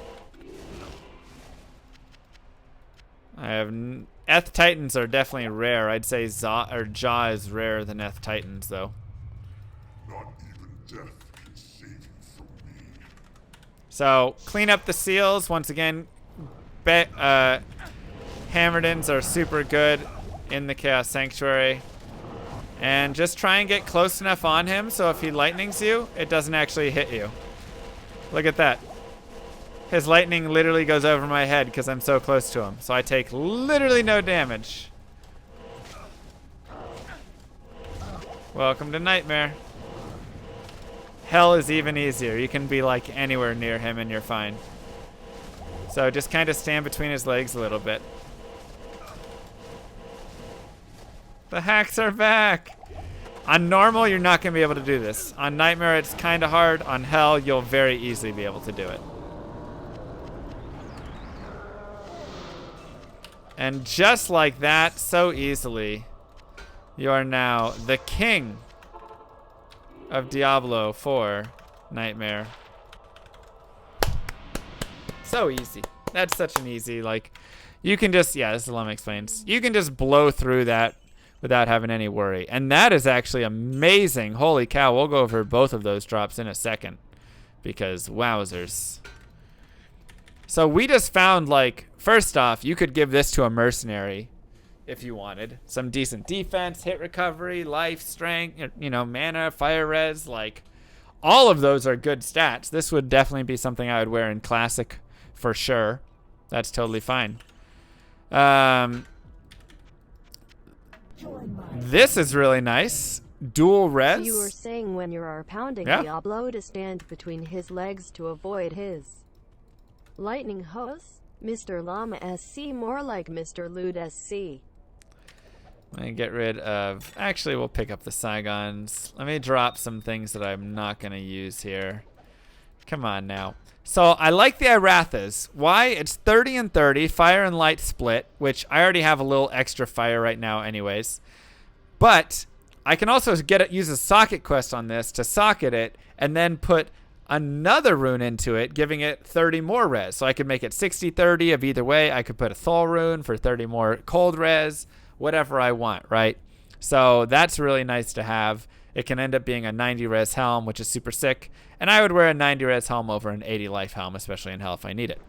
I have Eth Titans are definitely rare. I'd say Jaw is rarer than Eth Titans, though. Not even death can save you from me. So clean up the seals once again. Hammerdins are super good in the Chaos Sanctuary, and just try and get close enough on him so if he lightnings you, it doesn't actually hit you. Look at that. His lightning literally goes over my head because I'm so close to him. So I take literally no damage. Welcome to Nightmare. Hell is even easier. You can be like anywhere near him and you're fine. So just kind of stand between his legs a little bit. The hacks are back. On normal, you're not going to be able to do this. On Nightmare, it's kind of hard. On Hell, you'll very easily be able to do it. And just like that, so easily, you are now the king of Diablo 4 Nightmare. So easy. That's such an easy, like, you can just, yeah, this is Lum Explains. You can just blow through that without having any worry. And that is actually amazing. Holy cow, we'll go over both of those drops in a second. Because, wowzers. So we just found, like, first off, you could give this to a mercenary if you wanted. Some decent defense, hit recovery, life, strength, you know, mana, fire res, like, all of those are good stats. This would definitely be something I would wear in Classic for sure. That's totally fine. This is really nice. Dual res. You were saying when you are pounding Diablo to stand between his legs to avoid his lightning hose? Mr. Llama SC, more like Mr. Lude SC. Let me get rid of... Actually, we'll pick up the Saigons. Let me drop some things that I'm not going to use here. Come on now. So I like the Irathas. Why? It's 30 and 30, fire and light split, which I already have a little extra fire right now anyways. But I can also use a socket quest on this to socket it and then put another rune into it, giving it 30 more res. So I could make it 60-30 of either way. I could put a Thol rune for 30 more cold res, whatever I want, right? So that's really nice to have. It can end up being a 90 res helm, which is super sick. And I would wear a 90 res helm over an 80 life helm, especially in Hell if I need it.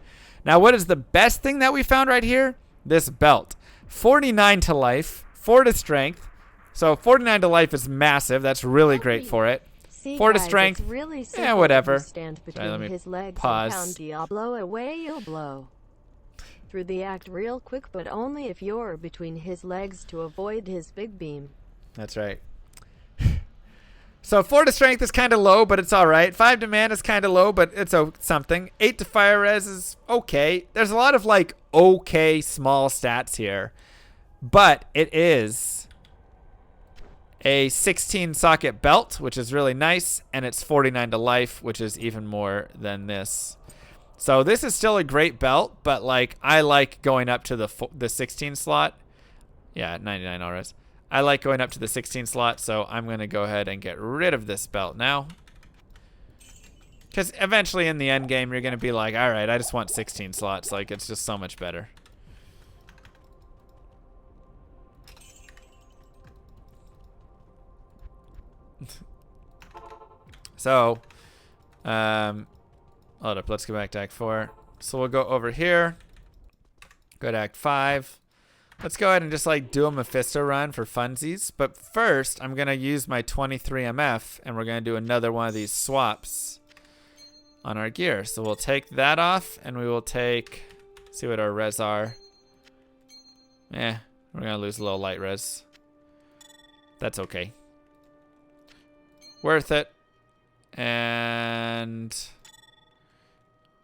Now, what is the best thing that we found right here? This belt. 49 to life, 4 to strength. So 49 to life is massive. That's really great for it. See, 4 to guys, strength. it's really Yeah, whatever. Stand between Sorry, let me his legs pause. and pound Diablo away you'll blow. Through the act real quick, but only if you're between his legs to avoid his big beam. That's right. So 4 to strength is kind of low, but it's all right. 5 to mana is kind of low, but it's something. 8 to fire res is okay. There's a lot of like okay small stats here, but it is a 16 socket belt, which is really nice, and it's 49 to life, which is even more than this. So this is still a great belt, but like I like going up to the 16 slot. Yeah, 99 RS. I like going up to the 16 slot, so I'm going to go ahead and get rid of this belt now. Because eventually in the end game, you're going to be like, all right, I just want 16 slots. Like, it's just so much better. So, hold up. Let's go back to Act 4. So we'll go over here. Go to Act 5. Let's go ahead and just like do a Mephisto run for funsies. But first, I'm going to use my 23 MF and we're going to do another one of these swaps on our gear. So we'll take that off and we will take, see what our res are. We're going to lose a little light res. That's okay. Worth it. And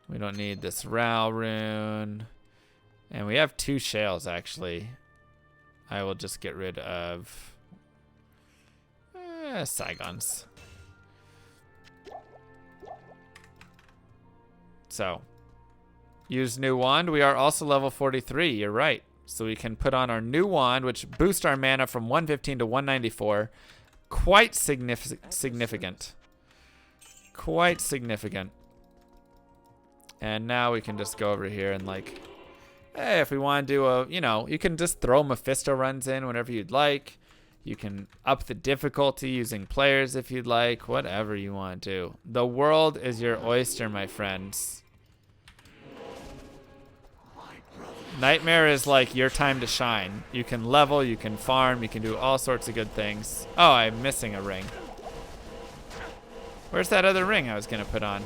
we don't need this Ral rune. And we have 2 shales, actually. I will just get rid of Saigons. So, use new wand. We are also level 43. You're right. So we can put on our new wand, which boosts our mana from 115 to 194. Quite significant. Quite significant. And now we can just go over here and like, hey, if we want to do a, you know, you can just throw Mephisto runs in whenever you'd like. You can up the difficulty using players if you'd like. Whatever you want to do. The world is your oyster, my friends. Nightmare is like your time to shine. You can level, you can farm, you can do all sorts of good things. Oh, I'm missing a ring. Where's that other ring I was going to put on?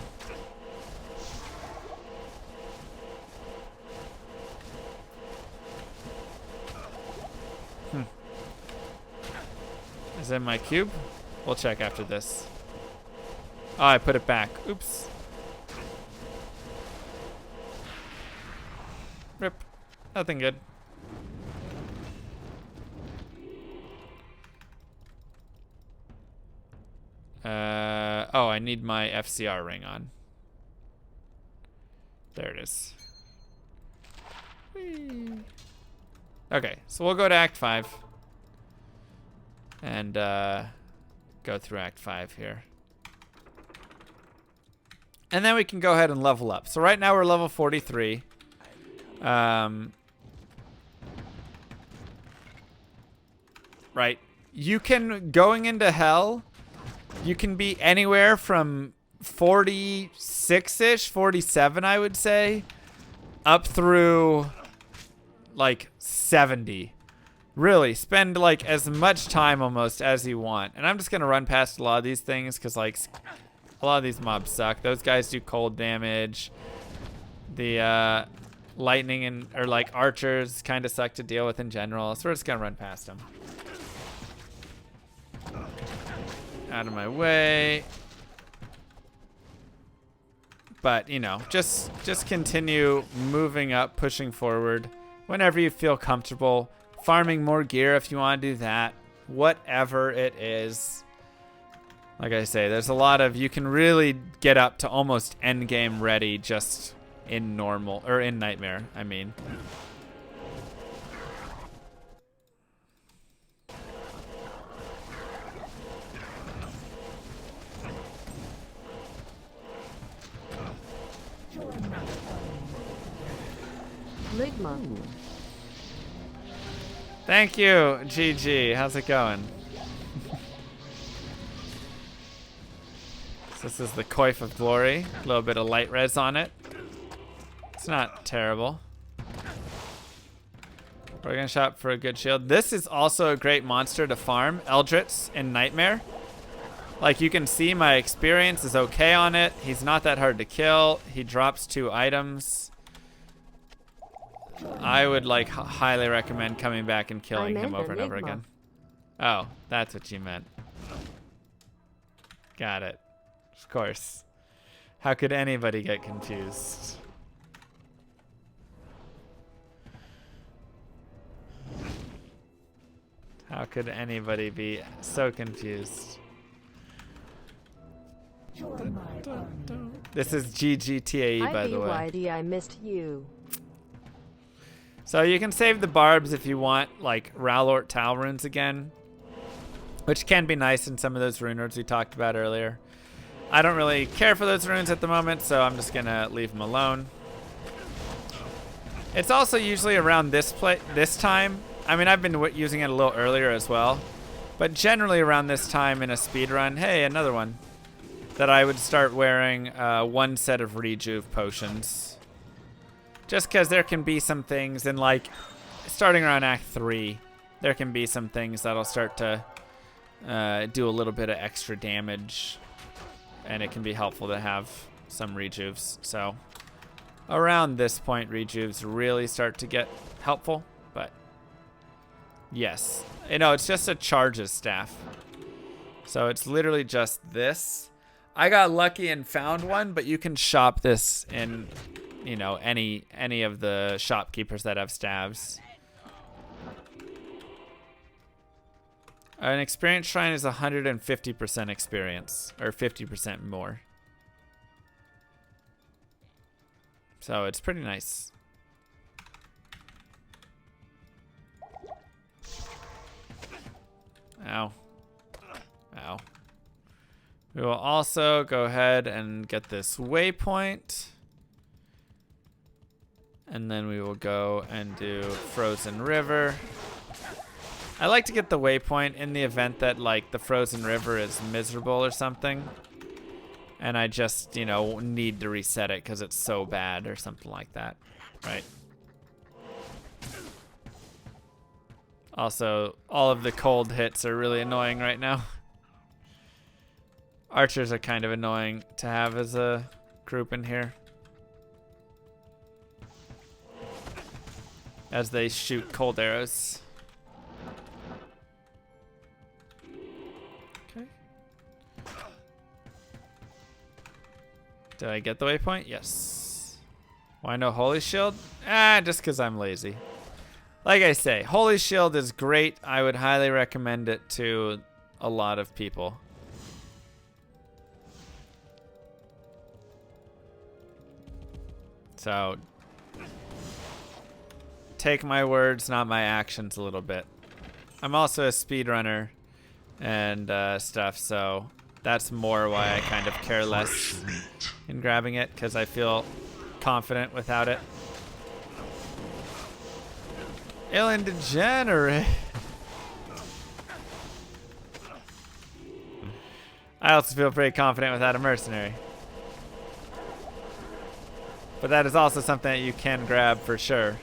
Is it in my cube? We'll check after this. Oh, I put it back. Oops. Rip. Nothing good. Oh, I need my FCR ring on. There it is. Whee. Okay, so we'll go to Act 5. And go through Act 5 here. And then we can go ahead and level up. So right now we're level 43. Right. You can, going into hell, you can be anywhere from 46-ish, 47 I would say, up through like 70. Really, spend like as much time almost as you want. And I'm just going to run past a lot of these things because like a lot of these mobs suck. Those guys do cold damage. The lightning and or like archers kind of suck to deal with in general. So we're just going to run past them. Out of my way. But, you know, just continue moving up, pushing forward whenever you feel comfortable. Farming more gear if you want to do that. Whatever it is. Like I say, there's a lot of, you can really get up to almost end game ready just in normal, or in Nightmare, I mean. Ligma. Thank you, GG. How's it going? So this is the Coif of Glory. A little bit of light res on it. It's not terrible. We're going to shop for a good shield. This is also a great monster to farm. Eldritch in Nightmare. Like you can see, my experience is okay on it. He's not that hard to kill. He drops 2 items. I would like highly recommend coming back and killing him over and over again. Oh, that's what you meant. Got it. Of course. How could anybody get confused? How could anybody be so confused? This is GGTAE, by the way. IBYD, I missed you. So you can save the barbs if you want, like, Ralort Tal runes again, which can be nice in some of those rune words we talked about earlier. I don't really care for those runes at the moment, so I'm just gonna leave them alone. It's also usually around this time. I mean, I've been using it a little earlier as well, but generally around this time in a speed run, hey, another one, that I would start wearing one set of rejuve potions. Just because there can be some things in, like, starting around Act 3, there can be some things that'll start to do a little bit of extra damage, and it can be helpful to have some rejuves. So around this point, rejuves really start to get helpful, but yes. You know, it's just a charges staff. So it's literally just this. I got lucky and found one, but you can shop this in, you know, any of the shopkeepers that have staves. An experience shrine is 150% experience, or 50% more. So it's pretty nice. Ow. Ow. We will also go ahead and get this waypoint. And then we will go and do Frozen River. I like to get the waypoint in the event that, like, the frozen river is miserable or something, and I just, you know, need to reset it because it's so bad or something like that, right? Also, all of the cold hits are really annoying right now. Archers are kind of annoying to have as a group in here, as they shoot cold arrows. Did I get the waypoint? Yes. Why no Holy Shield? Just because I'm lazy. Like I say, Holy Shield is great. I would highly recommend it to a lot of people. So, take my words, not my actions a little bit. I'm also a speedrunner and stuff, so that's more why I kind of care less in grabbing it, because I feel confident without it. Alien Degenerate. I also feel pretty confident without a mercenary. But that is also something that you can grab for sure.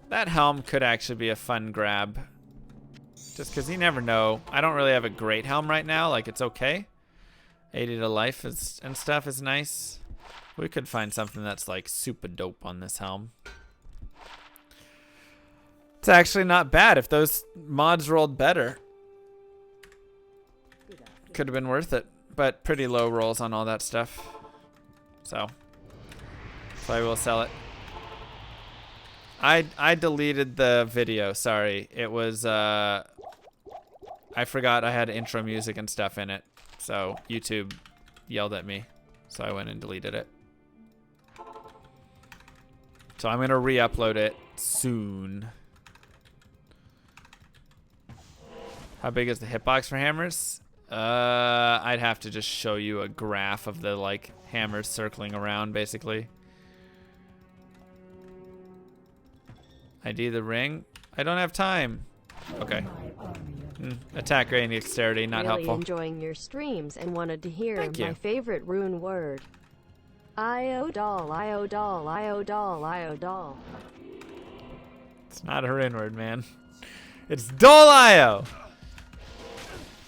That helm could actually be a fun grab. Just because you never know. I don't really have a great helm right now. Like, it's okay. 80 to life and stuff is nice. We could find something that's, like, super dope on this helm. It's actually not bad. If those mods rolled better, could have been worth it. But pretty low rolls on all that stuff. So I will sell it. I deleted the video, sorry. It was, I forgot I had intro music and stuff in it. So YouTube yelled at me. So I went and deleted it. So I'm going to re-upload it soon. How big is the hitbox for hammers? I'd have to just show you a graph of the, like, hammers circling around, basically. ID the ring? I don't have time. Okay. Attack rate and dexterity, not really helpful. Enjoying your streams and wanted to hear Thank you. my favorite rune word. Iodol, Iodol, Iodol, Iodol. It's not a rune word, man. It's Dolio!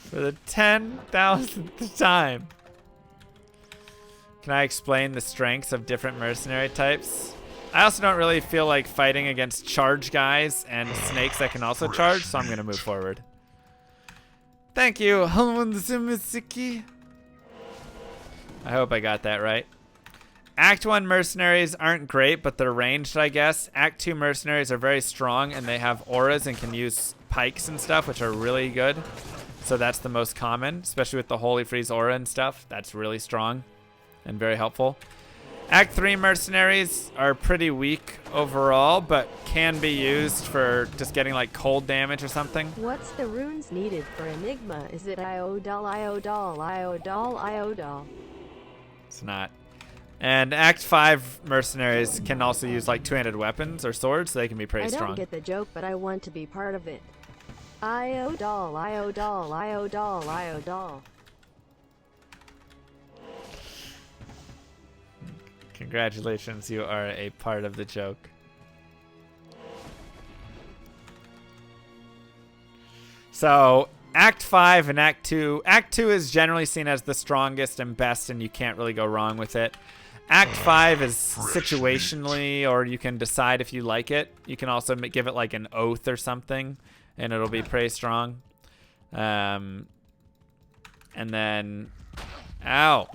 For the 10,000th time. Can I explain the strengths of different mercenary types? I also don't really feel like fighting against charge guys and snakes that can also charge, so I'm going to move forward. Thank you. I hope I got that right. Act 1 mercenaries aren't great, but they're ranged, I guess. Act 2 mercenaries are very strong, and they have auras and can use pikes and stuff, which are really good. So that's the most common, especially with the Holy Freeze aura and stuff. That's really strong and very helpful. Act 3 mercenaries are pretty weak overall, but can be used for just getting like cold damage or something. What's the runes needed for Enigma? Is it Iodol, Iodol, Iodol, Iodol? It's not. And Act 5 mercenaries can also use like two-handed weapons or swords, so they can be pretty I strong. don't get the joke, but I want to be part of it. Iodol, Iodol, Iodol, Iodol. Congratulations, you are a part of the joke. So, Act 5 and Act 2. Act 2 is generally seen as the strongest and best, and you can't really go wrong with it. Act 5 is situationally, or you can decide if you like it. You can also give it like an oath or something, and it'll be pretty strong. And then... Ow!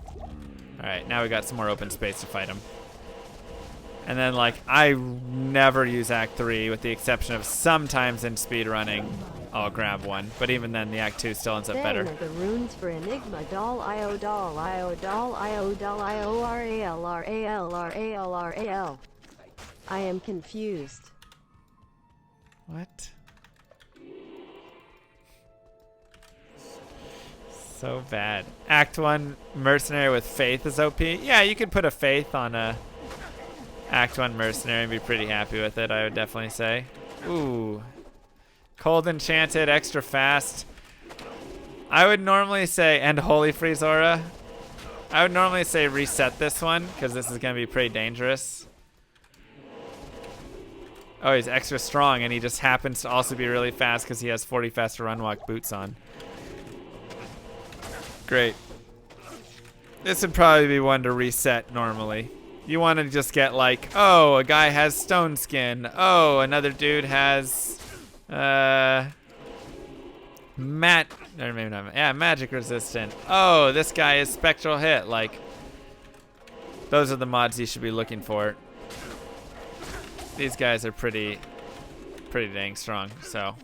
Alright, now we got some more open space to fight him. And then, like, I never use Act 3, with the exception of sometimes in speedrunning, I'll grab one. But even then, the Act 2 still ends up better. Then are the runes for Enigma Doll, Iodol, Iodol, Iodol, Ioralral. I am confused. What? So bad. Act 1, Mercenary with Faith is OP. Yeah, you could put a Faith on a Act 1 Mercenary and be pretty happy with it, I would definitely say. Ooh. Cold Enchanted, extra fast. I would normally say, and Holy Freeze Aura. I would normally say reset this one, because this is going to be pretty dangerous. Oh, he's extra strong, and he just happens to also be really fast because he has 40 faster run walk boots on. Great. This would probably be one to reset normally. You want to just get like, oh, a guy has stone skin. Oh, another dude has magic resistant. Oh, this guy is spectral hit. Like, those are the mods you should be looking for. These guys are pretty dang strong. So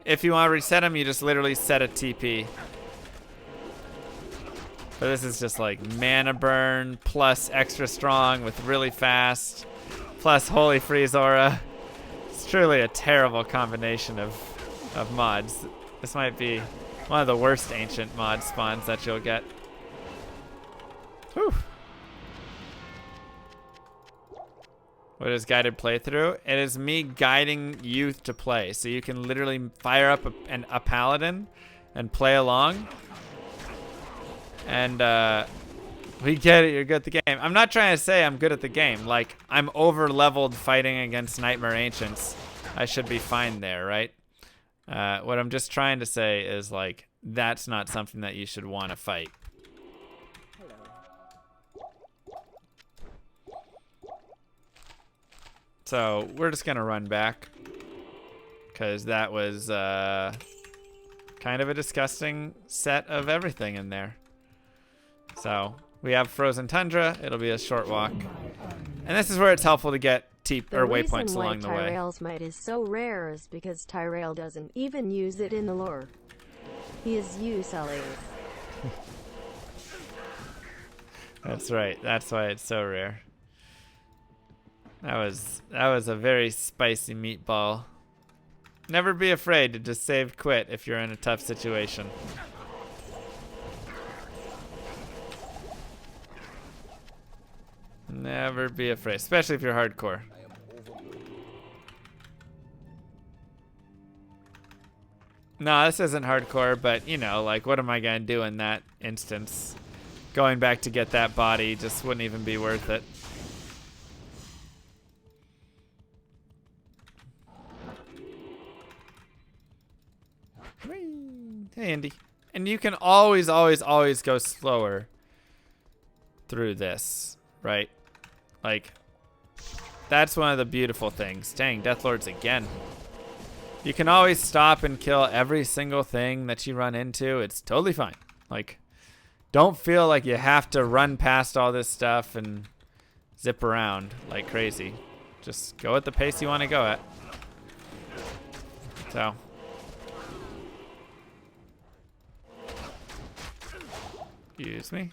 if you want to reset them, you just literally set a TP. But this is just like mana burn plus extra strong with really fast plus Holy Freeze Aura. It's truly a terrible combination of mods. This might be one of the worst ancient mod spawns that you'll get. Whew. What is guided playthrough? It is me guiding you to play. So you can literally fire up a paladin and play along. And we get it, you're good at the game. I'm not trying to say I'm good at the game. Like, I'm over-leveled fighting against Nightmare Ancients. I should be fine there, right? What I'm just trying to say is, like, that's not something that you should want to fight. So, we're just going to run back. Because that was kind of a disgusting set of everything in there. So, we have Frozen Tundra. It'll be a short walk. And this is where it's helpful to get waypoints along the way. The reason why Tyrell's might is so rare is because Tyrell doesn't even use it in the lore. He is useless. That's right. That's why it's so rare. That was a very spicy meatball. Never be afraid to just save quit if you're in a tough situation. Never be afraid, especially if you're hardcore. No, this isn't hardcore, but you know, like, what am I gonna do in that instance? Going back to get that body just wouldn't even be worth it. Whee! Hey, Andy. And you can always, always, always go slower through this, right? Like, that's one of the beautiful things. Dang, Deathlords again. You can always stop and kill every single thing that you run into. It's totally fine. Like, don't feel like you have to run past all this stuff and zip around like crazy. Just go at the pace you want to go at. So. Excuse me.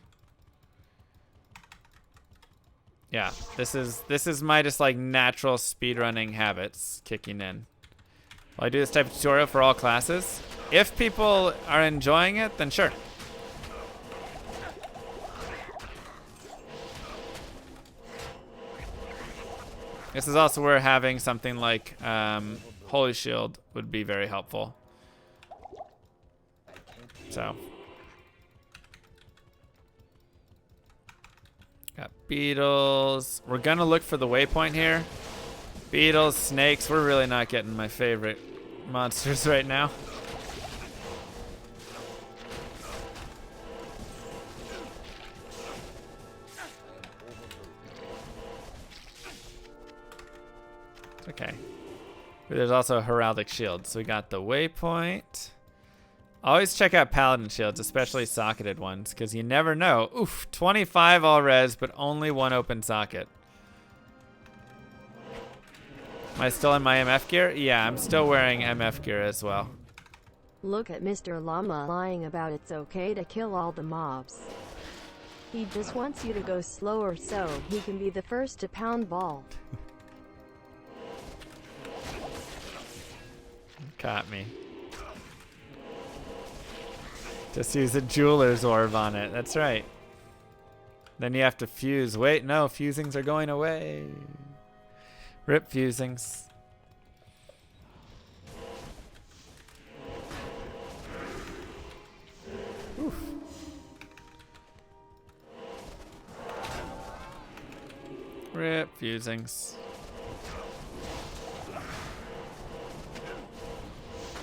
Yeah, this is my just like natural speedrunning habits kicking in. Will I do this type of tutorial for all classes? If people are enjoying it, then sure. This is also where having something like Holy Shield would be very helpful. So. Got beetles. We're gonna look for the waypoint here. Beetles, snakes. We're really not getting my favorite monsters right now. Okay. There's also a heraldic shield. So we got the waypoint. Always check out Paladin shields, especially socketed ones, because you never know. Oof, 25 all res, but only one open socket. Am I still in my MF gear? Yeah, I'm still wearing MF gear as well. Look at Mr. Llama lying about it's okay to kill all the mobs. He just wants you to go slower so he can be the first to pound ball. Caught me. Just use a jeweler's orb on it. That's right. Then you have to fuse. Wait, no, fusings are going away. Rip fusings. Oof. Rip fusings.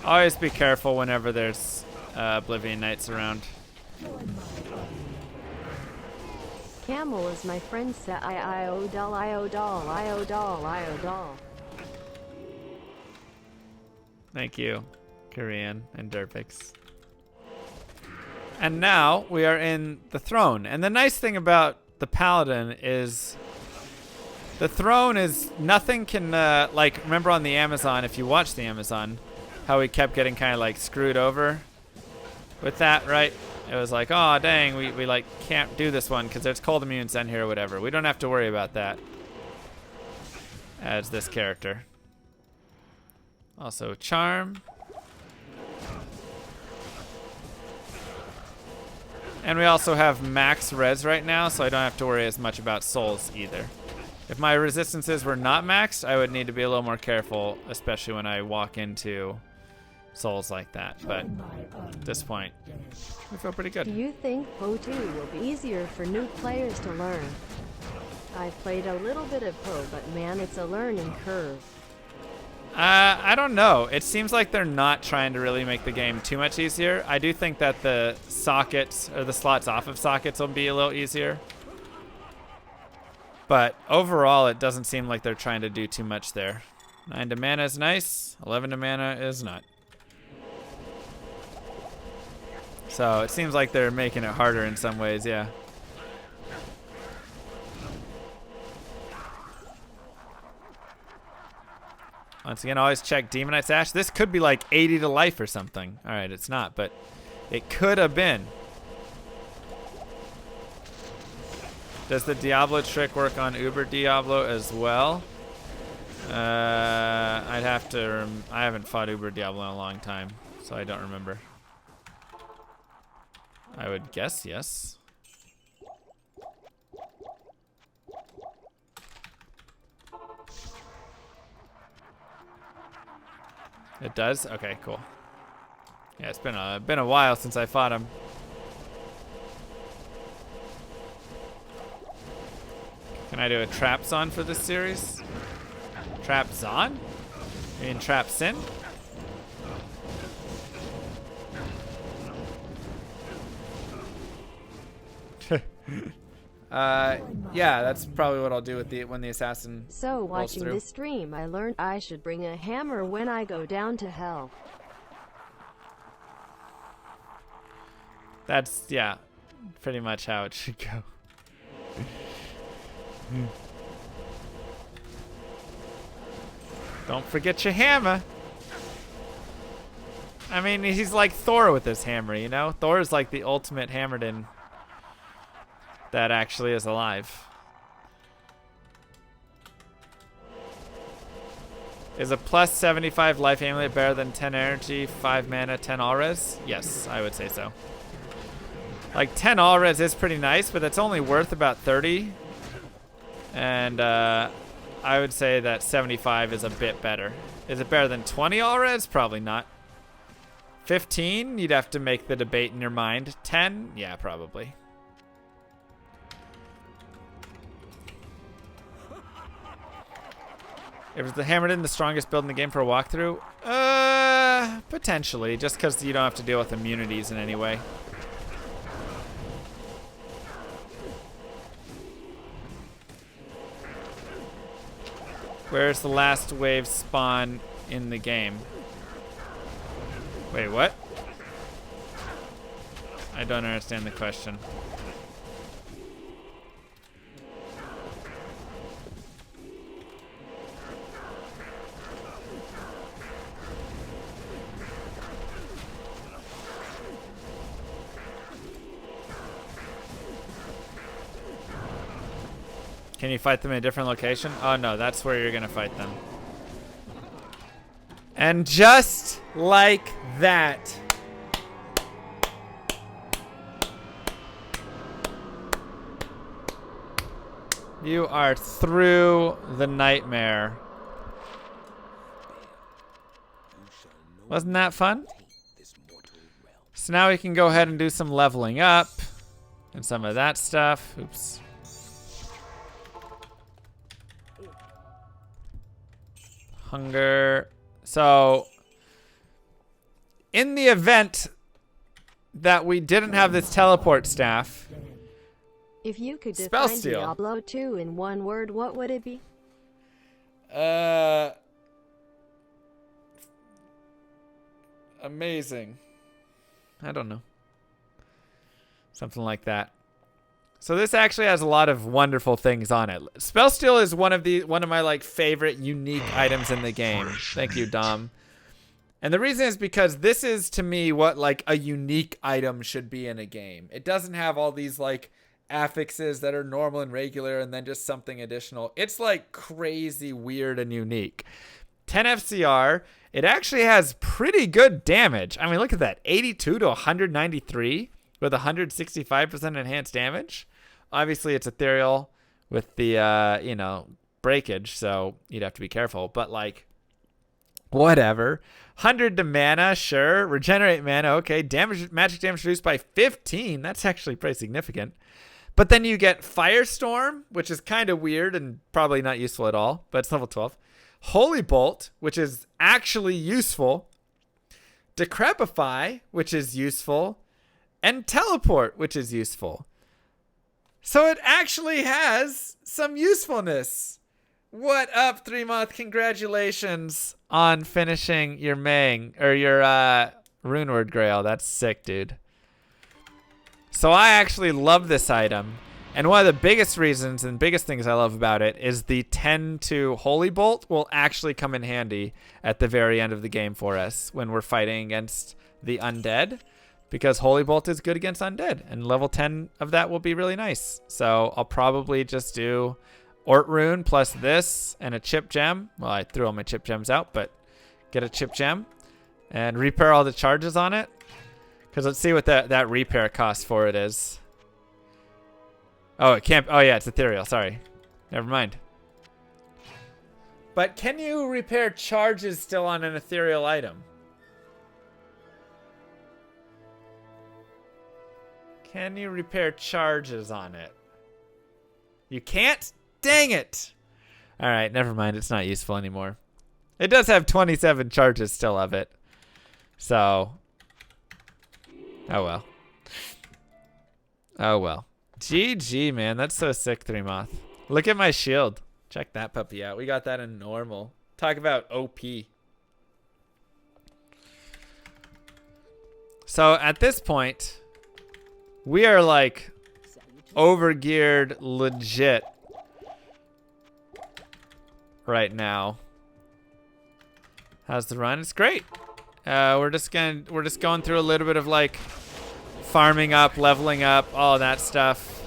Always be careful whenever there's Oblivion Knights around. Camel is my friend. Iodol, Iodol, Iodol, Iodol. Thank you, Korean and Derpix. And now we are in the throne. And the nice thing about the Paladin is the throne is nothing can, like, remember on the Amazon, if you watch the Amazon, how we kept getting kind of like screwed over with that, right? It was like, oh dang, we like can't do this one because there's cold immune sent here or whatever. We don't have to worry about that as this character. Also charm. And we also have max res right now, so I don't have to worry as much about souls either. If my resistances were not maxed, I would need to be a little more careful, especially when I walk into souls like that. But at this point, we feel pretty good. Do you think Poe 2 will be easier for new players to learn? I've played a little bit of Poe, but man, it's a learning curve. I don't know. It seems like they're not trying to really make the game too much easier. I do think that the sockets, or the slots off of sockets, will be a little easier. But overall, it doesn't seem like they're trying to do too much there. 9 to mana is nice. 11 to mana is not. So it seems like they're making it harder in some ways, yeah. Once again, always check Demonite's Ash. This could be like 80 to life or something. All right, it's not, but it could have been. Does the Diablo trick work on Uber Diablo as well? I'd have to. I haven't fought Uber Diablo in a long time, so I don't remember. I would guess yes. It does? Okay, cool. Yeah, it's been a while since I fought him. Can I do a trap zone for this series? Trap zone? You mean trap sin? Yeah, that's probably what I'll do with when the assassin. So watching through. this stream, I learned I should bring a hammer when I go down to hell. That's, yeah, pretty much how it should go. Don't forget your hammer. I mean, he's like Thor with his hammer, you know? Thor is like the ultimate hammerdin that actually is alive. Is a plus 75 life amulet better than 10 energy, 5 mana, 10 all res? Yes, I would say so. Like 10 all res is pretty nice, but it's only worth about 30. And I would say that 75 is a bit better. Is it better than 20 all res? Probably not. 15, you'd have to make the debate in your mind. 10, yeah, probably. Is the hammerdin the strongest build in the game for a walkthrough? Potentially, just because you don't have to deal with immunities in any way. Where's the last wave spawn in the game? Wait, what? I don't understand the question. Can you fight them in a different location? Oh no, that's where you're gonna fight them. And just like that, you are through the nightmare. Wasn't that fun? So now we can go ahead and do some leveling up and some of that stuff. Oops. Hunger. So, in the event that we didn't have this teleport staff, If you could Spell define steal. Diablo 2 in one word, what would it be? Amazing. I don't know. Something like that. So this actually has a lot of wonderful things on it. Spell steal is one of my like favorite unique items in the game. Thank you, Dom. And the reason is because this is to me what like a unique item should be in a game. It doesn't have all these like affixes that are normal and regular and then just something additional. It's like crazy weird and unique. 10 FCR, it actually has pretty good damage. I mean, look at that. 82 to 193 with 165% enhanced damage. Obviously, it's ethereal with the, breakage, so you'd have to be careful. But, like, whatever. 100 to mana, sure. Regenerate mana, okay. Magic damage reduced by 15. That's actually pretty significant. But then you get Firestorm, which is kind of weird and probably not useful at all, but it's level 12. Holy Bolt, which is actually useful. Decrepify, which is useful. And Teleport, which is useful. So it actually has some usefulness. What up, 3-Moth? Congratulations on finishing your your Runeward Grail. That's sick, dude. So I actually love this item. And one of the biggest reasons and biggest things I love about it is the 10 to Holy Bolt will actually come in handy at the very end of the game for us when we're fighting against the undead. Because Holy Bolt is good against undead, and level 10 of that will be really nice. So I'll probably just do Ort Rune plus this and a Chip Gem. Well, I threw all my Chip Gems out, but get a Chip Gem and repair all the charges on it. Because let's see what that repair cost for it is. Oh, it can't. Oh, yeah, it's ethereal. Sorry. Never mind. But can you repair charges still on an ethereal item? Can you repair charges on it? You can't? Dang it! Alright, never mind. It's not useful anymore. It does have 27 charges still of it. So. Oh well. Oh well. GG, man. That's so sick, 3-Moth. Look at my shield. Check that puppy out. We got that in normal. Talk about OP. So at this point, we are like overgeared legit right now. How's the run? It's great. We're just going through a little bit of like farming up, leveling up, all that stuff.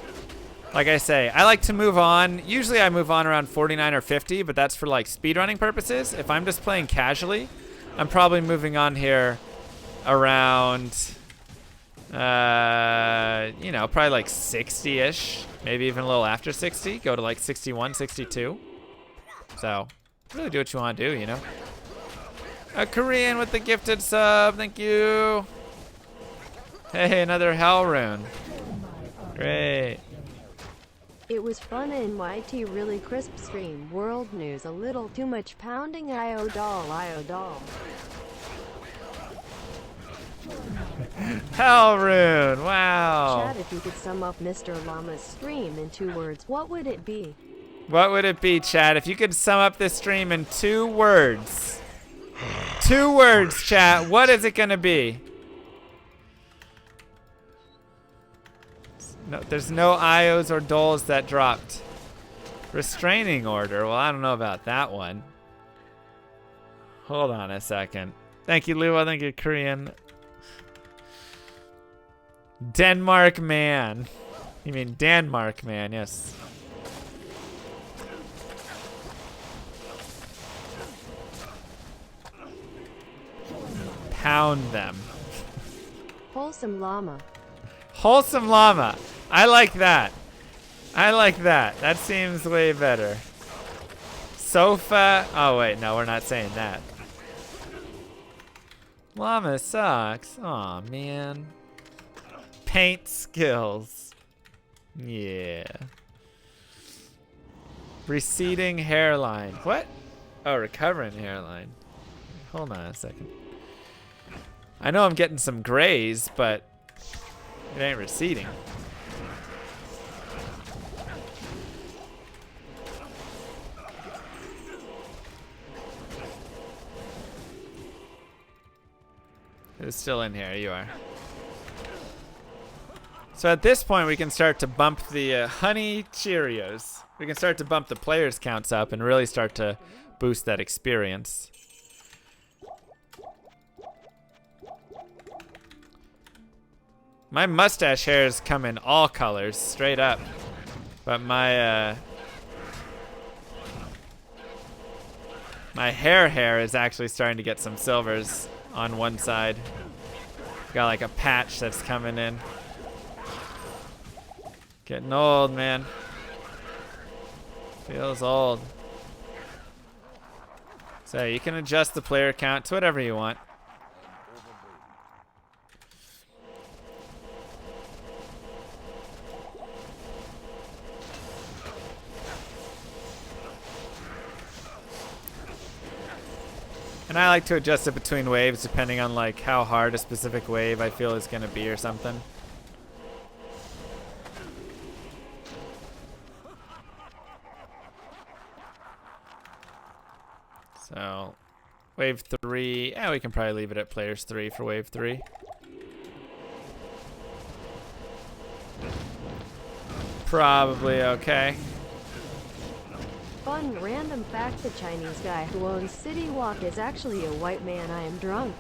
Like I say, I like to move on. Usually I move on around 49 or 50, but that's for like speedrunning purposes. If I'm just playing casually, I'm probably moving on here around, you know, probably like 60-ish, maybe even a little after 60. Go to like 61, 62. So, really do what you want to do, you know. A Korean with the gifted sub, thank you. Hey, another Hell Rune. Great. It was fun and YT really crisp stream. World news a little too much pounding IO doll IO doll. Hell Rune, wow. Chad, if you could sum up Mr. Llama's stream in 2 words, what would it be? What would it be, Chad? If you could sum up this stream in 2 words. 2 words, chat. What is it gonna be? No, there's no IOs or doles that dropped. Restraining order. Well, I don't know about that one. Hold on a second. Thank you, Lua. Thank you, Korean. Denmark man. You mean Denmark man, yes. Pound them. Wholesome llama. Wholesome llama. I like that. I like that. That seems way better. Sofa. Oh, wait. No, we're not saying that. Llama sucks. Aw, man. Paint skills. Yeah. Receding hairline. What? Oh, recovering hairline. Hold on a second. I know I'm getting some grays, but it ain't receding. Who's still in here? You are. So at this point, we can start to bump the honey Cheerios. We can start to bump the players' counts up and really start to boost that experience. My mustache hairs come in all colors, straight up. But my my hair is actually starting to get some silvers on one side. Got like a patch that's coming in. Getting old, man. Feels old. So you can adjust the player count to whatever you want. And I like to adjust it between waves depending on like how hard a specific wave I feel is going to be or something. So, wave 3, yeah, we can probably leave it at players 3 for wave 3. Probably okay. Fun random fact, the Chinese guy who owns City Walk is actually a white man. I am drunk.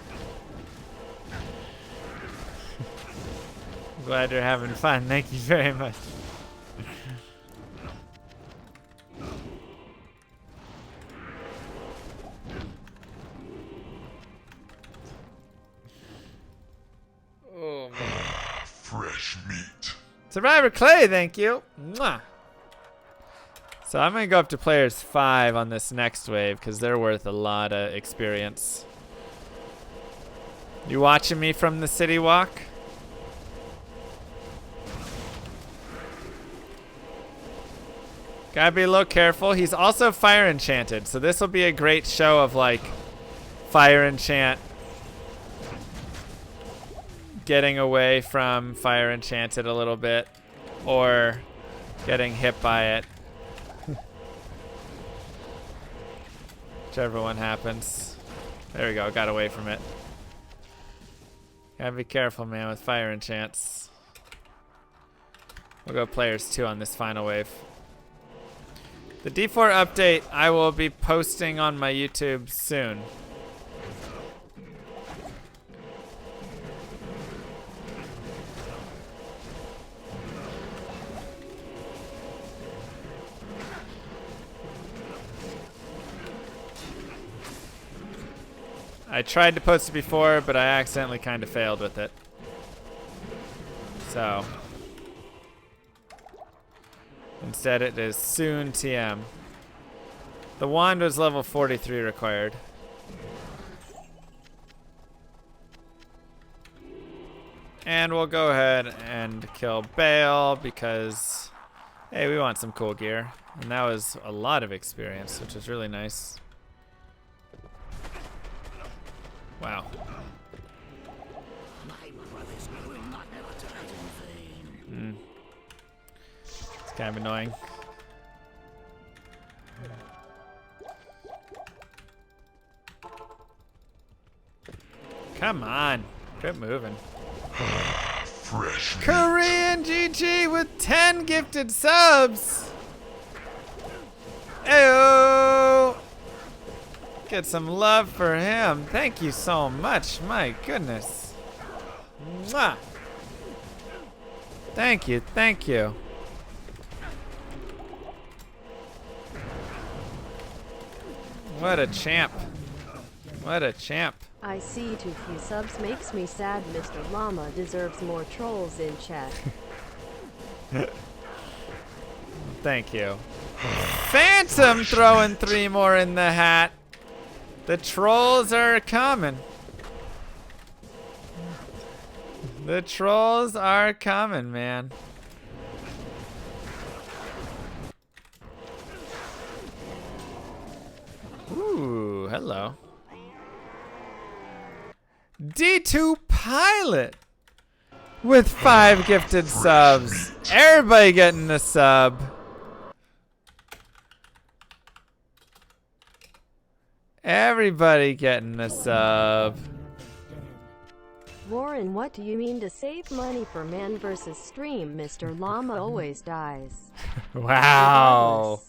I'm glad you're having fun. Thank you very much. Oh, man. Fresh meat. Survivor Clay, thank you. Mwah. So I'm going to go up to players 5 on this next wave because they're worth a lot of experience. You watching me from the city walk? Gotta be a little careful. He's also fire enchanted, so this will be a great show of like fire enchant getting away from fire enchanted a little bit or getting hit by it. Whichever one happens. There we go, got away from it. Gotta be careful, man, with fire enchants. We'll go players 2 on this final wave. The D4 update I will be posting on my YouTube soon. I tried to post it before, but I accidentally kind of failed with it. So instead it is soon TM. The wand was level 43 required. And we'll go ahead and kill Bale because, hey, we want some cool gear. And that was a lot of experience, which is really nice. Wow. It's kind of annoying. Come on. Quit moving. Fresh meat. Korean GG with 10 gifted subs. Ayo. Get some love for him. Thank you so much. My goodness. Mwah. Thank you. Thank you. What a champ. What a champ. I see too few subs makes me sad. Mr. Llama deserves more trolls in chat. Thank you. Phantom throwing 3 more in the hat. The trolls are coming. The trolls are coming, man. Ooh, hello. D2 Pilot with 5 gifted subs. Everybody getting a sub. Everybody getting a sub. Warren, what do you mean to save money for man versus stream? Mr. Llama always dies. Wow.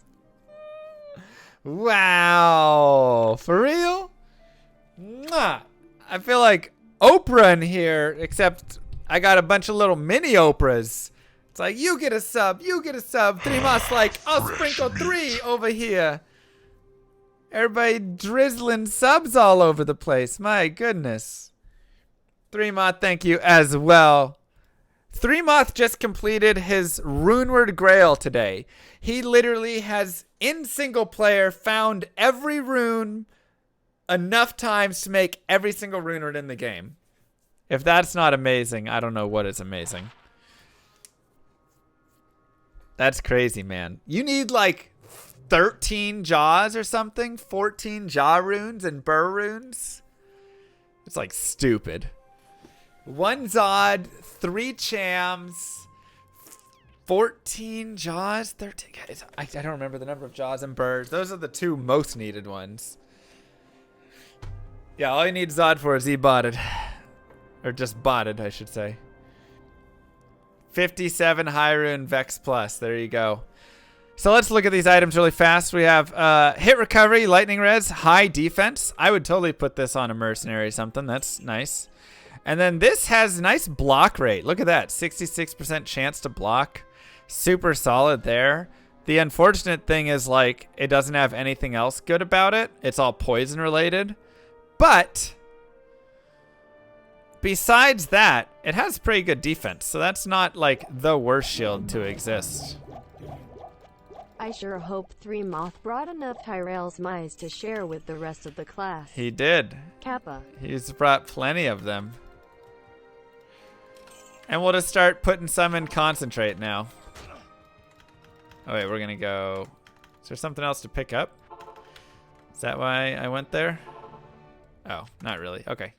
Wow. For real? Mwah. I feel like Oprah in here, except I got a bunch of little mini Oprahs. It's like, you get a sub, you get a sub. 3 months like, I'll sprinkle 3 over here. Everybody drizzling subs all over the place. My goodness. 3moth, thank you as well. 3moth just completed his Runeward Grail today. He literally has, in single player, found every rune enough times to make every single runeward in the game. If that's not amazing, I don't know what is amazing. That's crazy, man. You need like 13 jaws or something, 14 jaw runes and burr runes. It's like stupid. 1 Zod, 3 Chams, 14 jaws, 13. I don't remember the number of jaws and burrs. Those are the 2 most needed ones. Yeah, all you need Zod for is E-botted. Or just botted, I should say. 57 High Rune Vex Plus. There you go. So let's look at these items really fast. We have hit recovery, lightning res, high defense. I would totally put this on a mercenary or something. That's nice. And then this has nice block rate. Look at that. 66% chance to block. Super solid there. The unfortunate thing is, like, it doesn't have anything else good about it. It's all poison related. But besides that, it has pretty good defense. So that's not like the worst shield to exist. I sure hope 3moth brought enough Tyrell's mice to share with the rest of the class. He did. Kappa. He's brought plenty of them. And we'll just start putting some in concentrate now. Oh wait, we're gonna go. Is there something else to pick up? Is that why I went there? Oh, not really. Okay.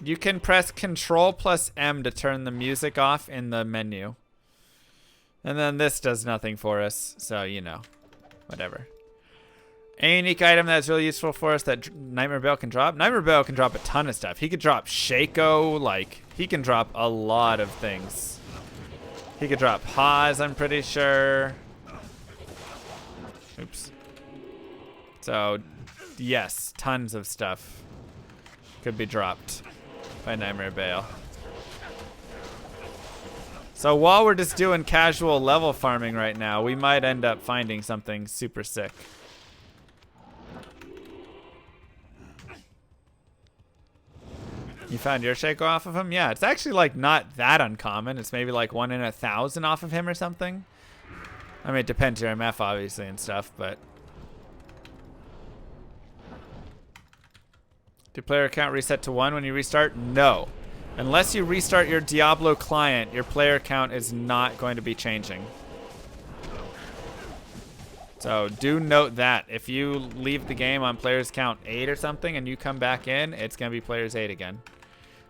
You can press Control plus M to turn the music off in the menu. And then this does nothing for us, so you know, whatever. A unique item that's really useful for us that Nightmare Bale can drop. Nightmare Bale can drop a ton of stuff. He could drop Shaco, like, he can drop a lot of things. He could drop Haas, I'm pretty sure. Oops. So, yes, tons of stuff could be dropped by Nightmare Bale. So while we're just doing casual level farming right now, we might end up finding something super sick. You found your Shaco off of him? Yeah, it's actually like not that uncommon. It's maybe like 1 in 1,000 off of him or something. I mean, it depends your MF obviously and stuff, but. Do player count reset to 1 when you restart? No. Unless you restart your Diablo client, your player count is not going to be changing. So do note that. If you leave the game on players count 8 or something and you come back in, it's going to be players 8 again.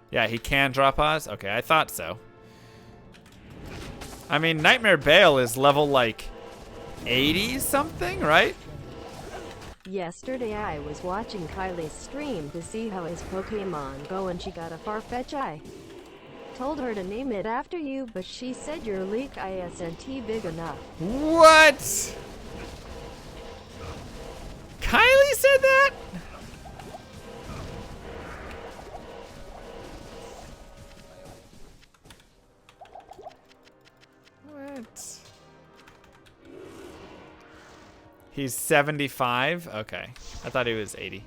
Yeah, he can drop us? Okay, I thought so. I mean, Nightmare Bale is level like 80 something, right? Yesterday I was watching Kylie's stream to see how his Pokemon go and she got a Farfetch. I told her to name it after you, but she said your leak isn't big enough. What? Kylie said that? What? He's 75? Okay. I thought he was 80.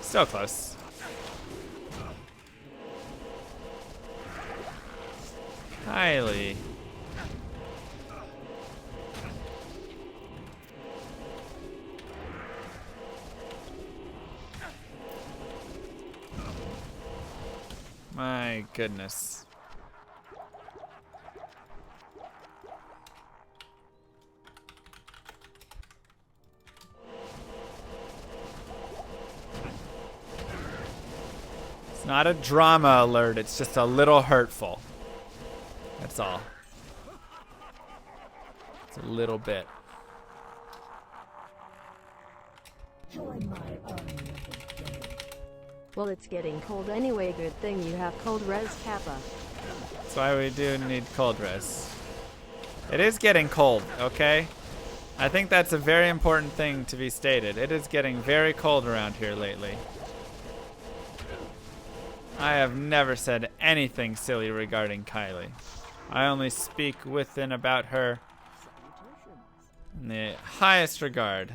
Still close. Kylie. My goodness. It's not a drama alert, it's just a little hurtful. That's all. It's a little bit. Join my army of the dead. Well, it's getting cold anyway. Good thing you have cold res Kappa. That's why we do need cold res. It is getting cold, okay? I think that's a very important thing to be stated. It is getting very cold around here lately. I have never said anything silly regarding Kylie. I only speak with and about her in the highest regard.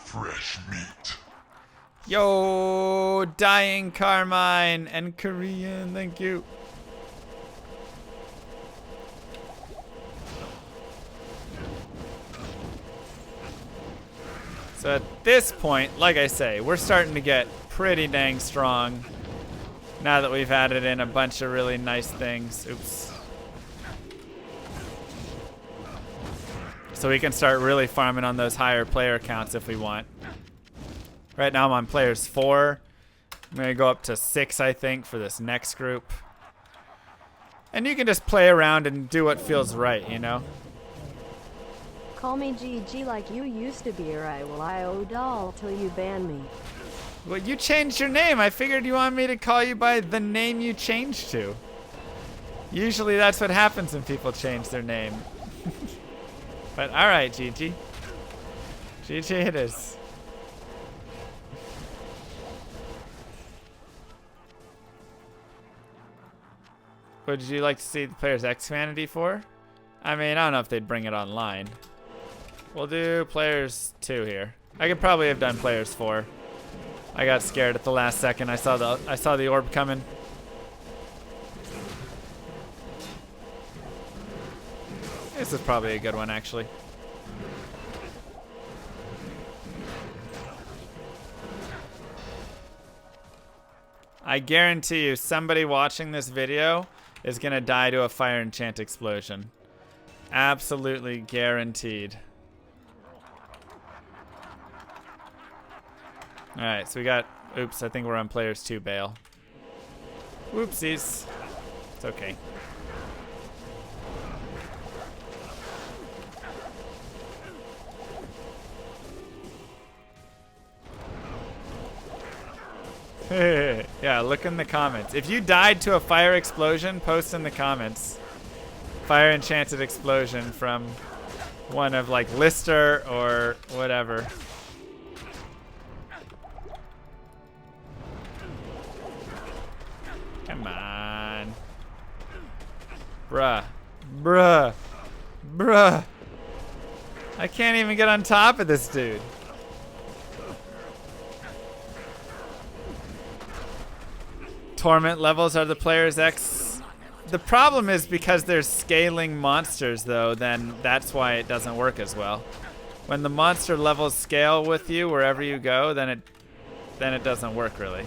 Fresh meat. Yo, Dying Carmine and Korean, thank you. So at this point, like I say, we're starting to get pretty dang strong now that we've added in a bunch of really nice things. Oops. So we can start really farming on those higher player counts if we want. Right now I'm on players 4. I'm going to go up to 6, I think, for this next group. And you can just play around and do what feels right, you know? Call me GG like you used to be, or I will IO doll till you ban me. Well, you changed your name. I figured you wanted me to call you by the name you changed to. Usually that's what happens when people change their name. But alright, GG. GG it is. What would you like to see the player's X vanity for? I mean, I don't know if they'd bring it online. We'll do players 2 here. I could probably have done players 4. I got scared at the last second. I saw the orb coming. This is probably a good one, actually. I guarantee you somebody watching this video is gonna die to a fire enchant explosion. Absolutely guaranteed. Alright, so we got... Oops, I think we're on players 2 bail. Whoopsies. It's okay. Yeah, look in the comments. If you died to a fire explosion, post in the comments. Fire enchanted explosion from one of like Lister or whatever. Come on. Bruh. Bruh. Bruh. I can't even get on top of this dude. Torment levels are the player's X. The problem is because there's scaling monsters, though, then that's why it doesn't work as well. When the monster levels scale with you wherever you go, then it doesn't work really.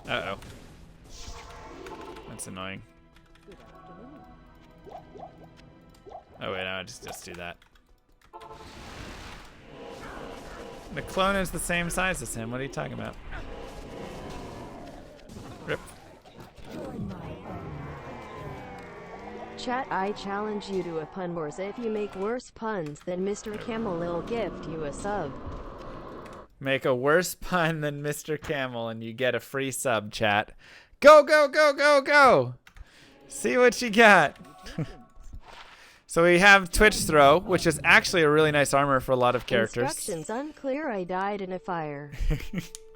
Uh-oh. That's annoying. Oh wait, no, just do that. The clone is the same size as him. What are you talking about? Rip. Chat, I challenge you to a pun wars. If you make worse puns than Mr. Camel, I'll gift you a sub. Make a worse pun than Mr. Camel and you get a free sub, chat. Go, go, go, go, go! See what you got. So we have Twitch Throw, which is actually a really nice armor for a lot of characters. Instructions unclear. I died in a fire.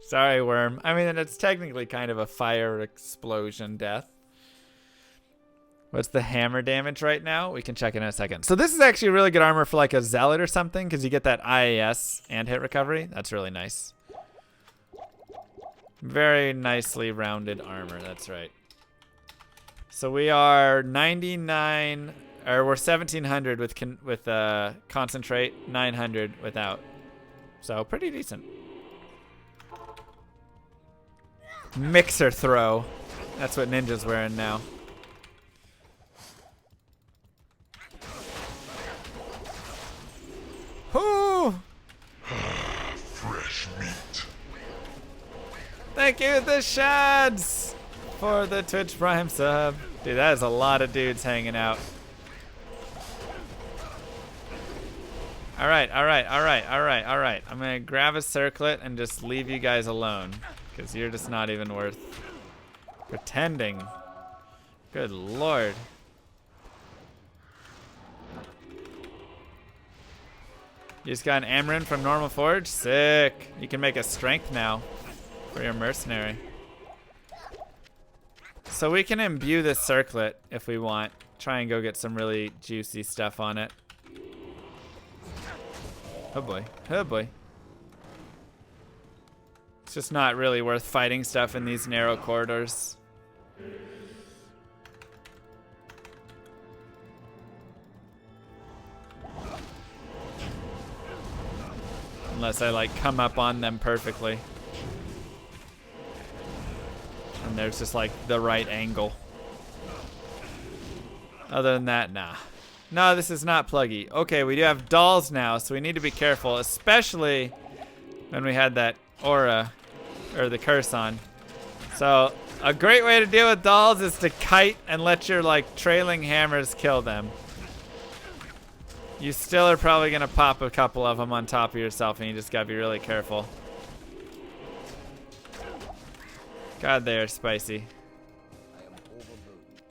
Sorry, Worm. I mean, it's technically kind of a fire explosion death. What's the hammer damage right now? We can check it in a second. So this is actually a really good armor for like a zealot or something because you get that IAS and hit recovery. That's really nice. Very nicely rounded armor. That's right. So we are 99, or we're 1700 with concentrate, 900 without. So pretty decent. Mixer throw. That's what Ninja's wearing now. Whoo! Fresh meat. Thank you, the Shads, for the Twitch Prime sub. Dude, that is a lot of dudes hanging out. Alright. I'm gonna grab a circlet and just leave you guys alone. Because you're just not even worth pretending. Good lord. You just got an Amarin from Normal Forge? Sick. You can make a strength now for your mercenary. So we can imbue this circlet if we want. Try and go get some really juicy stuff on it. Oh boy. Oh boy. It's just not really worth fighting stuff in these narrow corridors. Unless I like come up on them perfectly. And there's just like the right angle. Other than that, nah. No, this is not pluggy. Okay, we do have dolls now, so we need to be careful, especially when we had that aura or the curse on. So a great way to deal with dolls is to kite and let your like trailing hammers kill them. You still are probably gonna pop a couple of them on top of yourself, and you just gotta be really careful. God, they are spicy.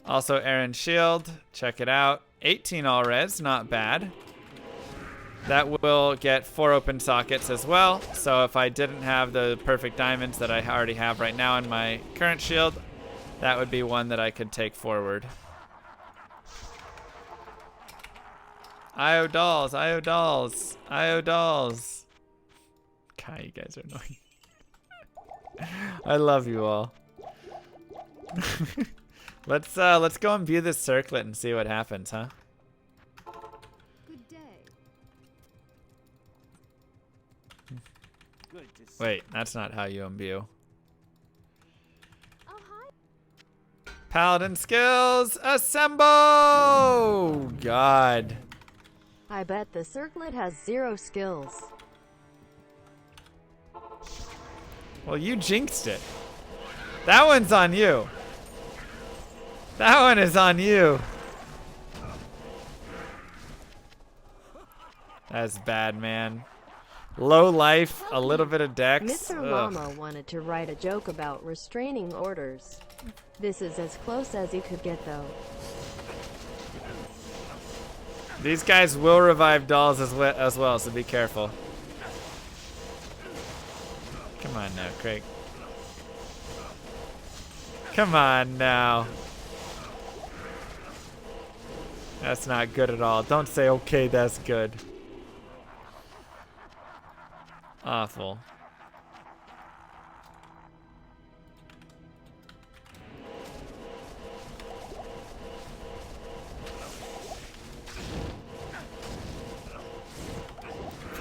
Also, Aaron's shield, check it out. 18 all res, not bad. That will get 4 open sockets as well. So if I didn't have the perfect diamonds that I already have right now in my current shield, that would be one that I could take forward. IO dolls, IO dolls, IO dolls. God, you guys are annoying. I love you all. Let's go and view this circlet and see what happens, huh? Good day. Good to see. Wait, that's not how you imbue. Oh, hi. Paladin skills, assemble! God. I bet the circlet has 0 skills. Well, you jinxed it. That one's on you. That one is on you. That's bad, man. Low life, a little bit of dex. Mr. Ugh. Llama wanted to write a joke about restraining orders. This is as close as you could get, though. These guys will revive dolls as well, so be careful. Come on now, Craig. Come on now. That's not good at all. Don't say, okay, that's good. Awful.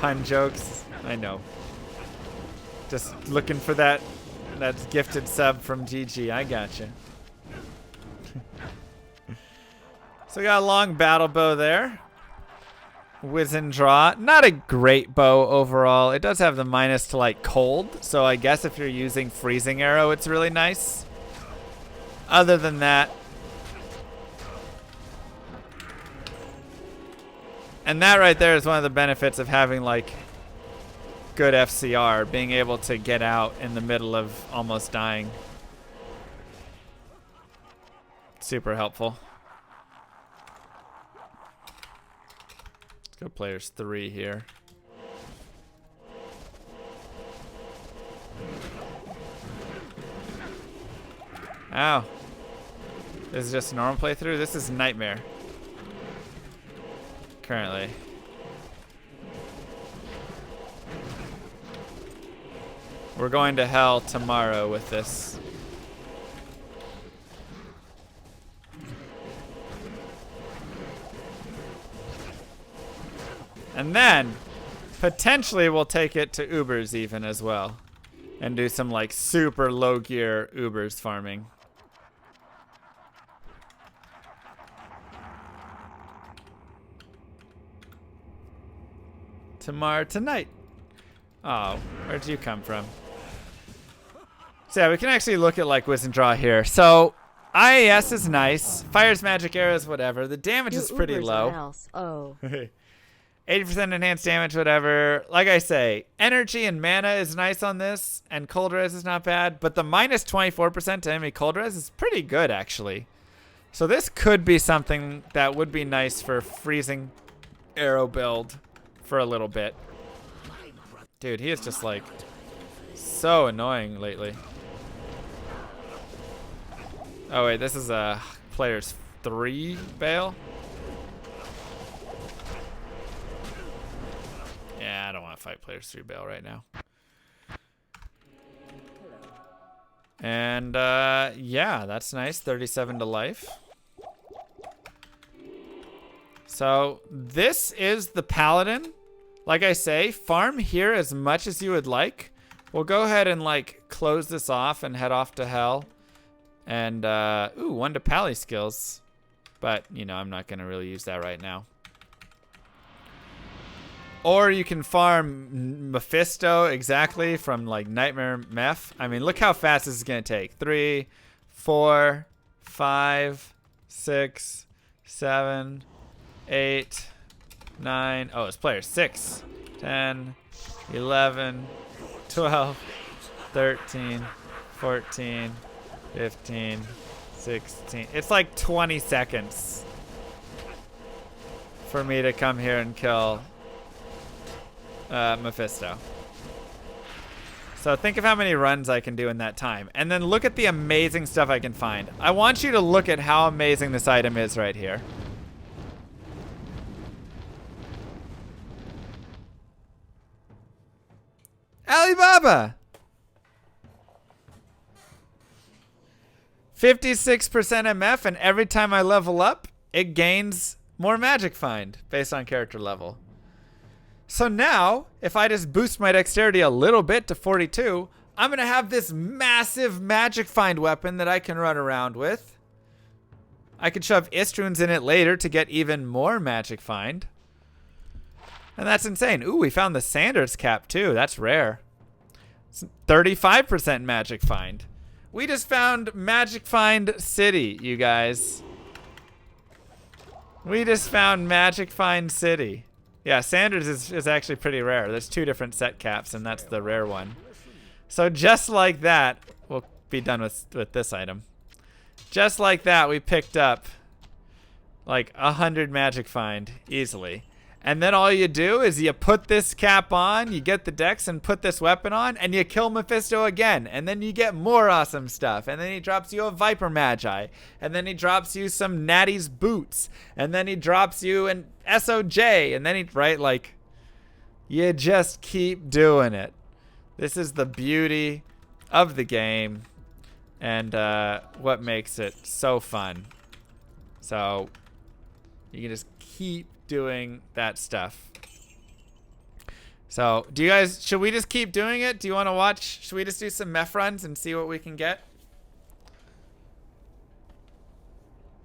Pun jokes. I know. Just looking for that gifted sub from GG. I gotcha. So we got a long battle bow there. Whiz and draw. Not a great bow overall. It does have the minus to like cold. So I guess if you're using freezing arrow, it's really nice. Other than that. And that right there is one of the benefits of having like good FCR. Being able to get out in the middle of almost dying. Super helpful. Let's go players 3 here. Ow. This is just a normal playthrough? This is Nightmare. Currently. We're going to hell tomorrow with this. And then, potentially we'll take it to Ubers even as well. And do some like super low gear Ubers farming. Tonight. Oh, where'd you come from? So yeah, we can actually look at like Whiz and Draw here. So IAS is nice. Fires, magic arrows, whatever. The damage is pretty low. Oh. 80% enhanced damage, whatever. Like I say, energy and mana is nice on this, and cold res is not bad, but the minus 24% to enemy cold res is pretty good, actually. So this could be something that would be nice for freezing arrow build for a little bit. Dude, he is just like so annoying lately. Oh wait, this is a players 3 Bale. Yeah, I don't want to fight players 3 Bale right now. And yeah, that's nice. 37 to life. So this is the Paladin. Like I say, farm here as much as you would like. We'll go ahead and like close this off and head off to hell. And ooh, 1 to Pally skills. But, you know, I'm not going to really use that right now. Or you can farm Mephisto exactly from like Nightmare Meph. I mean, look how fast this is going to take. 3, 4, 5, 6, 7, 8, 9. Oh, it's player 6, 10, 11, 12, 13, 14, 15, 16. It's like 20 seconds for me to come here and kill Mephisto. So think of how many runs I can do in that time. And then look at the amazing stuff I can find. I want you to look at how amazing this item is right here. Alibaba! 56% MF, and every time I level up, it gains more magic find based on character level. So now, if I just boost my dexterity a little bit to 42, I'm going to have this massive magic find weapon that I can run around with. I could shove Istrunes in it later to get even more magic find. And that's insane. Ooh, we found the Sanders cap too. That's rare. It's 35% magic find. We just found Magic Find City, you guys. We just found Magic Find City. Yeah, Sanders is actually pretty rare. There's 2 different set caps, and that's the rare one. So just like that, we'll be done with this item. Just like that, we picked up like 100 magic find easily. And then all you do is you put this cap on, you get the dex and put this weapon on, and you kill Mephisto again. And then you get more awesome stuff. And then he drops you a Viper Magi. And then he drops you some Natty's boots. And then he drops you an SOJ. And then right, like, you just keep doing it. This is the beauty of the game. And what makes it so fun. So you can just keep doing that stuff. So do you guys, should we just keep doing it? Do you want to watch? Should we just do some meth runs and see what we can get?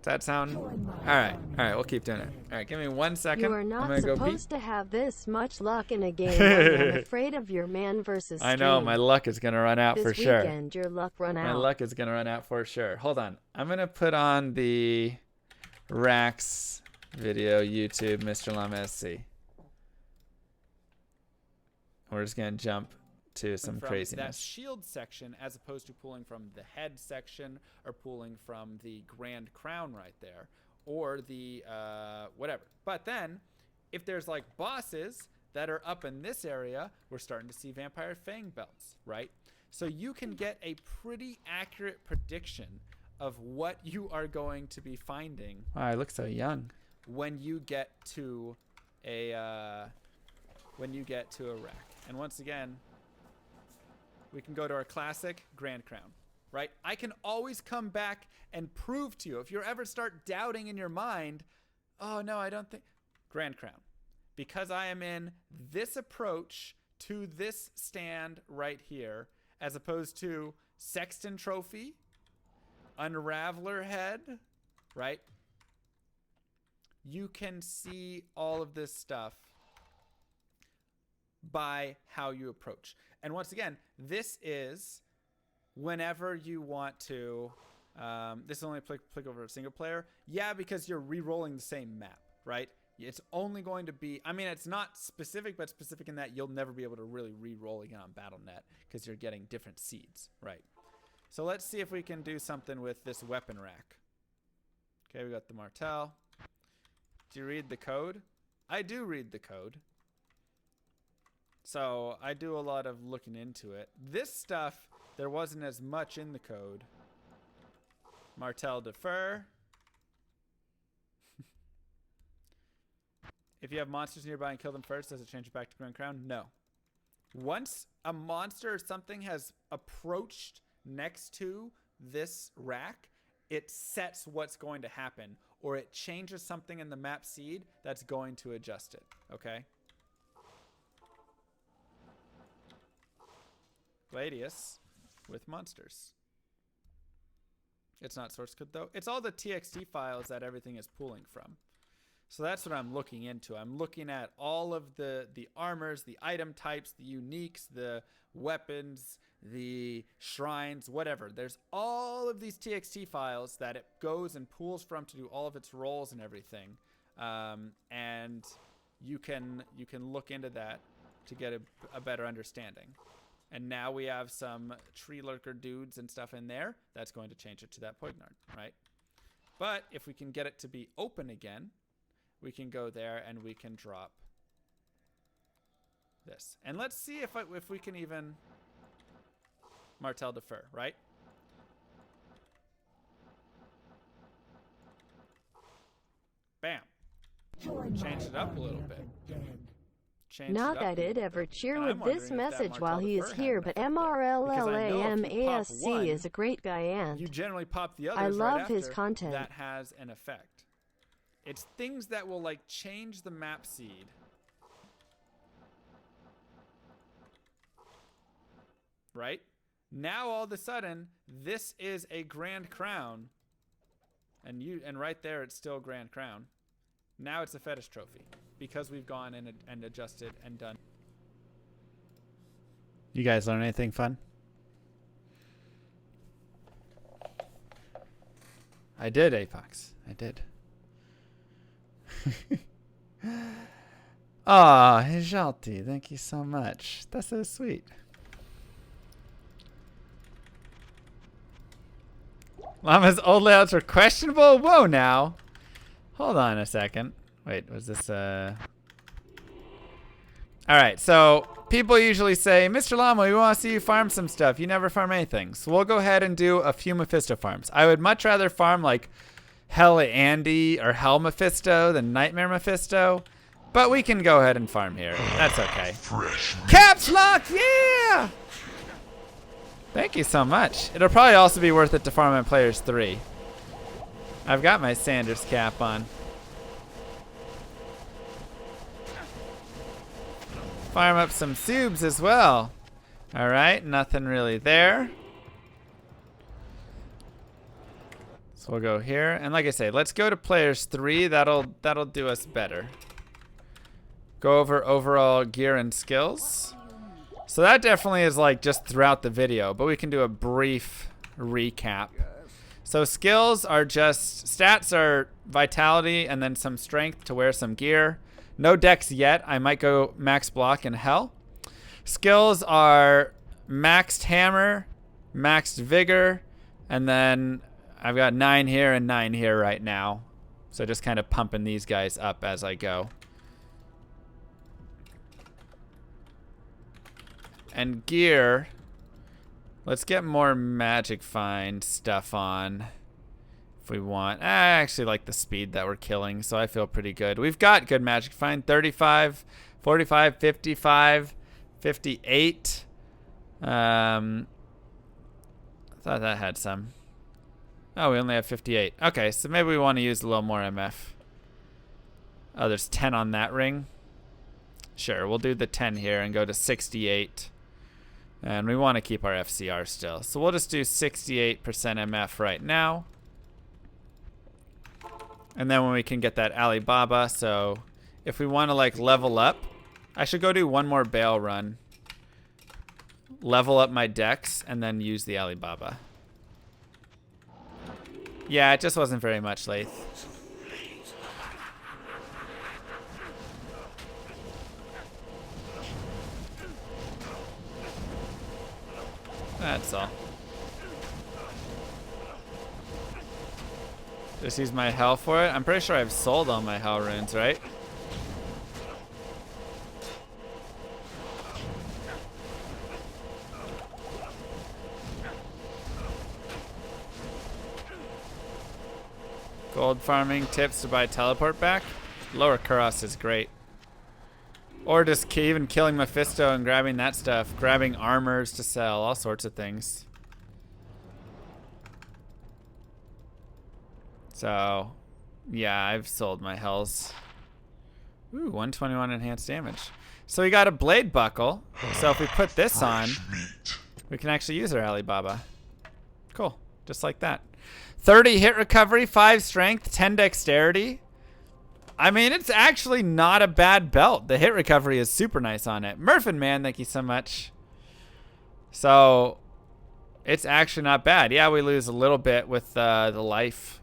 Does that sound? All right, we'll keep doing it. All right, give me 1 second. You are I'm not gonna go supposed to have this much luck in a game. I'm afraid of your man versus I know, my luck is gonna run out this for sure. weekend, your luck run out. My luck is gonna run out for sure. Hold on, I'm gonna put on the Rax video YouTube, Mr. Llama SC. We're just gonna jump to some craziness. That shield section, as opposed to pulling from the head section or pulling from the Grand Crown right there, or the whatever. But then, if there's like bosses that are up in this area, we're starting to see Vampire Fang belts, right? So you can get a pretty accurate prediction of what you are going to be finding. Wow, I look so young. When you get to a rack. And once again, we can go to our classic Grand Crown, right? I can always come back and prove to you, if you ever start doubting in your mind, oh no, I don't think, Grand Crown. Because I am in this approach to this stand right here, as opposed to Sexton Trophy, Unraveler Head, right? You can see all of this stuff by how you approach. And once again, this is whenever you want to, this is only applicable for a single player. Yeah, because you're re-rolling the same map, right? It's only going to be, I mean, it's not specific, but specific in that you'll never be able to really re-roll again on BattleNet because you're getting different seeds, right? So let's see if we can do something with this weapon rack. Okay, we got the Martel. Do you read the code? I do read the code. So I do a lot of looking into it. This stuff, there wasn't as much in the code. Martel defer. If you have monsters nearby and kill them first, does it change it back to Grand Crown? No. Once a monster or something has approached next to this rack, it sets what's going to happen, or it changes something in the map seed that's going to adjust it, okay? Gladius with monsters. It's not source code though. It's all the TXT files that everything is pulling from. So that's what I'm looking into. I'm looking at all of the armors, the item types, the uniques, the weapons, the shrines, whatever. There's all of these TXT files that it goes and pulls from to do all of its roles and everything. And you can look into that to get a better understanding. And now we have some tree lurker dudes and stuff in there. That's going to change it to that Poignard, right? But if we can get it to be open again, we can go there and we can drop this. And let's see if we can even Martel defer, right? Bam. Change it up a little bit. Not that I'd ever cheer with this message while he is here, but MRLLAMASC is a great guy and you generally pop the others I love right his after. content. That has an effect. It's things that will like change the map seed. Right? Now all of a sudden, this is a Grand Crown. And right there it's still Grand Crown. Now it's a fetish trophy. Because we've gone and adjusted and done. You guys learn anything fun? I did, Apox. I did. Aw, Jalti, thank you so much. That's so sweet. Llama's old layouts are questionable? Whoa now. Hold on a second. Wait, was this All right, so people usually say, Mr. Llama, we want to see you farm some stuff. You never farm anything. So we'll go ahead and do a few Mephisto farms. I would much rather farm like Hell Andy or Hell Mephisto than Nightmare Mephisto. But we can go ahead and farm here. That's okay. Caps lock, yeah! Thank you so much. It'll probably also be worth it to farm on Players 3. I've got my Sanders cap on. Farm up some subs as well. All right, nothing really there. So we'll go here, and like I say, let's go to Players 3. That'll do us better. Go over overall gear and skills. So that definitely is like just throughout the video, but we can do a brief recap. So skills are just, stats are vitality and then some strength to wear some gear. No dex yet. I might go max block in hell. Skills are maxed hammer, maxed vigor, and then I've got 9 here and 9 here right now. So just kind of pumping these guys up as I go. And gear, let's get more magic find stuff on if we want. I actually like the speed that we're killing, so I feel pretty good. We've got good magic find, 35, 45, 55, 58. I thought that had some. Oh, we only have 58. Okay, so maybe we want to use a little more MF. Oh, there's 10 on that ring. Sure, we'll do the 10 here and go to 68. And we want to keep our FCR still. So we'll just do 68% MF right now. And then when we can get that Alibaba, so if we want to like level up, I should go do one more bail run. Level up my dex and then use the Alibaba. Yeah, it just wasn't very much, Lath. That's all. Just use my hell for it. I'm pretty sure I've sold all my hell runes, right? Gold farming tips to buy teleport back. Lower Kuros is great. Or just even killing Mephisto and grabbing that stuff. Grabbing armors to sell. All sorts of things. So, yeah, I've sold my hells. Ooh, 121 enhanced damage. So we got a blade buckle. So if we put this on, we can actually use our Alibaba. Cool. Just like that. 30 hit recovery, 5 strength, 10 dexterity. I mean, it's actually not a bad belt. The hit recovery is super nice on it. Murphin, man, thank you so much. So, it's actually not bad. Yeah, we lose a little bit with the life.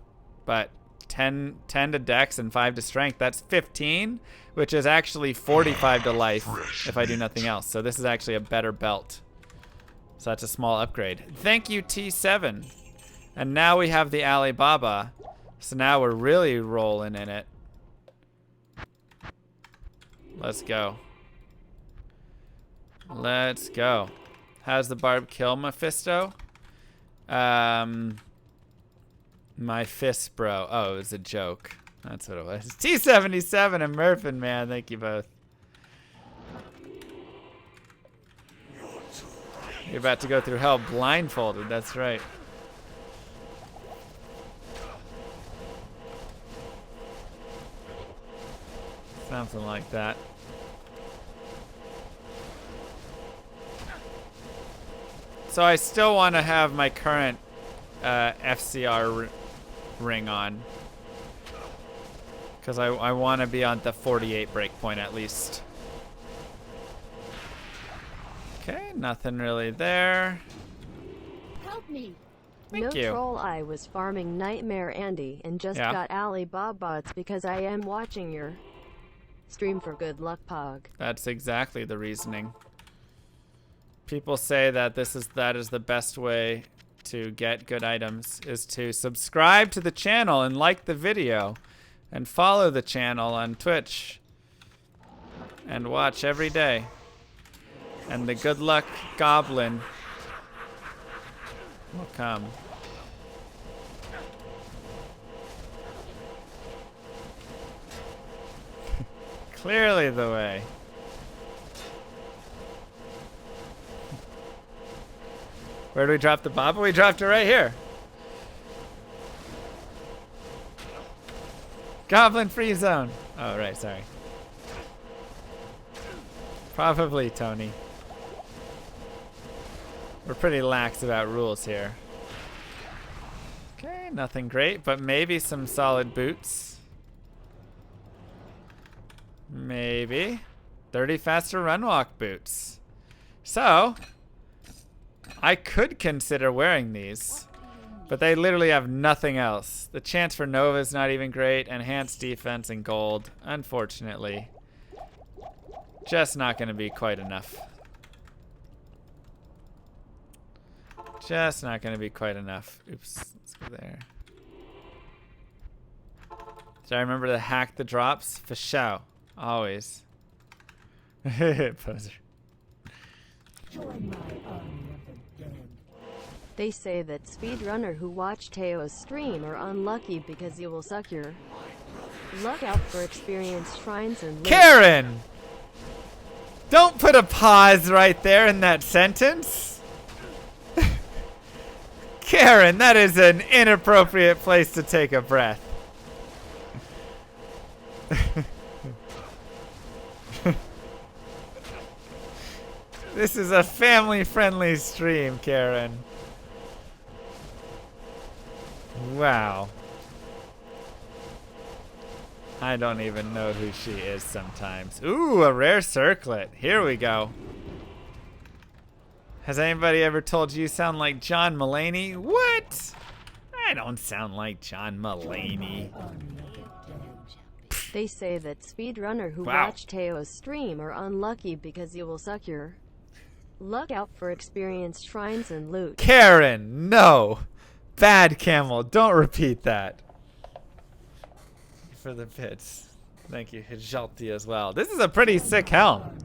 But 10 to dex and 5 to strength. That's 15, which is actually 45 to life if I do nothing else. So this is actually a better belt. So that's a small upgrade. Thank you, T7. And now we have the Alibaba. So now we're really rolling in it. Let's go. Let's go. How's the barb kill Mephisto? My fist, bro. Oh, it was a joke. That's what it was. T77 and Murphin, man. Thank you both. You're about to go through hell blindfolded. That's right. Something like that. So I still want to have my current Fcr ring on. Because I want to be on the 48 breakpoint at least. Okay, nothing really there. Help me. Thank no you. troll, I was farming Nightmare Andy and just got Alibaba. It's because I am watching your stream for good luck, Pog. That's exactly the reasoning. People say that that is the best way to get good items, is to subscribe to the channel and like the video and follow the channel on Twitch and watch every day. And the good luck goblin will come. Clearly the way. Where do we drop the bomb? We dropped it right here. Goblin free zone. Oh, right, sorry. Probably, Tony. We're pretty lax about rules here. Okay, nothing great, but maybe some solid boots. Maybe. 30 faster run walk boots. So, I could consider wearing these, but they literally have nothing else. The chance for Nova is not even great. Enhanced defense and gold, unfortunately. Just not going to be quite enough. Just not going to be quite enough. Oops, let's go there. Did I remember to hack the drops? For show. Always. Poser. Join my army of the dead. They say that speedrunner who watch Teo's stream are unlucky because you will suck your luck out for experienced shrines and loot. Karen! Don't put a pause right there in that sentence. Karen, that is an inappropriate place to take a breath. This is a family-friendly stream, Karen. Wow. I don't even know who she is sometimes. Ooh, a rare circlet. Here we go. Has anybody ever told you sound like John Mulaney? What? I don't sound like John Mulaney. They say that speedrunner who Wow. watch Teo's stream are unlucky because you will suck your luck out for experienced shrines and loot. Karen, no. Bad camel. Don't repeat that. For the bits. Thank you, Hijalti as well. This is a pretty sick helm.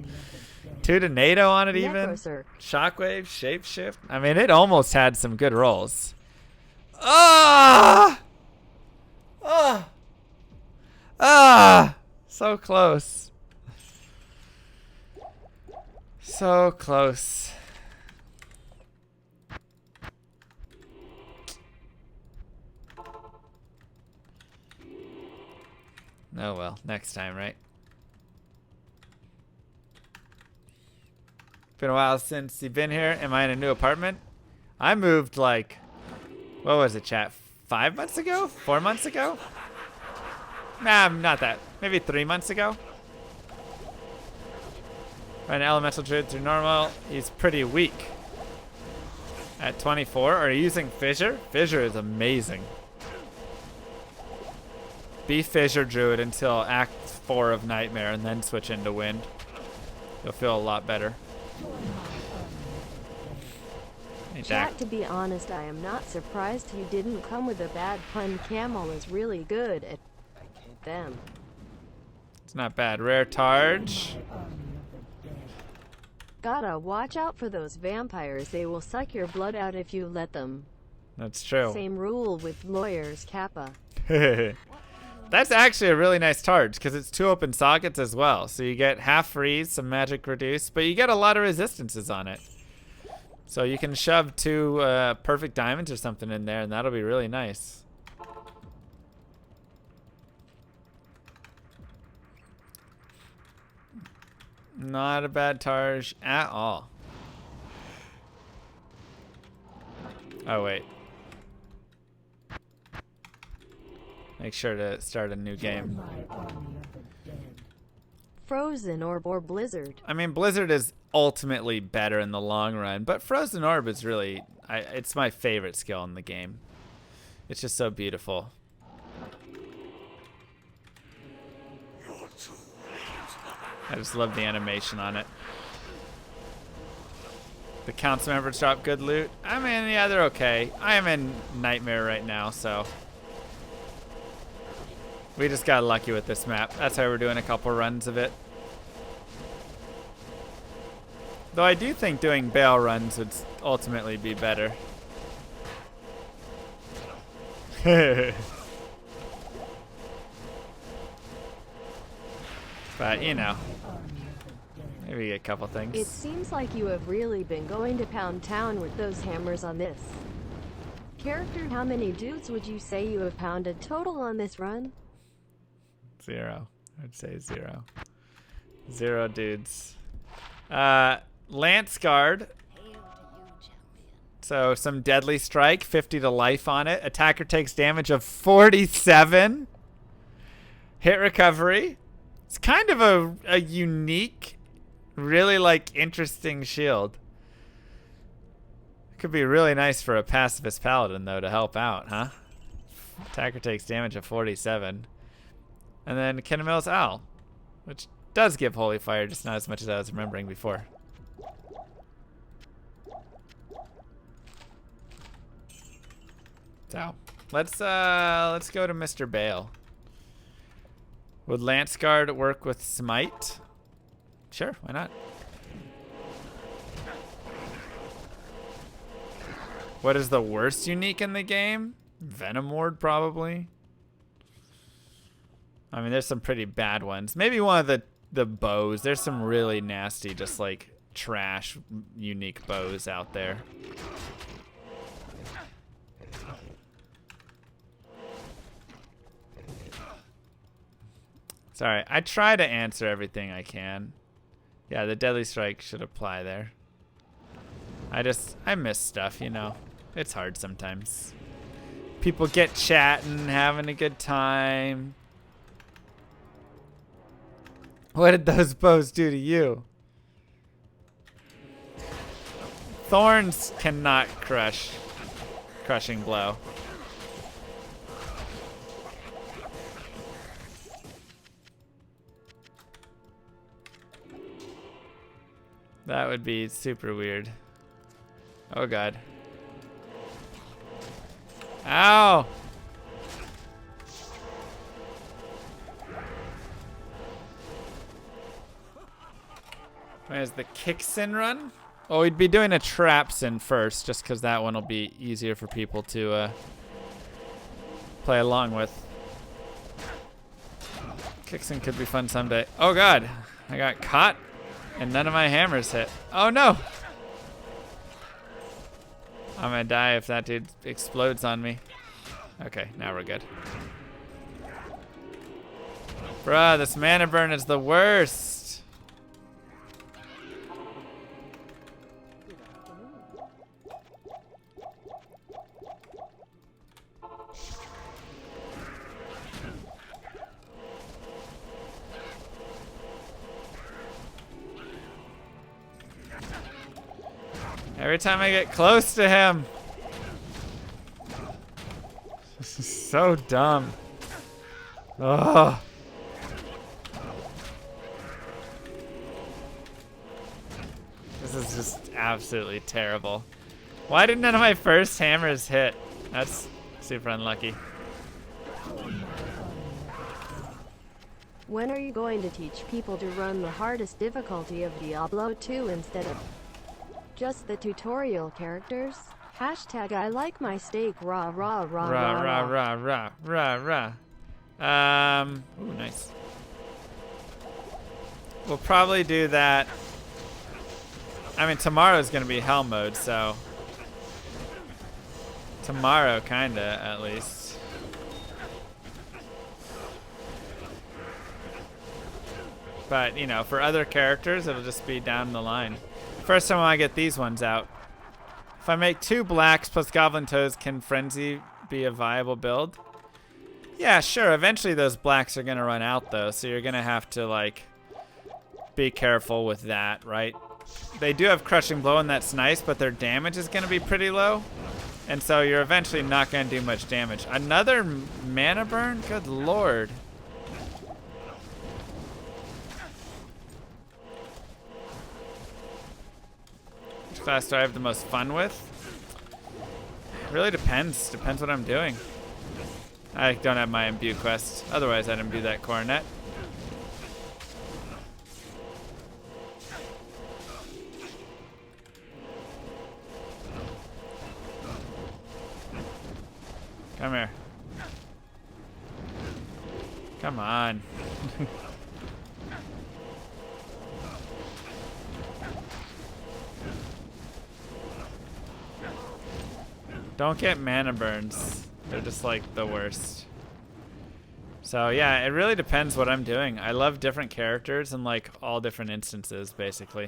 2 to NATO on it even. Necrosir. Shockwave, shapeshift. I mean, it almost had some good rolls. Ah! Ah! Ah! So close. So close. Oh well, next time, right? Been a while since you've been here. Am I in a new apartment? I moved like, what was it, chat? 5 months ago? 4 months ago? Nah, not that. Maybe 3 months ago. An elemental druid through normal. He's pretty weak. At 24. Are you using Fissure? Fissure is amazing. Be Fissure Druid until Act 4 of Nightmare and then switch into Wind. You'll feel a lot better. Hey, Dak. Chat, to be honest, I am not surprised you didn't come with a bad pun. Camel is really good at them. It's not bad. Rare Targe. Gotta watch out for those vampires. They will suck your blood out if you let them. That's true. Same rule with lawyers, Kappa. That's actually a really nice Targe because it's 2 open sockets as well. So you get half freeze, some magic reduce, but you get a lot of resistances on it. So you can shove 2 perfect diamonds or something in there and that'll be really nice. Not a bad Targe at all. Oh, wait. Make sure to start a new game. Frozen Orb or Blizzard. I mean, Blizzard is ultimately better in the long run, but Frozen Orb is really, it's my favorite skill in the game. It's just so beautiful. I just love the animation on it. The council members drop good loot. I mean, yeah, they're okay. I am in Nightmare right now, so we just got lucky with this map. That's why we're doing a couple runs of it. Though I do think doing bail runs would ultimately be better. But, you know, maybe a couple things. It seems like you have really been going to Pound Town with those hammers on this character. How many dudes would you say you have pounded total on this run? 0. I'd say 0. 0 dudes. Lance Guard. So some deadly strike, 50 to life on it. Attacker takes damage of 47. Hit recovery. It's kind of a unique, really like interesting shield. Could be really nice for a pacifist paladin though to help out, huh? Attacker takes damage of 47. And then Kinamil's Owl, which does give Holy Fire, just not as much as I was remembering before. So let's go to Mr. Bale. Would Lance Guard work with Smite? Sure, why not? What is the worst unique in the game? Venom Ward, probably. I mean, there's some pretty bad ones. Maybe one of the bows. There's some really nasty, just like trash, unique bows out there. Sorry, I try to answer everything I can. Yeah, the Deadly Strike should apply there. I miss stuff, you know. It's hard sometimes. People get chatting, having a good time. What did those bows do to you? Thorns cannot crush. Crushing blow. That would be super weird. Oh god. Ow! Where's the Kicksin run? Oh, we'd be doing a Trapsin first, just because that one will be easier for people to play along with. Kicksin could be fun someday. Oh god, I got caught and none of my hammers hit. Oh no! I'm gonna die if that dude explodes on me. Okay, now we're good. Bruh, this mana burn is the worst. Every time I get close to him. This is so dumb. Ugh. This is just absolutely terrible. Why did none of my first hammers hit? That's super unlucky. When are you going to teach people to run the hardest difficulty of Diablo 2 instead of just the tutorial characters? Hashtag I like my steak rah rah rah Rah rah rah rah. rah rah rah. Ooh, nice. We'll probably do that. I mean, tomorrow's gonna be hell mode, so tomorrow, kinda, at least. But you know, for other characters, it'll just be down the line. First time I get these ones out. If I make 2 blacks plus Goblin Toes, can Frenzy be a viable build? Yeah, sure. Eventually those blacks are going to run out, though, so you're going to have to, like, be careful with that, right? They do have Crushing Blow, and that's nice, but their damage is going to be pretty low, and so you're eventually not going to do much damage. Another mana burn? Good lord. Class do I have the most fun with? It really depends. Depends what I'm doing. I don't have my imbue quest. Otherwise, I'd imbue that coronet. Come here. Come on. Don't get mana burns. They're just like the worst. So yeah, it really depends what I'm doing. I love different characters and like all different instances, basically.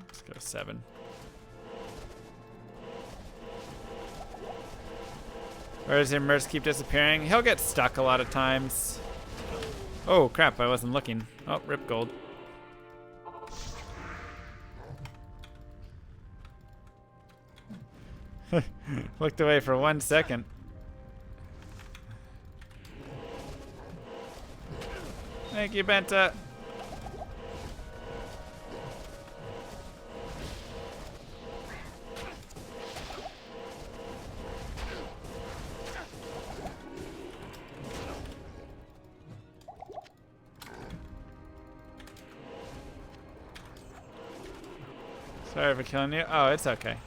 Let's go 7. Where does your Merce keep disappearing? He'll get stuck a lot of times. Oh crap, I wasn't looking. Oh, rip gold. Looked away for 1 second. Thank you, Benta. Sorry for killing you. Oh, it's okay.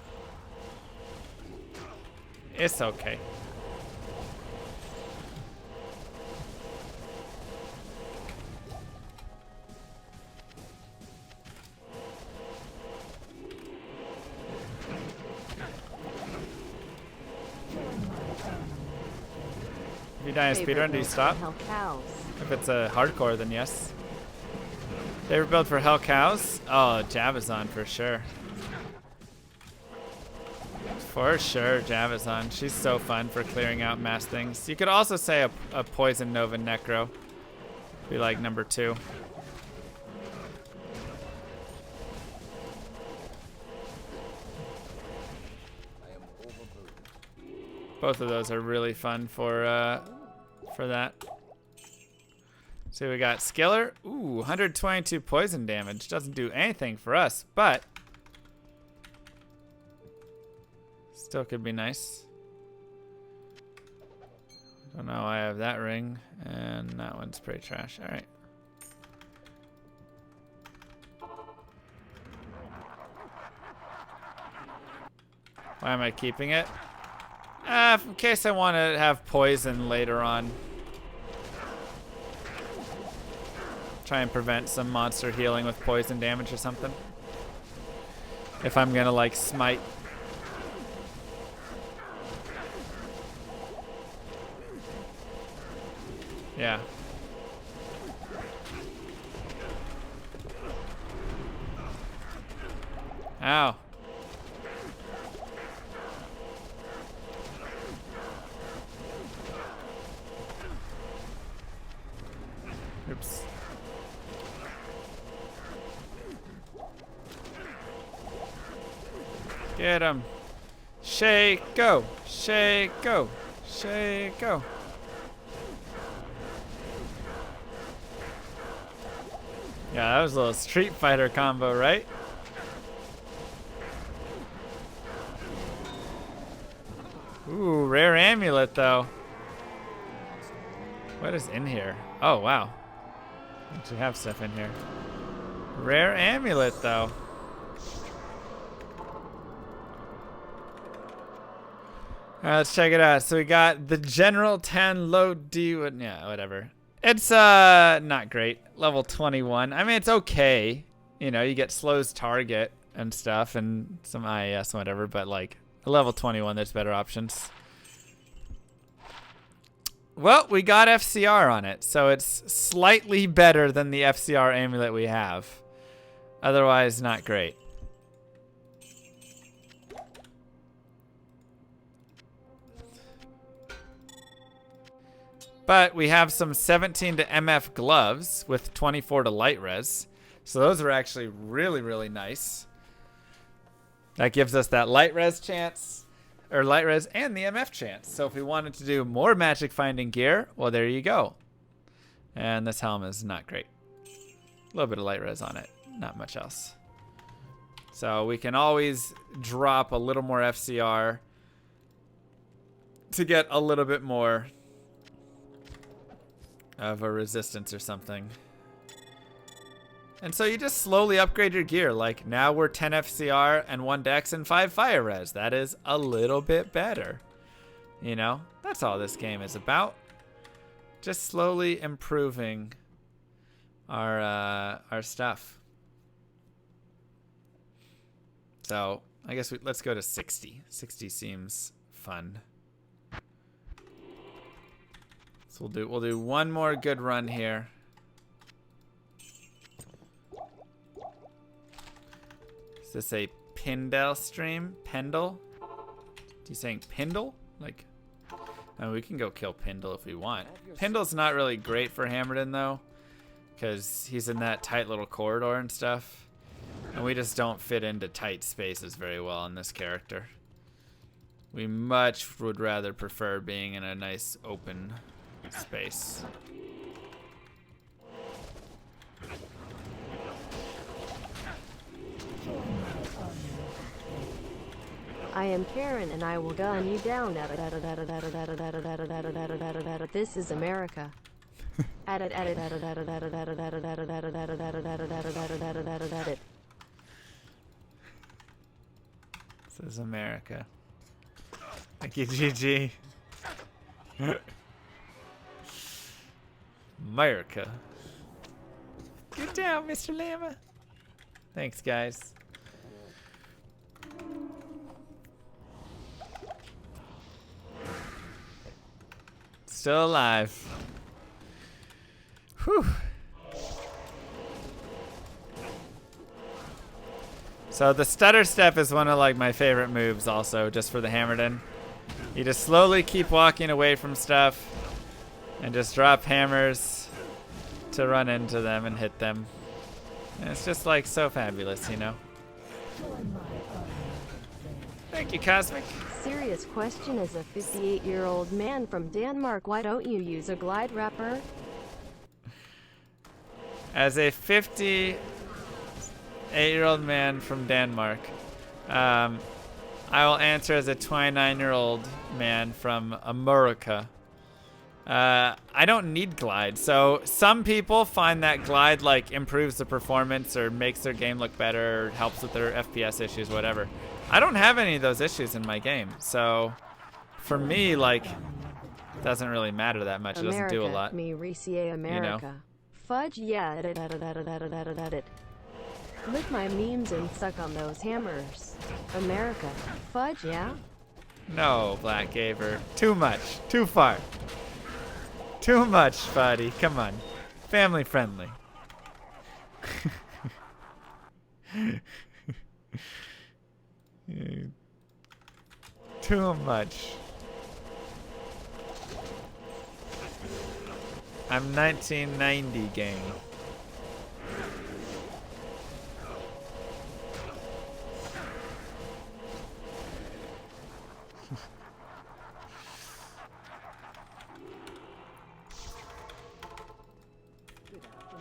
It's okay. If you die in speedrun, do you stop? Hell cows. If it's a hardcore, then yes. Favorite build for Hell Cows? Oh, Javazon for sure. For sure, Javazon. She's so fun for clearing out mass things. You could also say a Poison Nova Necro. Be like number 2. Both of those are really fun for that. So we got Skiller. Ooh, 122 poison damage. Doesn't do anything for us, but still could be nice. Don't know. I have that ring, and that one's pretty trash. All right. Why am I keeping it? In case I want to have poison later on. Try and prevent some monster healing with poison damage or something. If I'm gonna like smite. Yeah. Ow. Oops. Get him. Shake, go. Shake, go. Shake, go. Yeah, that was a little Street Fighter combo, right? Ooh, rare amulet, though. What is in here? Oh, wow. Actually have stuff in here. Rare amulet, though. Alright, let's check it out. So we got the General 10 low D. Yeah, whatever. It's not great. Level 21. I mean, it's okay. You know, you get slows target and stuff and some IAS and whatever, but like level 21, there's better options. Well, we got FCR on it, so it's slightly better than the FCR amulet we have. Otherwise, not great. But we have some 17 to MF gloves with 24 to light res. So those are actually really, really nice. That gives us that light res chance, or light res and the MF chance. So if we wanted to do more magic finding gear, well, there you go. And this helm is not great. A little bit of light res on it, not much else. So we can always drop a little more FCR to get a little bit more of a resistance or something. And so you just slowly upgrade your gear. Like now we're 10 FCR and 1 Dex and 5 Fire Res. That is a little bit better. You know, that's all this game is about. Just slowly improving our stuff. So I guess let's go to 60. 60 seems fun. So we'll do one more good run here. Is this a Pindel stream? Pendle? Is he saying Pindle? Like, oh, we can go kill Pindle if we want. Pindle's not really great for hammerdin though, because he's in that tight little corridor and stuff. And we just don't fit into tight spaces very well in this character. We much would rather prefer being in a nice open space. I am Karen and I will gun you down. This is America. This is America. Thank you, GG. America. Get down, Mr. Lama. Thanks, guys. Still alive. Whew. So the stutter step is one of like my favorite moves also, just for the hammerdin. You just slowly keep walking away from stuff and just drop hammers to run into them and hit them. And it's just like so fabulous, you know? Thank you, Cosmic. Serious question, as a 58-year-old man from Denmark, why don't you use a glide wrapper? As a 58-year-old man from Denmark, I will answer as a 29-year-old man from America. I don't need glide. So some people find that glide like improves the performance or makes their game look better or helps with their FPS issues, whatever. I don't have any of those issues in my game. So for me, like, it doesn't really matter that much. It doesn't do a lot. Me America. You know? Fudge, yeah. Lick my memes and suck on those hammers. America. Fudge, yeah? No, Black Gaver. Too much. Too far. Too much, buddy. Come on. Family friendly. Too much. I'm 1990 gang.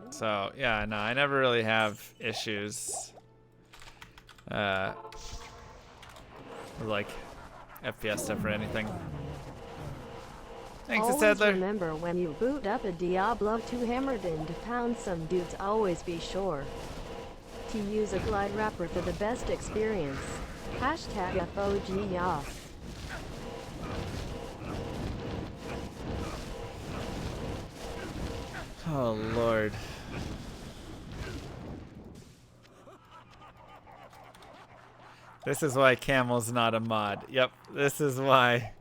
So, yeah, no, I never really have issues with, like, FPS stuff or anything. Thanks, Always Settler. remember, when you boot up a Diablo 2 hammerdin to pound some dudes, always be sure to use a glide wrapper for the best experience. Hashtag FOG, yeah. Oh, Lord. This is why Camel's not a mod. Yep, this is why.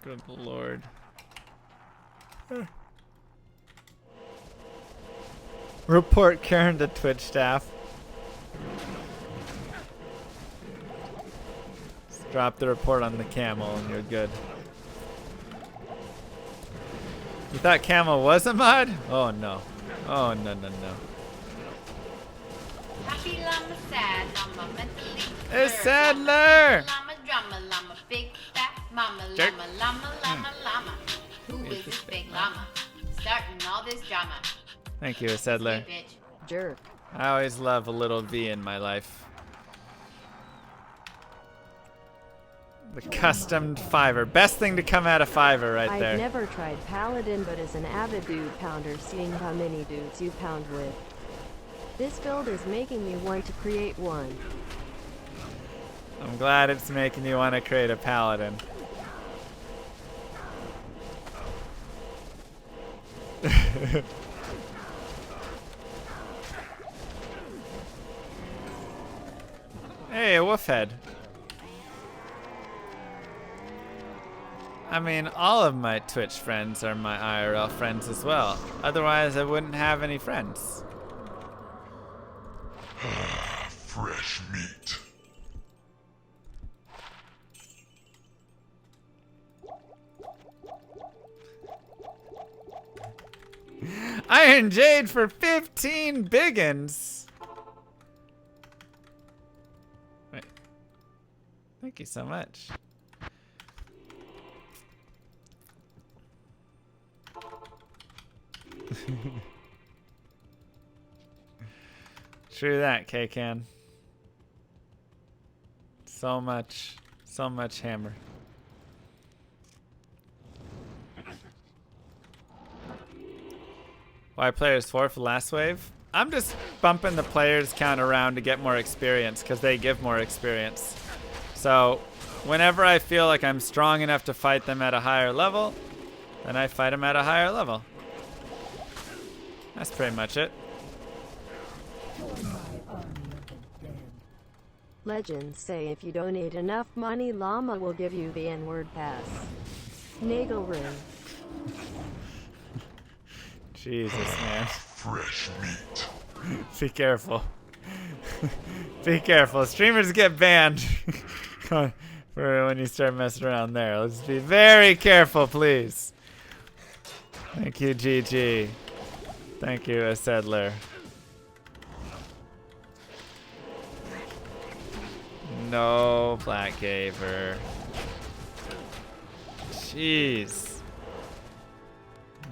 Good Lord. Report Karen to Twitch staff. Just drop the report on the camel and you're good. You thought camel was a mod? Oh no. Oh no no no. Happy llama, sad llama, mentally It's disturbed Sadler! Llama, drama llama, big fat mama, Jerk. llama, llama, llama, llama. Who is this big llama? Starting all this drama. Thank you, Settler. Hey, bitch. Jerk. I always love a little V in my life. The customed Fiverr. Best thing to come out of Fiverr right there. I've never tried Paladin, but as an avid dude pounder, seeing how many dudes you pound with, this build is making me want to create one. I'm glad it's making you want to create a Paladin. Hey, a wolf head. I mean, all of my Twitch friends are my IRL friends as well. Otherwise, I wouldn't have any friends. Fresh meat. Iron Jade for 15 biggins. Wait. Thank you so much. True that, K-Can. So much hammer. Why players 4 for last wave? I'm just bumping the players count around to get more experience because they give more experience. So whenever I feel like I'm strong enough to fight them at a higher level, then I fight them at a higher level. That's pretty much it. Legends say if you donate enough money, Llama will give you the N-word pass. Nagel Ring. Jesus, man. Fresh meat. Be careful. Be careful. Streamers get banned for when you start messing around there. Let's be very careful, please. Thank you, GG. Thank you, a settler. No, Black Gaver. Jeez.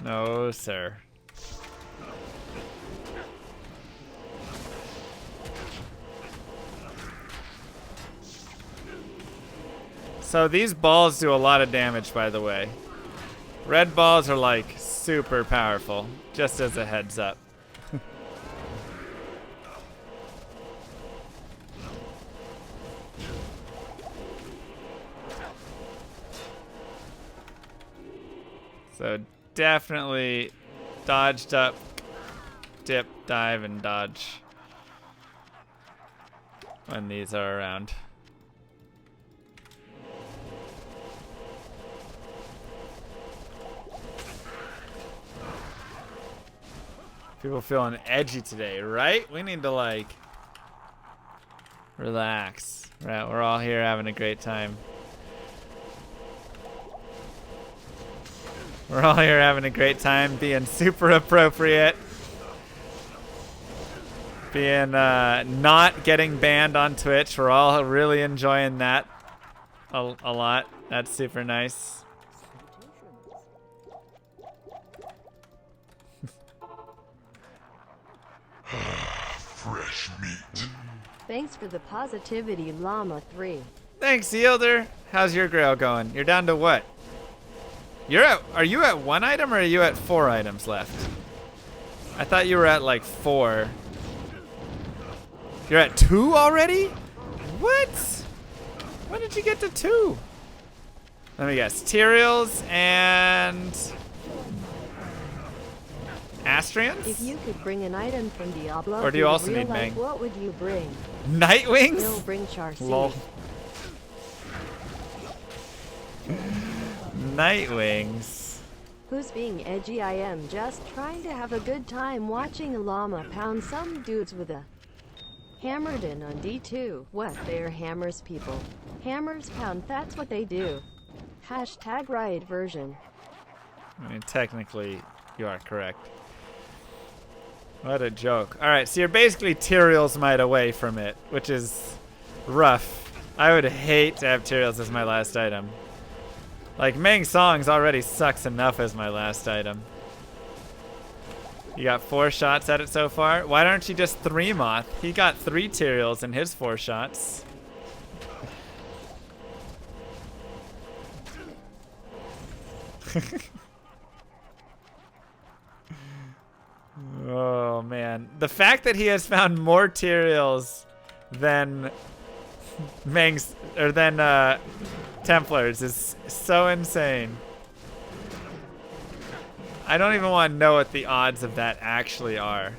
No, sir. So these balls do a lot of damage, by the way. Red balls are like super powerful, just as a heads up. So definitely dodged up, dip, dive, and dodge when these are around. People feeling edgy today, right? We need to like relax. Right, we're all here having a great time. We're all here having a great time, being super appropriate. Being not getting banned on Twitch. We're all really enjoying that a lot. That's super nice. Fresh meat. Thanks for the positivity, Llama 3. Thanks, Yielder. How's your grail going? You're down to what? Are you at 1 item or are you at 4 items left? I thought you were at like 4. You're at 2 already? What? When did you get to 2? Let me guess. Tyraels and Astrians? If you could bring an item from Diablo Or do you to also real need life, Meng? what would you bring? Nightwings? Still bring Charcy. Lol. Nightwings. Who's being edgy? I am just trying to have a good time watching a llama pound some dudes with a hammerdin on D2. What? They're hammers people. Hammers pound, that's what they do. Hashtag riot version. I mean, technically, you are correct. What a joke. Alright, so you're basically Tyrael's might away from it, which is rough. I would hate to have Tyrael's as my last item. Like, Meng Songs already sucks enough as my last item. You got 4 shots at it so far. Why don't you just 3 moth? He got 3 Tyraels in his 4 shots. Oh man, the fact that he has found more Tyraels than Mangs or than Templars is so insane. I don't even want to know what the odds of that actually are.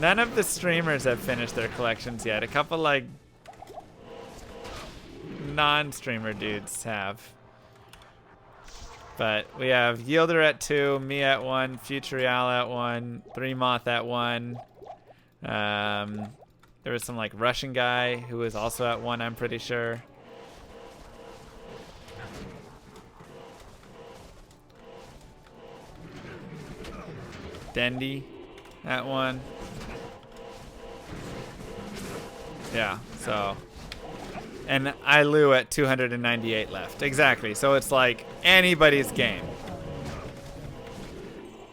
None of the streamers have finished their collections yet. A couple like non-streamer dudes have. But we have Yielder at 2, me at 1, Futureal at 1, 3 Moth at 1. There was some like Russian guy who was also at 1, I'm pretty sure. Dendy at 1. Yeah, so. And Ilu at 298 left. Exactly. So it's like anybody's game.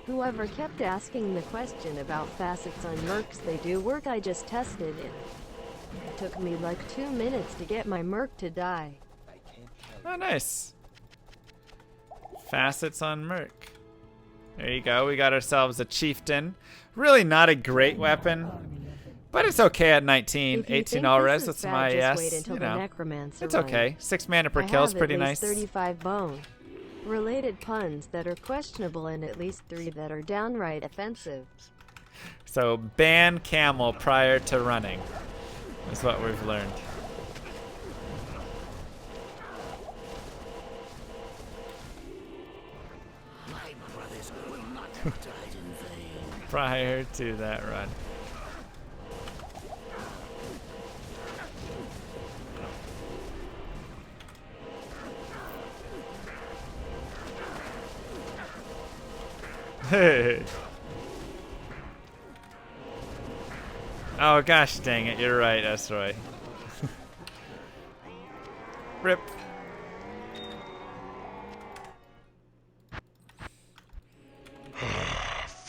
Whoever kept asking the question about facets on mercs, they do work. I just tested it. It took me like 2 minutes to get my merc to die. I can't carry Oh, nice. Facets on merc. There you go. We got ourselves a chieftain. Really not a great weapon. But it's okay at 19, If you 18 think all this res. is That's bad, my just wait yes. until You the know, necromancer it's run. okay. 6 mana per I kill is have pretty at nice. least 35 bone. Related puns that are questionable and at least 3 that are downright offensive. So ban camel prior to running is what we've learned. My brothers will not have died in vain. Prior to that run. Oh gosh dang it, you're right, Esroy. Rip.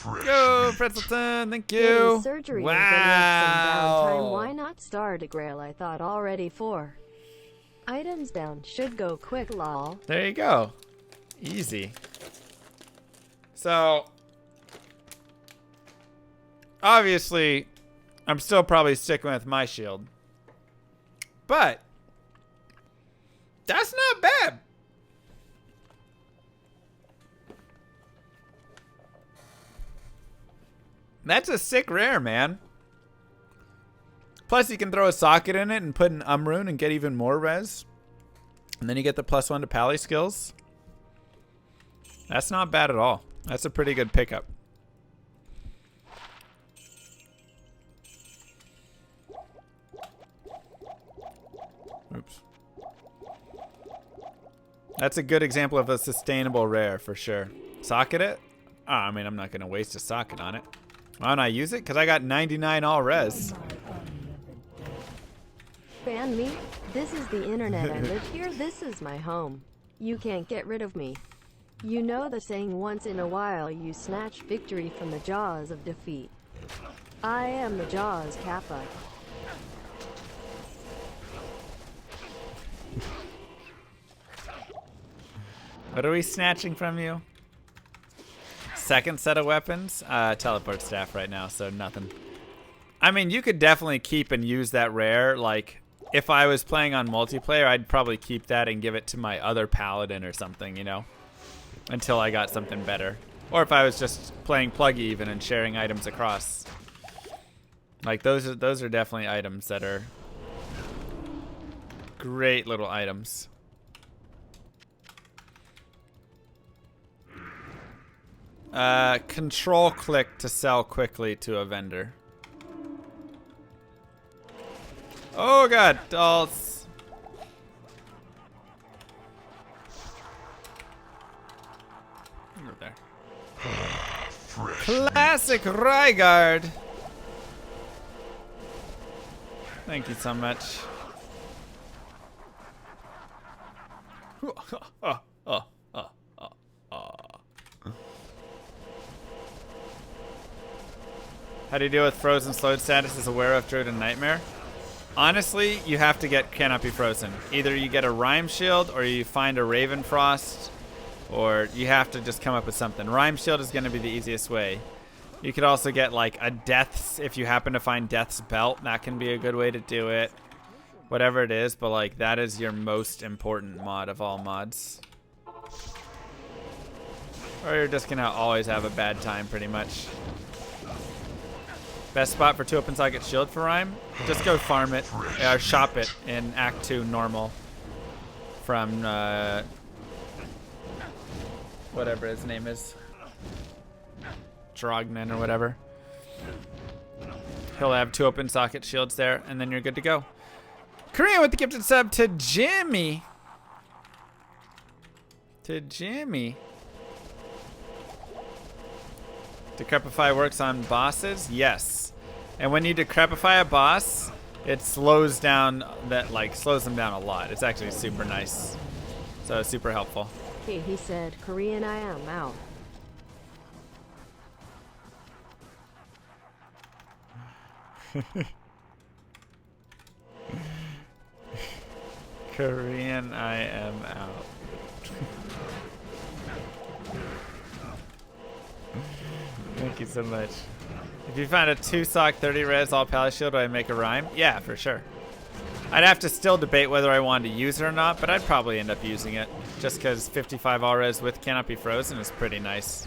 Go, Pretzelton, thank Getting you. surgery and getting some downtime. Wow. Why not Star to Grail? I thought already 4 items down. Should go quick, lol. There you go. Easy. So, obviously, I'm still probably sticking with my shield. But, that's not bad. That's a sick rare, man. Plus, you can throw a socket in it and put an Umrune and get even more res. And then you get the +1 to pally skills. That's not bad at all. That's a pretty good pickup. Oops. That's a good example of a sustainable rare for sure. Socket it? Oh, I mean, I'm not going to waste a socket on it. Why don't I use it? Because I got 99 all res. Ban me? This is the internet. I live here. This is my home. You can't get rid of me. You know the saying, once in a while you snatch victory from the jaws of defeat. I am the Jaws Kappa. What are we snatching from you? Second set of weapons? Teleport staff right now, so nothing. I mean, you could definitely keep and use that rare. Like, if I was playing on multiplayer, I'd probably keep that and give it to my other paladin or something, you know? Until I got something better. Or if I was just playing plug even and sharing items across. Like, those are definitely items that are great little items. Control click to sell quickly to a vendor. Oh god, dolls. Over there. Classic Rygard. Thank you so much. How do you deal with frozen slowed status as aware of Druid and Nightmare? Honestly, you have to get Cannot Be Frozen. Either you get a Rhyme Shield or you find a Raven Frost, or you have to just come up with something. Rhyme Shield is going to be the easiest way. You could also get like a Death's, if you happen to find Death's Belt, that can be a good way to do it. Whatever it is, but like that is your most important mod of all mods. Or you're just gonna always have a bad time pretty much. Best spot for 2 open socket shield for Rhyme? Just go farm it, or shop it in Act 2 normal. From whatever his name is. Drognan or whatever. He'll have 2 open socket shields there, and then you're good to go. Korean with the gifted sub to Jimmy. To Jimmy. Decrepify works on bosses? Yes. And when you decrepify a boss, it slows down slows them down a lot. It's actually super nice. So super helpful. Okay, he said, Korean I am out. Korean I am out. Thank you so much. If you find a 2-sock 30 res all pally shield, do I make a rhyme? Yeah, for sure. I'd have to still debate whether I wanted to use it or not, but I'd probably end up using it. Just because 55 all res with Cannot Be Frozen is pretty nice.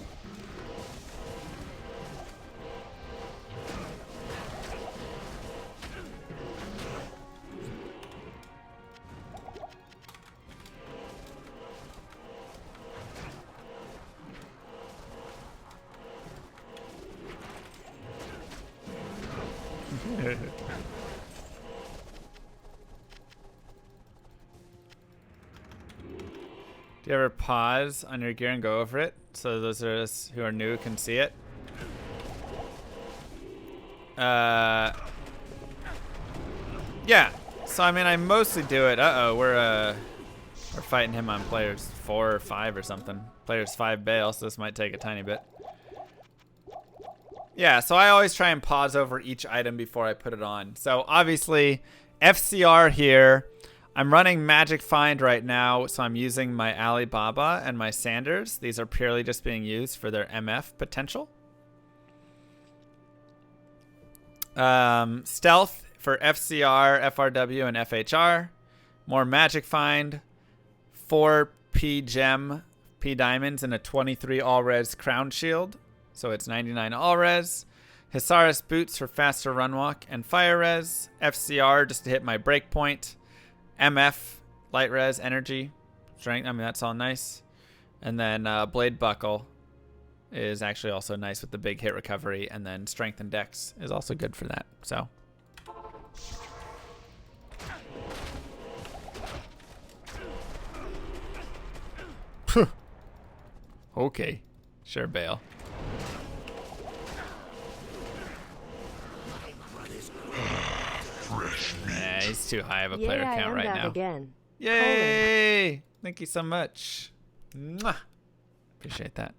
Do you ever pause on your gear and go over it so those of us who are new can see it? Yeah. So I mean, I mostly do it. We're fighting him on players 4 or 5 or something. Players 5 bail, so this might take a tiny bit. Yeah, so I always try and pause over each item before I put it on. So obviously, FCR here. I'm running Magic Find right now, so I'm using my Alibaba and my Sanders. These are purely just being used for their MF potential. Stealth for FCR, FRW, and FHR. More Magic Find. 4 P Gem, P Diamonds, and a 23 all-res Crown Shield. So it's 99 all-res. Hisaris Boots for faster run walk and fire res. FCR just to hit my breakpoint. MF, light res, energy, strength. I mean, that's all nice. And then Blade Buckle is actually also nice with the big hit recovery. And then strength and dex is also good for that. So. Okay. Sure, Bale. Nah, he's too high of a player count right now. Again. Yay! Thank you so much. Mwah. Appreciate that.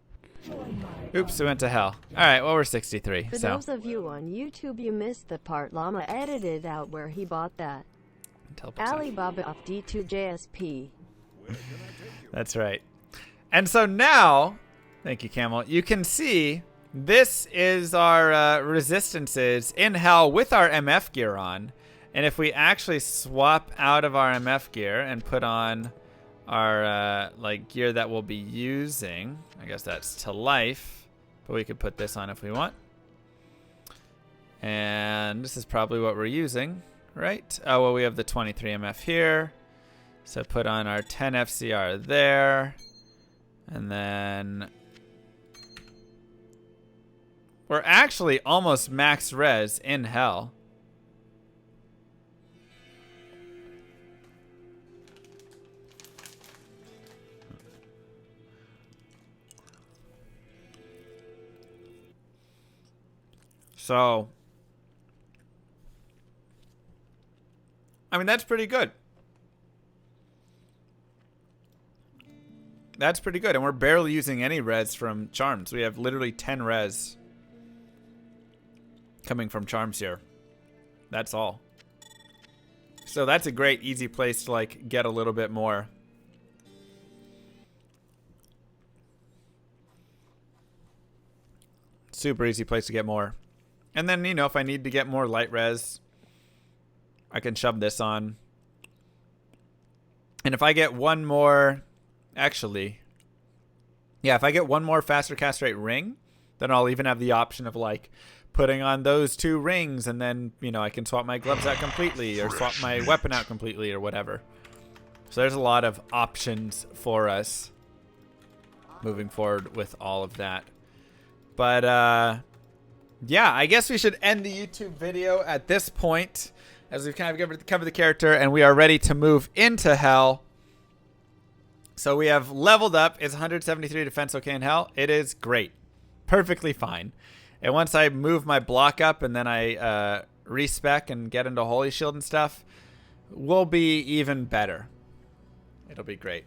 Oops, we went to hell. All right, well, we're 63. For those of you on YouTube, you missed the part Llama edited out where he bought that Alibaba off D2JSP. That's right. And so now, thank you, Camel, you can see this is our resistances in hell with our MF gear on. And if we actually swap out of our MF gear and put on our gear that we'll be using, I guess that's to life, but we could put this on if we want. And this is probably what we're using, right? Oh, well, we have the 23 MF here. So put on our 10 FCR there. And then we're actually almost max res in hell. So, I mean, that's pretty good. That's pretty good. And we're barely using any res from charms. We have literally 10 res coming from charms here. That's all. So that's a great, easy place to like get a little bit more. Super easy place to get more. And then, you know, if I need to get more light res, I can shove this on. And if I get one more, actually, yeah, if I get one more faster cast rate ring, then I'll even have the option of like putting on those 2 rings, and then, you know, I can swap my gloves out completely or swap my weapon out completely or whatever. So there's a lot of options for us moving forward with all of that. But yeah, I guess we should end the YouTube video at this point, as we've kind of covered the character and we are ready to move into Hell. So we have leveled up. It's 173 defense okay in Hell. It is great. Perfectly fine. And once I move my block up and then I respec and get into Holy Shield and stuff, we'll be even better. It'll be great.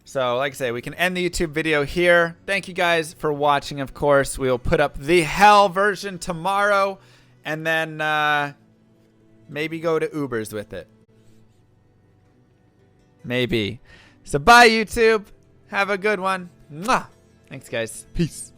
So, like I say, we can end the YouTube video here. Thank you guys for watching, of course. We will put up the Hell version tomorrow, and then maybe go to Ubers with it. Maybe. So, bye, YouTube. Have a good one. Mwah. Thanks, guys. Peace.